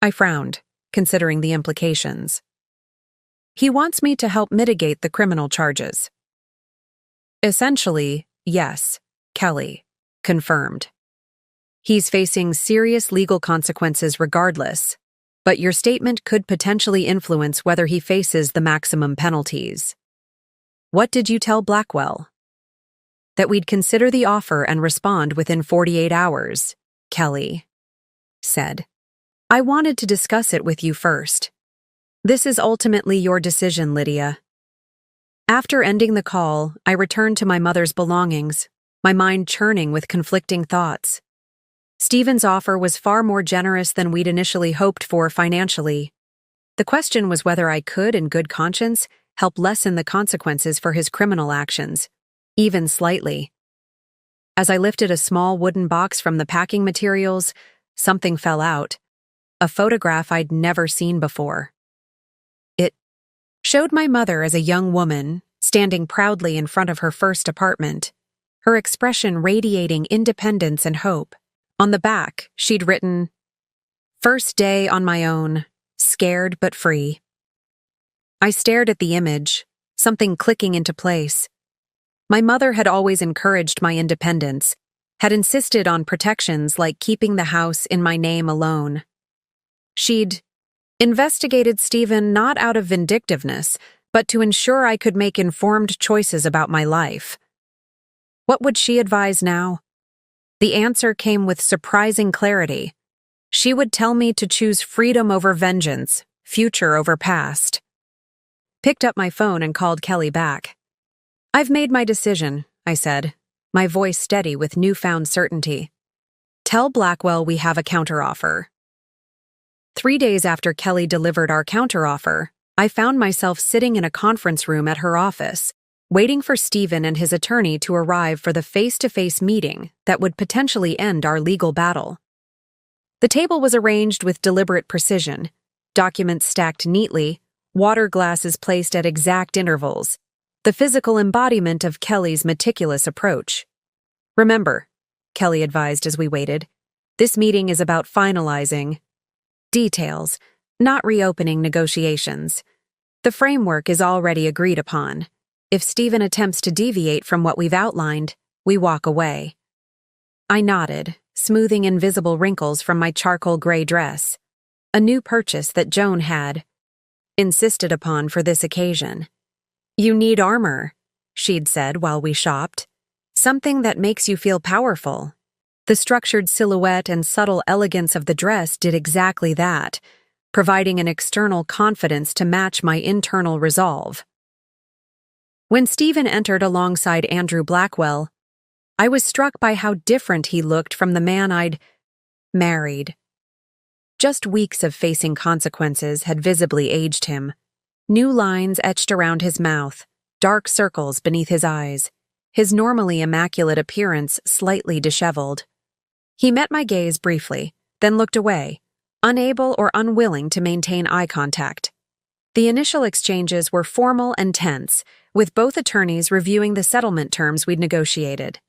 I frowned. considering the implications. He wants me to help mitigate the criminal charges. Essentially, yes, Kelly confirmed. He's facing serious legal consequences regardless, but your statement could potentially influence whether he faces the maximum penalties. What did you tell Blackwell? That we'd consider the offer and respond within 48 hours, Kelly said. I wanted to discuss it with you first. This is ultimately your decision, Lydia. After ending the call, I returned to my mother's belongings, my mind churning with conflicting thoughts. Stephen's offer was far more generous than we'd initially hoped for financially. The question was whether I could, in good conscience, help lessen the consequences for his criminal actions, even slightly. As I lifted a small wooden box from the packing materials, something fell out. A photograph I'd never seen before. It showed my mother as a young woman, standing proudly in front of her first apartment, her expression radiating independence and hope. On the back, she'd written, "First day on my own, scared but free." I stared at the image, something clicking into place. My mother had always encouraged my independence, had insisted on protections like keeping the house in my name alone. She'd investigated Stephen not out of vindictiveness, but to ensure I could make informed choices about my life. What would she advise now? The answer came with surprising clarity. She would tell me to choose freedom over vengeance, future over past. Picked up my phone and called Kelly back. I've made my decision, I said, my voice steady with newfound certainty. Tell Blackwell we have a counteroffer. 3 days after Kelly delivered our counteroffer, I found myself sitting in a conference room at her office, waiting for Stephen and his attorney to arrive for the face-to-face meeting that would potentially end our legal battle. The table was arranged with deliberate precision, documents stacked neatly, water glasses placed at exact intervals, the physical embodiment of Kelly's meticulous approach. Remember, Kelly advised as we waited, this meeting is about finalizing details, not reopening negotiations. The framework is already agreed upon. If Stephen attempts to deviate from what we've outlined, we walk away. I nodded, smoothing invisible wrinkles from my charcoal gray dress, a new purchase that Joan had insisted upon for this occasion. You need armor, she'd said while we shopped. Something that makes you feel powerful. The structured silhouette and subtle elegance of the dress did exactly that, providing an external confidence to match my internal resolve. When Stephen entered alongside Andrew Blackwell, I was struck by how different he looked from the man I'd married. Just weeks of facing consequences had visibly aged him. New lines etched around his mouth, dark circles beneath his eyes, his normally immaculate appearance slightly disheveled. He met my gaze briefly, then looked away, unable or unwilling to maintain eye contact. The initial exchanges were formal and tense, with both attorneys reviewing the settlement terms we'd negotiated.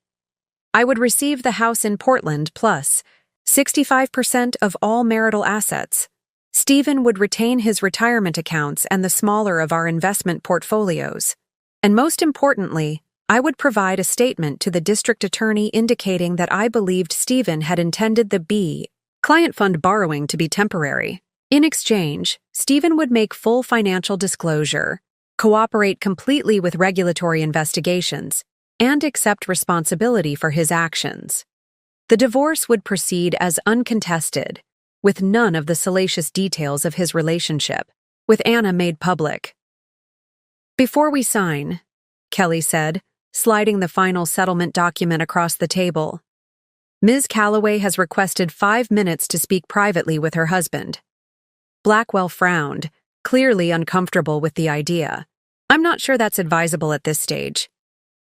I would receive the house in Portland plus 65% of all marital assets. Stephen would retain his retirement accounts and the smaller of our investment portfolios. And most importantly, I would provide a statement to the district attorney indicating that I believed Stephen had intended the client fund borrowing to be temporary. In exchange, Stephen would make full financial disclosure, cooperate completely with regulatory investigations, and accept responsibility for his actions. The divorce would proceed as uncontested, with none of the salacious details of his relationship with Anna made public. Before we sign, Kelly said, sliding the final settlement document across the table, Ms. Calloway has requested 5 minutes to speak privately with her husband. Blackwell frowned, clearly uncomfortable with the idea. I'm not sure that's advisable at this stage.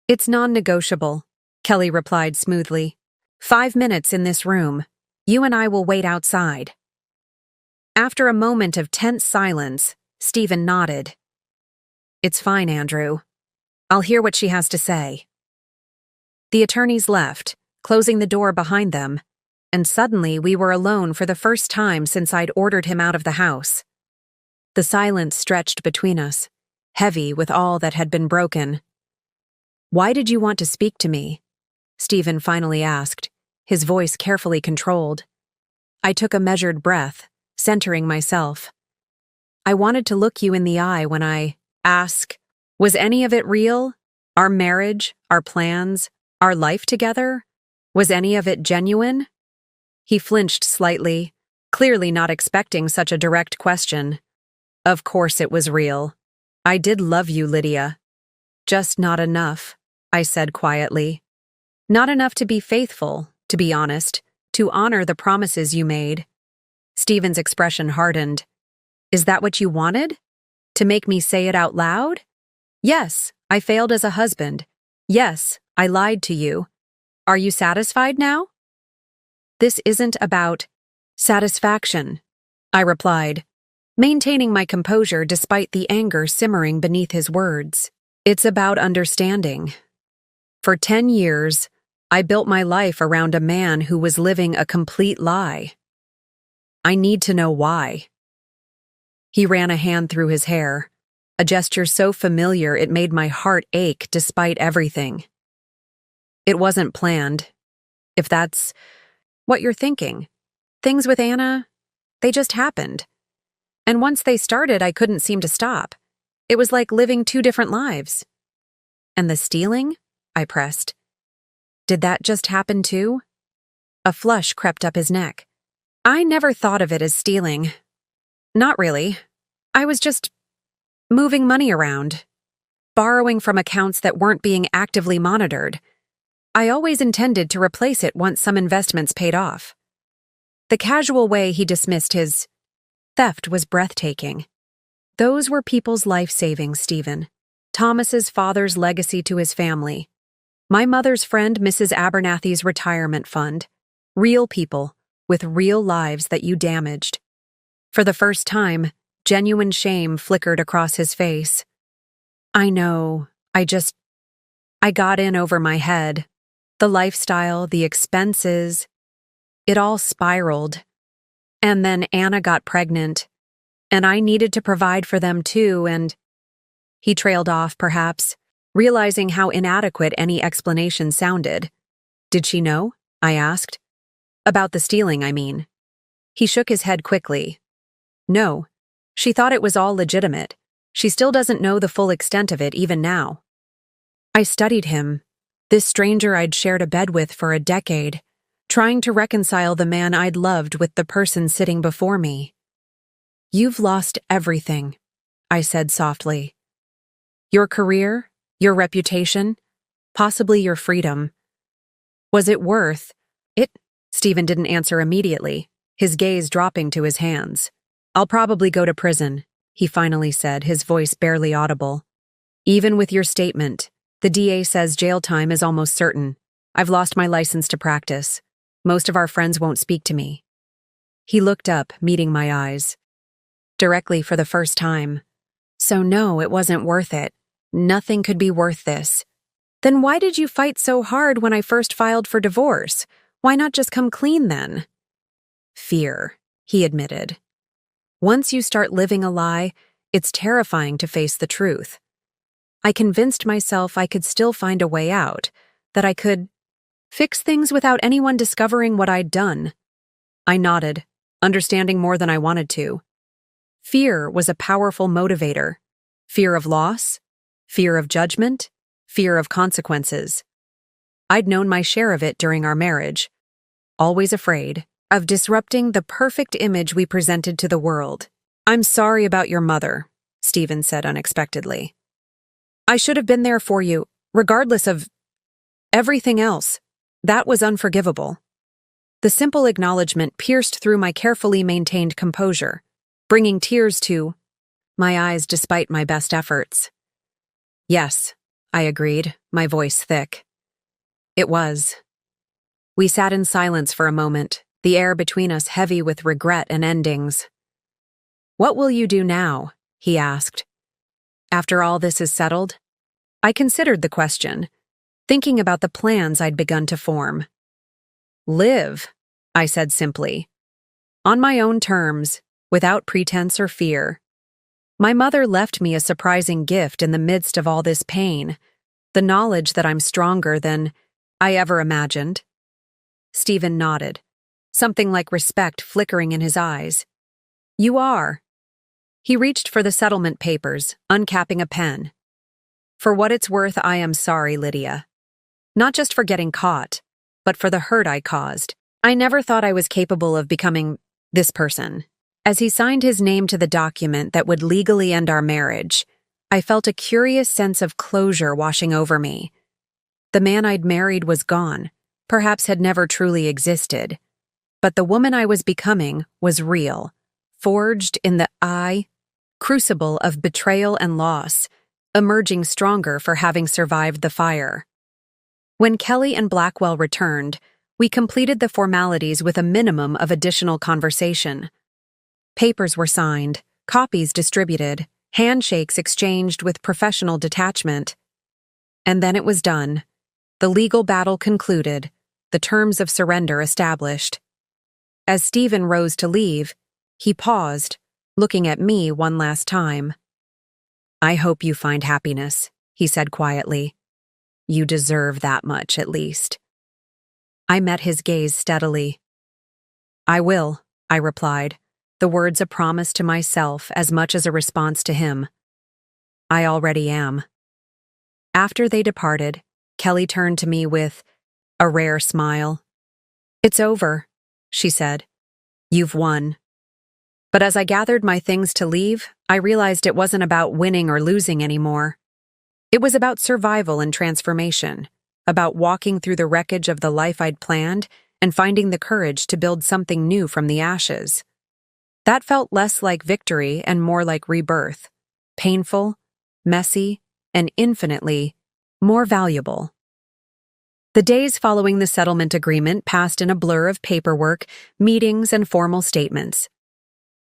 It's non-negotiable, Kelly replied smoothly. 5 minutes in this room. You and I will wait outside. After a moment of tense silence, Stephen nodded. It's fine, Andrew. I'll hear what she has to say. The attorneys left, closing the door behind them, and suddenly we were alone for the first time since I'd ordered him out of the house. The silence stretched between us, heavy with all that had been broken. "Why did you want to speak to me?" Stephen finally asked, his voice carefully controlled. I took a measured breath, centering myself. "I wanted to look you in the eye when I ask, was any of it real? Our marriage, our plans, our life together? Was any of it genuine?" He flinched slightly, clearly not expecting such a direct question. "Of course it was real. I did love you, Lydia. Just not enough," I said quietly. "Not enough to be faithful, to be honest, to honor the promises you made." Stephen's expression hardened. "Is that what you wanted? To make me say it out loud? Yes, I failed as a husband. Yes, I lied to you. Are you satisfied now?" "This isn't about satisfaction," I replied, maintaining my composure despite the anger simmering beneath his words. "It's about understanding. For 10 years, I built my life around a man who was living a complete lie. I need to know why." He ran a hand through his hair, a gesture so familiar it made my heart ache despite everything. "It wasn't planned, if that's what you're thinking. Things with Anna, they just happened. And once they started, I couldn't seem to stop. It was like living 2 different lives." "And the stealing?" I pressed. "Did that just happen too?" A flush crept up his neck. "I never thought of it as stealing. Not really. I was just moving money around, borrowing from accounts that weren't being actively monitored. I always intended to replace it once some investments paid off." The casual way he dismissed his theft was breathtaking. Those were people's life savings, Stephen. Thomas's father's legacy to his family. My mother's friend Mrs. Abernathy's retirement fund. Real people with real lives that you damaged. For the first time, genuine shame flickered across his face. "I know, I got in over my head. The lifestyle, the expenses, it all spiraled. And then Anna got pregnant, and I needed to provide for them too, and—" He trailed off, perhaps, realizing how inadequate any explanation sounded. "Did she know?" I asked. "About the stealing, I mean." He shook his head quickly. "No. She thought it was all legitimate. She still doesn't know the full extent of it even now." I studied him, this stranger I'd shared a bed with for a decade, trying to reconcile the man I'd loved with the person sitting before me. "You've lost everything," I said softly. "Your career, your reputation, possibly your freedom. Was it worth it?" Stephen didn't answer immediately, his gaze dropping to his hands. "I'll probably go to prison," he finally said, his voice barely audible. "Even with your statement, the DA says jail time is almost certain. I've lost my license to practice. Most of our friends won't speak to me." He looked up, meeting my eyes. Directly for the first time. "So no, it wasn't worth it. Nothing could be worth this. Then why did you fight so hard when I first filed for divorce? Why not just come clean then?" "Fear," he admitted. "Once you start living a lie, it's terrifying to face the truth. I convinced myself I could still find a way out, that I could fix things without anyone discovering what I'd done." I nodded, understanding more than I wanted to. Fear was a powerful motivator. Fear of loss, fear of judgment, fear of consequences. I'd known my share of it during our marriage, always afraid of disrupting the perfect image we presented to the world. "I'm sorry about your mother," Stephen said unexpectedly. "I should have been there for you, regardless of everything else. That was unforgivable." The simple acknowledgement pierced through my carefully maintained composure, bringing tears to my eyes despite my best efforts. "Yes," I agreed, my voice thick. "It was." We sat in silence for a moment, the air between us heavy with regret and endings. "What will you do now?" he asked. "After all this is settled?" I considered the question, thinking about the plans I'd begun to form. "Live," I said simply. "On my own terms, without pretense or fear. My mother left me a surprising gift in the midst of all this pain, the knowledge that I'm stronger than I ever imagined. Stephen nodded, something like respect flickering in his eyes. You are. He reached for the settlement papers, uncapping a pen. For what it's worth, I am sorry, Lydia. Not just for getting caught, but for the hurt I caused. I never thought I was capable of becoming this person. As he signed his name to the document that would legally end our marriage, I felt a curious sense of closure washing over me. The man I'd married was gone, perhaps had never truly existed. But the woman I was becoming was real, forged in the crucible of betrayal and loss, emerging stronger for having survived the fire. When Kelly and Blackwell returned, we completed the formalities with a minimum of additional conversation. Papers were signed, copies distributed, handshakes exchanged with professional detachment. And then it was done. The legal battle concluded, the terms of surrender established. As Stephen rose to leave, he paused, looking at me one last time. I hope you find happiness, he said quietly. You deserve that much, at least. I met his gaze steadily. I will, I replied, the words a promise to myself as much as a response to him. I already am. After they departed, Kelly turned to me with a rare smile. It's over, she said. You've won. But as I gathered my things to leave, I realized it wasn't about winning or losing anymore. It was about survival and transformation, about walking through the wreckage of the life I'd planned and finding the courage to build something new from the ashes. That felt less like victory and more like rebirth, painful, messy, and infinitely more valuable. The days following the settlement agreement passed in a blur of paperwork, meetings, and formal statements.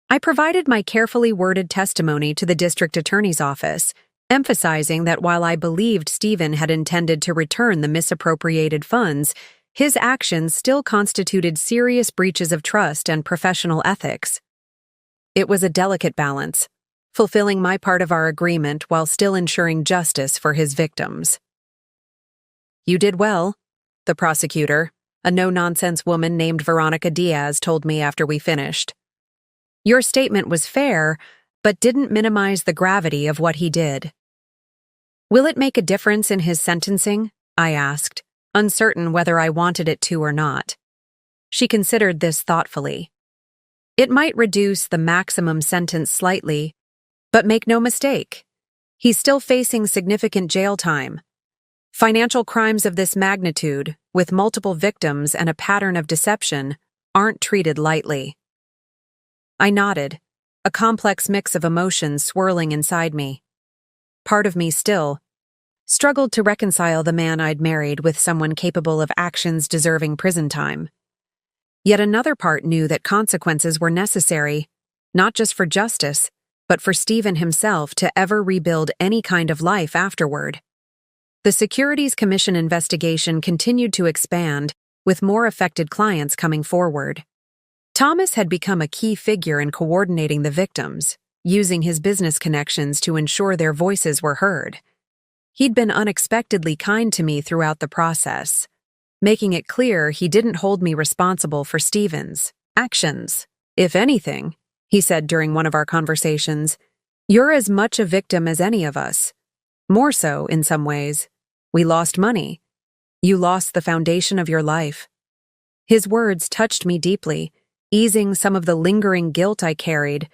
I provided my carefully worded testimony to the district attorney's office, emphasizing that while I believed Stephen had intended to return the misappropriated funds, his actions still constituted serious breaches of trust and professional ethics. It was a delicate balance, fulfilling my part of our agreement while still ensuring justice for his victims. You did well, the prosecutor, a no-nonsense woman named Veronica Diaz, told me after we finished. Your statement was fair, but didn't minimize the gravity of what he did. Will it make a difference in his sentencing? I asked, uncertain whether I wanted it to or not. She considered this thoughtfully. It might reduce the maximum sentence slightly, but make no mistake, he's still facing significant jail time. Financial crimes of this magnitude, with multiple victims and a pattern of deception, aren't treated lightly. I nodded, a complex mix of emotions swirling inside me. Part of me still struggled to reconcile the man I'd married with someone capable of actions deserving prison time. Yet another part knew that consequences were necessary, not just for justice, but for Stephen himself to ever rebuild any kind of life afterward. The Securities Commission investigation continued to expand, with more affected clients coming forward. Thomas had become a key figure in coordinating the victims, using his business connections to ensure their voices were heard. He'd been unexpectedly kind to me throughout the process, making it clear he didn't hold me responsible for Stephen's actions. If anything, he said during one of our conversations, you're as much a victim as any of us. More so, in some ways. We lost money. You lost the foundation of your life. His words touched me deeply, easing some of the lingering guilt I carried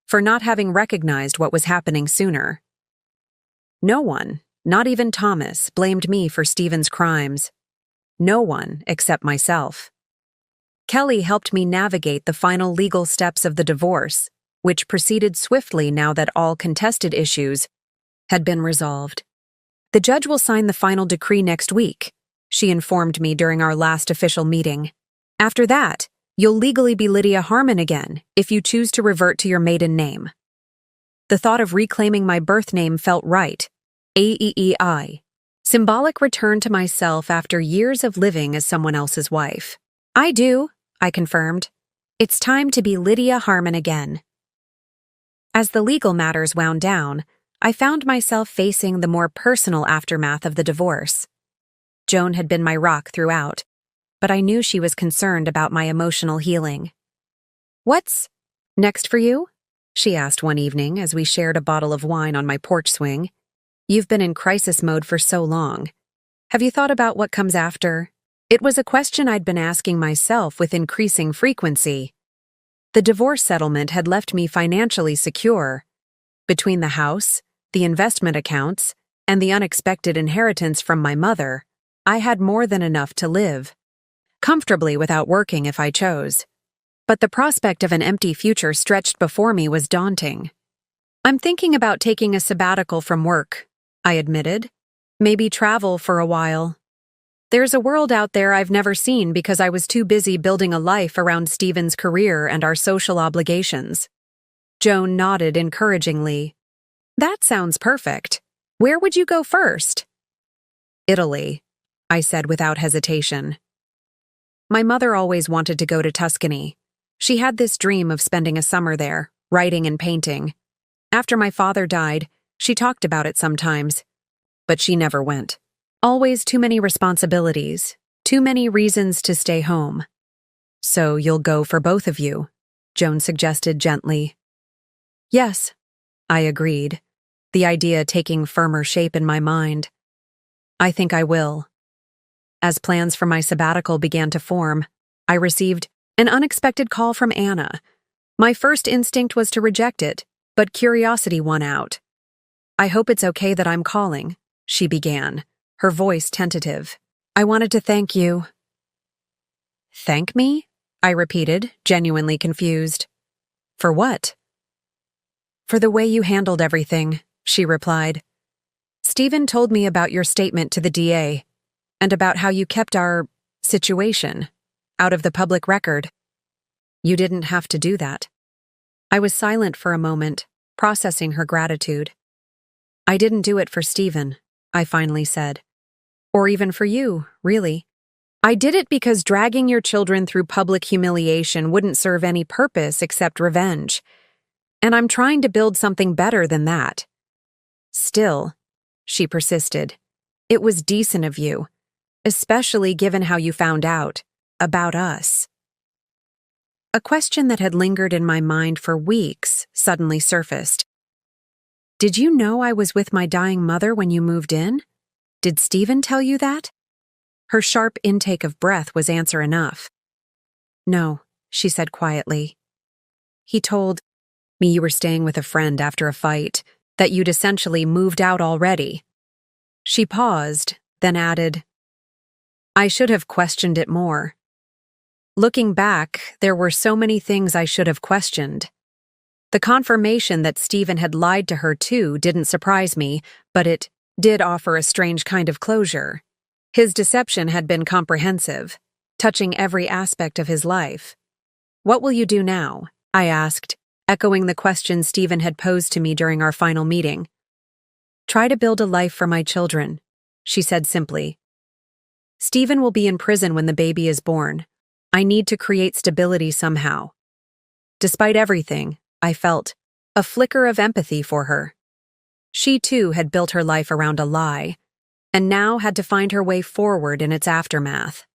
for not having recognized what was happening sooner. No one, not even Thomas, blamed me for Stephen's crimes. No one except myself. Kelly helped me navigate the final legal steps of the divorce, which proceeded swiftly now that all contested issues had been resolved. The judge will sign the final decree next week, she informed me during our last official meeting. After that, you'll legally be Lydia Harmon again if you choose to revert to your maiden name. The thought of reclaiming my birth name felt right. AEEI. Symbolic return to myself after years of living as someone else's wife. I do, I confirmed. It's time to be Lydia Harmon again. As the legal matters wound down, I found myself facing the more personal aftermath of the divorce. Joan had been my rock throughout, but I knew she was concerned about my emotional healing. "What's next for you?" she asked one evening as we shared a bottle of wine on my porch swing. "You've been in crisis mode for so long. Have you thought about what comes after?" It was a question I'd been asking myself with increasing frequency. The divorce settlement had left me financially secure. Between the house, the investment accounts, and the unexpected inheritance from my mother, I had more than enough to live comfortably without working if I chose. But the prospect of an empty future stretched before me was daunting. "I'm thinking about taking a sabbatical from work," I admitted. "Maybe travel for a while. There's a world out there I've never seen because I was too busy building a life around Stephen's career and our social obligations." Joan nodded encouragingly. "That sounds perfect. Where would you go first?" "Italy," I said without hesitation. My mother always wanted to go to Tuscany. She had this dream of spending a summer there, writing and painting. After my father died, she talked about it sometimes, but she never went. Always too many responsibilities, too many reasons to stay home. "So you'll go for both of you," Joan suggested gently. "Yes," I agreed, the idea taking firmer shape in my mind. "I think I will." As plans for my sabbatical began to form, I received an unexpected call from Anna. My first instinct was to reject it, but curiosity won out. "I hope it's okay that I'm calling," she began, her voice tentative. "I wanted to thank you." "Thank me?" I repeated, genuinely confused. "For what?" "For the way you handled everything," she replied. "Stephen told me about your statement to the DA, and about how you kept our situation out of the public record. You didn't have to do that." I was silent for a moment, processing her gratitude. "I didn't do it for Stephen," I finally said. "Or even for you, really. I did it because dragging your children through public humiliation wouldn't serve any purpose except revenge. And I'm trying to build something better than that." "Still," she persisted, "it was decent of you, especially given how you found out about us." A question that had lingered in my mind for weeks suddenly surfaced. "Did you know I was with my dying mother when you moved in? Did Stephen tell you that?" Her sharp intake of breath was answer enough. "No," she said quietly. "He told me you were staying with a friend after a fight, that you'd essentially moved out already." She paused, then added, "I should have questioned it more." Looking back, there were so many things I should have questioned. The confirmation that Stephen had lied to her too didn't surprise me, but it did offer a strange kind of closure. His deception had been comprehensive, touching every aspect of his life. "What will you do now?" I asked, echoing the question Stephen had posed to me during our final meeting. "Try to build a life for my children," she said simply. "Stephen will be in prison when the baby is born. I need to create stability somehow." Despite everything, I felt a flicker of empathy for her. She too had built her life around a lie, and now had to find her way forward in its aftermath.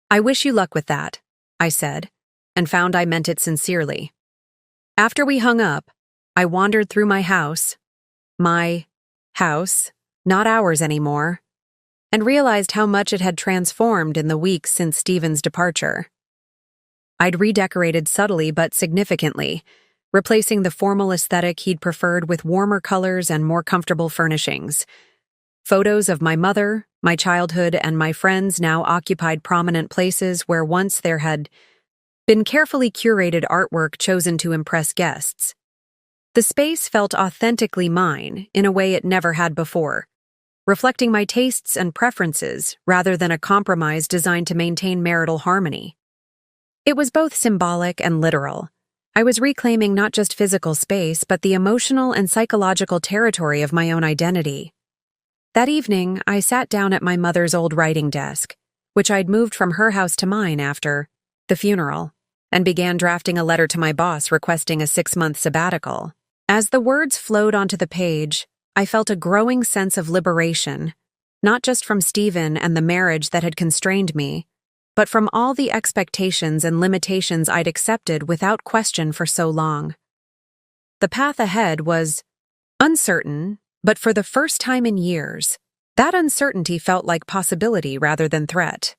"I wish you luck with that," I said, and found I meant it sincerely. After we hung up, I wandered through my house, not ours anymore, and realized how much it had transformed in the weeks since Stephen's departure. I'd redecorated subtly but significantly, replacing the formal aesthetic he'd preferred with warmer colors and more comfortable furnishings. Photos of my mother, my childhood, and my friends now occupied prominent places where once there had been carefully curated artwork chosen to impress guests. The space felt authentically mine in a way it never had before, reflecting my tastes and preferences rather than a compromise designed to maintain marital harmony. It was both symbolic and literal. I was reclaiming not just physical space, but the emotional and psychological territory of my own identity. That evening, I sat down at my mother's old writing desk, which I'd moved from her house to mine after the funeral, and began drafting a letter to my boss requesting a 6-month sabbatical. As the words flowed onto the page, I felt a growing sense of liberation, not just from Stephen and the marriage that had constrained me, but from all the expectations and limitations I'd accepted without question for so long. The path ahead was uncertain, but for the first time in years, that uncertainty felt like possibility rather than threat.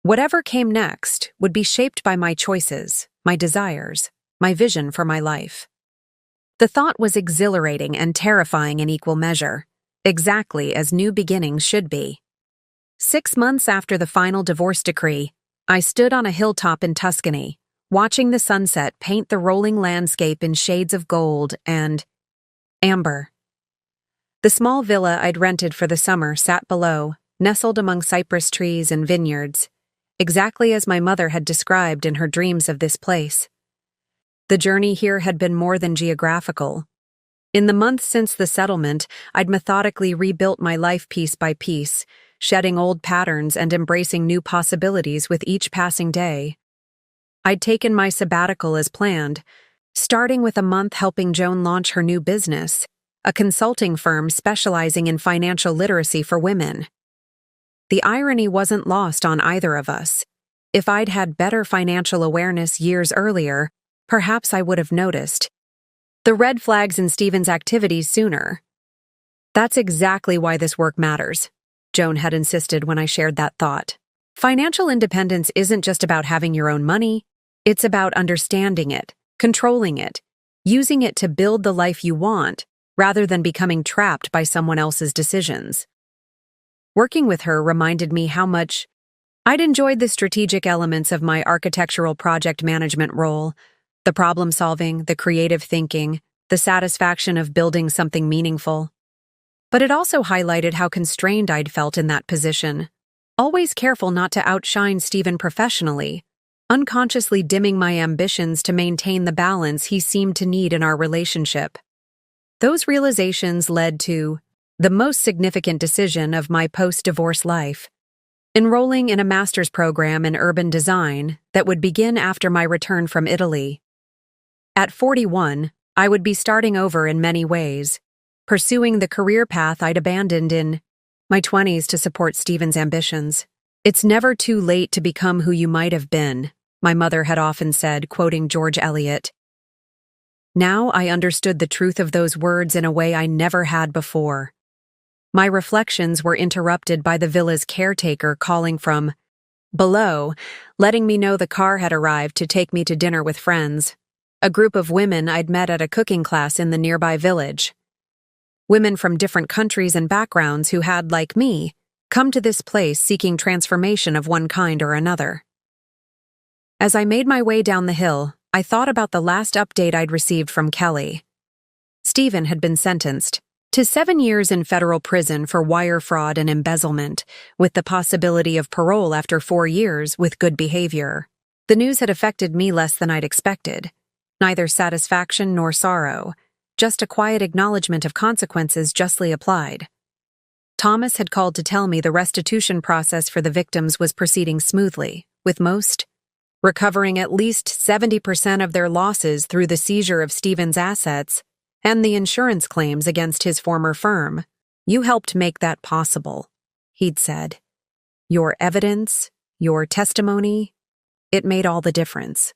Whatever came next would be shaped by my choices, my desires, my vision for my life. The thought was exhilarating and terrifying in equal measure, exactly as new beginnings should be. 6 months after the final divorce decree, I stood on a hilltop in Tuscany, watching the sunset paint the rolling landscape in shades of gold and amber. The small villa I'd rented for the summer sat below, nestled among cypress trees and vineyards, exactly as my mother had described in her dreams of this place. The journey here had been more than geographical. In the months since the settlement, I'd methodically rebuilt my life piece by piece, shedding old patterns and embracing new possibilities with each passing day. I'd taken my sabbatical as planned, starting with a month helping Joan launch her new business, a consulting firm specializing in financial literacy for women. The irony wasn't lost on either of us. If I'd had better financial awareness years earlier, perhaps I would have noticed the red flags in Stephen's activities sooner. That's exactly why this work matters, Joan had insisted when I shared that thought. Financial independence isn't just about having your own money, it's about understanding it, controlling it, using it to build the life you want, rather than becoming trapped by someone else's decisions. Working with her reminded me how much I'd enjoyed the strategic elements of my architectural project management role, the problem-solving, the creative thinking, the satisfaction of building something meaningful. But it also highlighted how constrained I'd felt in that position, always careful not to outshine Stephen professionally, unconsciously dimming my ambitions to maintain the balance he seemed to need in our relationship. Those realizations led to the most significant decision of my post-divorce life, enrolling in a master's program in urban design that would begin after my return from Italy. At 41, I would be starting over in many ways, pursuing the career path I'd abandoned in my 20s to support Stephen's ambitions. "It's never too late to become who you might have been," my mother had often said, quoting George Eliot. Now I understood the truth of those words in a way I never had before. My reflections were interrupted by the villa's caretaker calling from below, letting me know the car had arrived to take me to dinner with friends, a group of women I'd met at a cooking class in the nearby village. Women from different countries and backgrounds who had, like me, come to this place seeking transformation of one kind or another. As I made my way down the hill, I thought about the last update I'd received from Kelly. Stephen had been sentenced to 7 years in federal prison for wire fraud and embezzlement, with the possibility of parole after 4 years with good behavior. The news had affected me less than I'd expected. Neither satisfaction nor sorrow, just a quiet acknowledgement of consequences justly applied. Thomas had called to tell me the restitution process for the victims was proceeding smoothly, with most recovering at least 70% of their losses through the seizure of Stephen's assets and the insurance claims against his former firm. "You helped make that possible," he'd said. "Your evidence, your testimony, it made all the difference."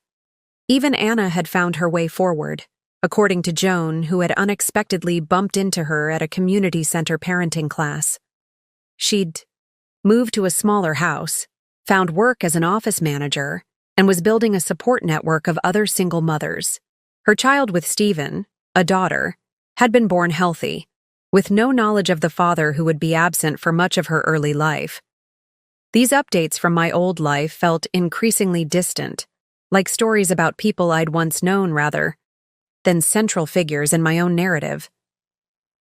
Even Anna had found her way forward, according to Joan, who had unexpectedly bumped into her at a community center parenting class. She'd moved to a smaller house, found work as an office manager, and was building a support network of other single mothers. Her child with Stephen, a daughter, had been born healthy, with no knowledge of the father who would be absent for much of her early life. These updates from my old life felt increasingly distant, like stories about people I'd once known rather than central figures in my own narrative.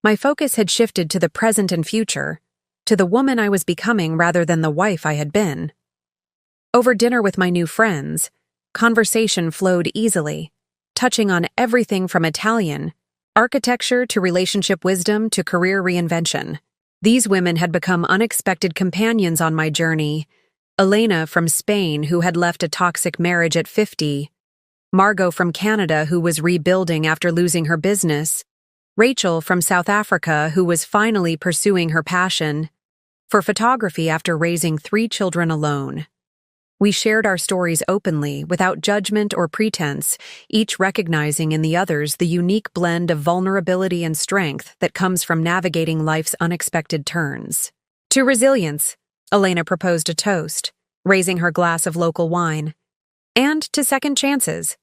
My focus had shifted to the present and future, to the woman I was becoming rather than the wife I had been. Over dinner with my new friends, conversation flowed easily, touching on everything from Italian, architecture to relationship wisdom to career reinvention. These women had become unexpected companions on my journey. Elena from Spain, who had left a toxic marriage at 50, Margot from Canada, who was rebuilding after losing her business, Rachel from South Africa, who was finally pursuing her passion for photography after raising 3 children alone. We shared our stories openly, without judgment or pretense, each recognizing in the others the unique blend of vulnerability and strength that comes from navigating life's unexpected turns. To resilience, Elena proposed a toast, raising her glass of local wine. And to second chances.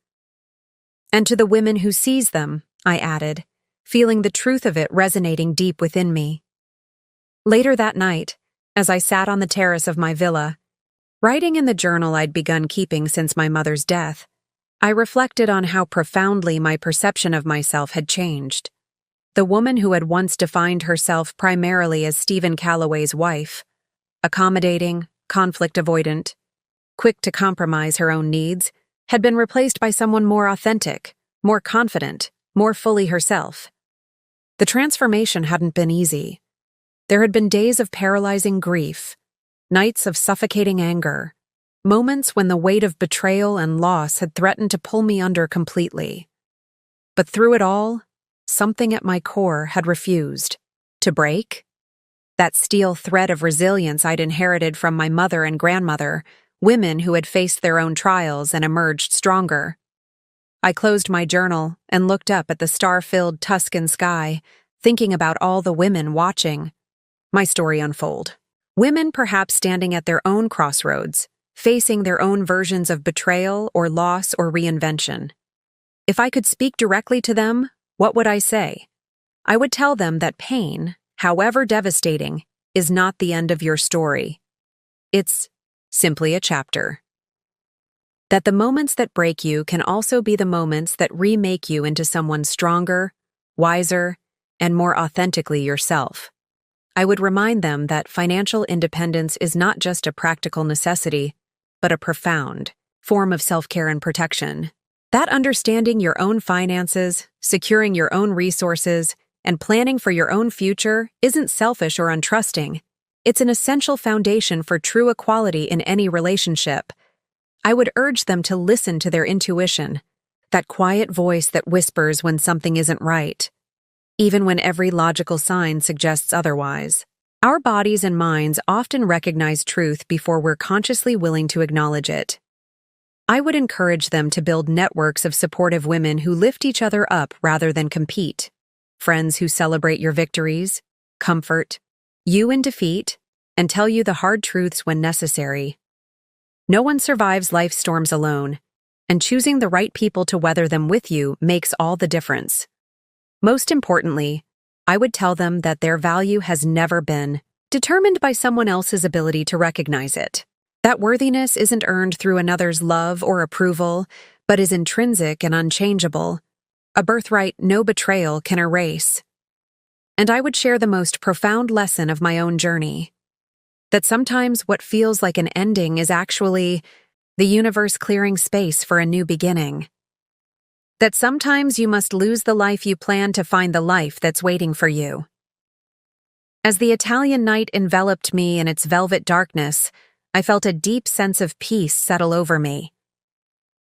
And to the women who seize them, I added, feeling the truth of it resonating deep within me. Later that night, as I sat on the terrace of my villa, writing in the journal I'd begun keeping since my mother's death, I reflected on how profoundly my perception of myself had changed. The woman who had once defined herself primarily as Stephen Calloway's wife, accommodating, conflict avoidant, quick to compromise her own needs, had been replaced by someone more authentic, more confident, more fully herself. The transformation hadn't been easy. There had been days of paralyzing grief, nights of suffocating anger, moments when the weight of betrayal and loss had threatened to pull me under completely. But through it all, something at my core had refused to break. That steel thread of resilience I'd inherited from my mother and grandmother, women who had faced their own trials and emerged stronger. I closed my journal and looked up at the star-filled Tuscan sky, thinking about all the women watching my story unfold. Women perhaps standing at their own crossroads, facing their own versions of betrayal or loss or reinvention. If I could speak directly to them, what would I say? I would tell them that pain, however devastating, is not the end of your story. It's simply a chapter. That the moments that break you can also be the moments that remake you into someone stronger, wiser, and more authentically yourself. I would remind them that financial independence is not just a practical necessity, but a profound form of self-care and protection. That understanding your own finances, securing your own resources, and planning for your own future isn't selfish or untrusting. It's an essential foundation for true equality in any relationship. I would urge them to listen to their intuition, that quiet voice that whispers when something isn't right, even when every logical sign suggests otherwise. Our bodies and minds often recognize truth before we're consciously willing to acknowledge it. I would encourage them to build networks of supportive women who lift each other up rather than compete, friends who celebrate your victories, comfort you in defeat, and tell you the hard truths when necessary. No one survives life's storms alone, and choosing the right people to weather them with you makes all the difference. Most importantly, I would tell them that their value has never been determined by someone else's ability to recognize it. That worthiness isn't earned through another's love or approval, but is intrinsic and unchangeable, a birthright no betrayal can erase. And I would share the most profound lesson of my own journey. That sometimes what feels like an ending is actually the universe clearing space for a new beginning. That sometimes you must lose the life you plan to find the life that's waiting for you. As the Italian night enveloped me in its velvet darkness, I felt a deep sense of peace settle over me.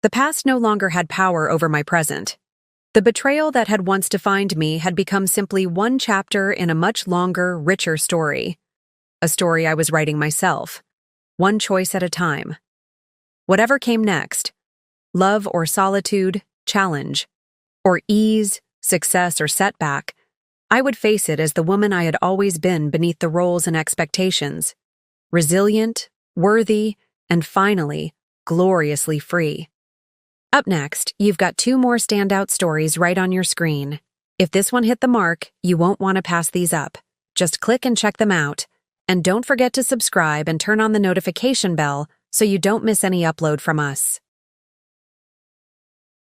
The past no longer had power over my present. The betrayal that had once defined me had become simply one chapter in a much longer, richer story. A story I was writing myself, one choice at a time. Whatever came next, love or solitude, challenge, or ease, success or setback, I would face it as the woman I had always been beneath the roles and expectations, resilient, worthy, and finally, gloriously free. Up next, you've got 2 more standout stories right on your screen. If this one hit the mark, you won't want to pass these up. Just click and check them out. And don't forget to subscribe and turn on the notification bell so you don't miss any upload from us.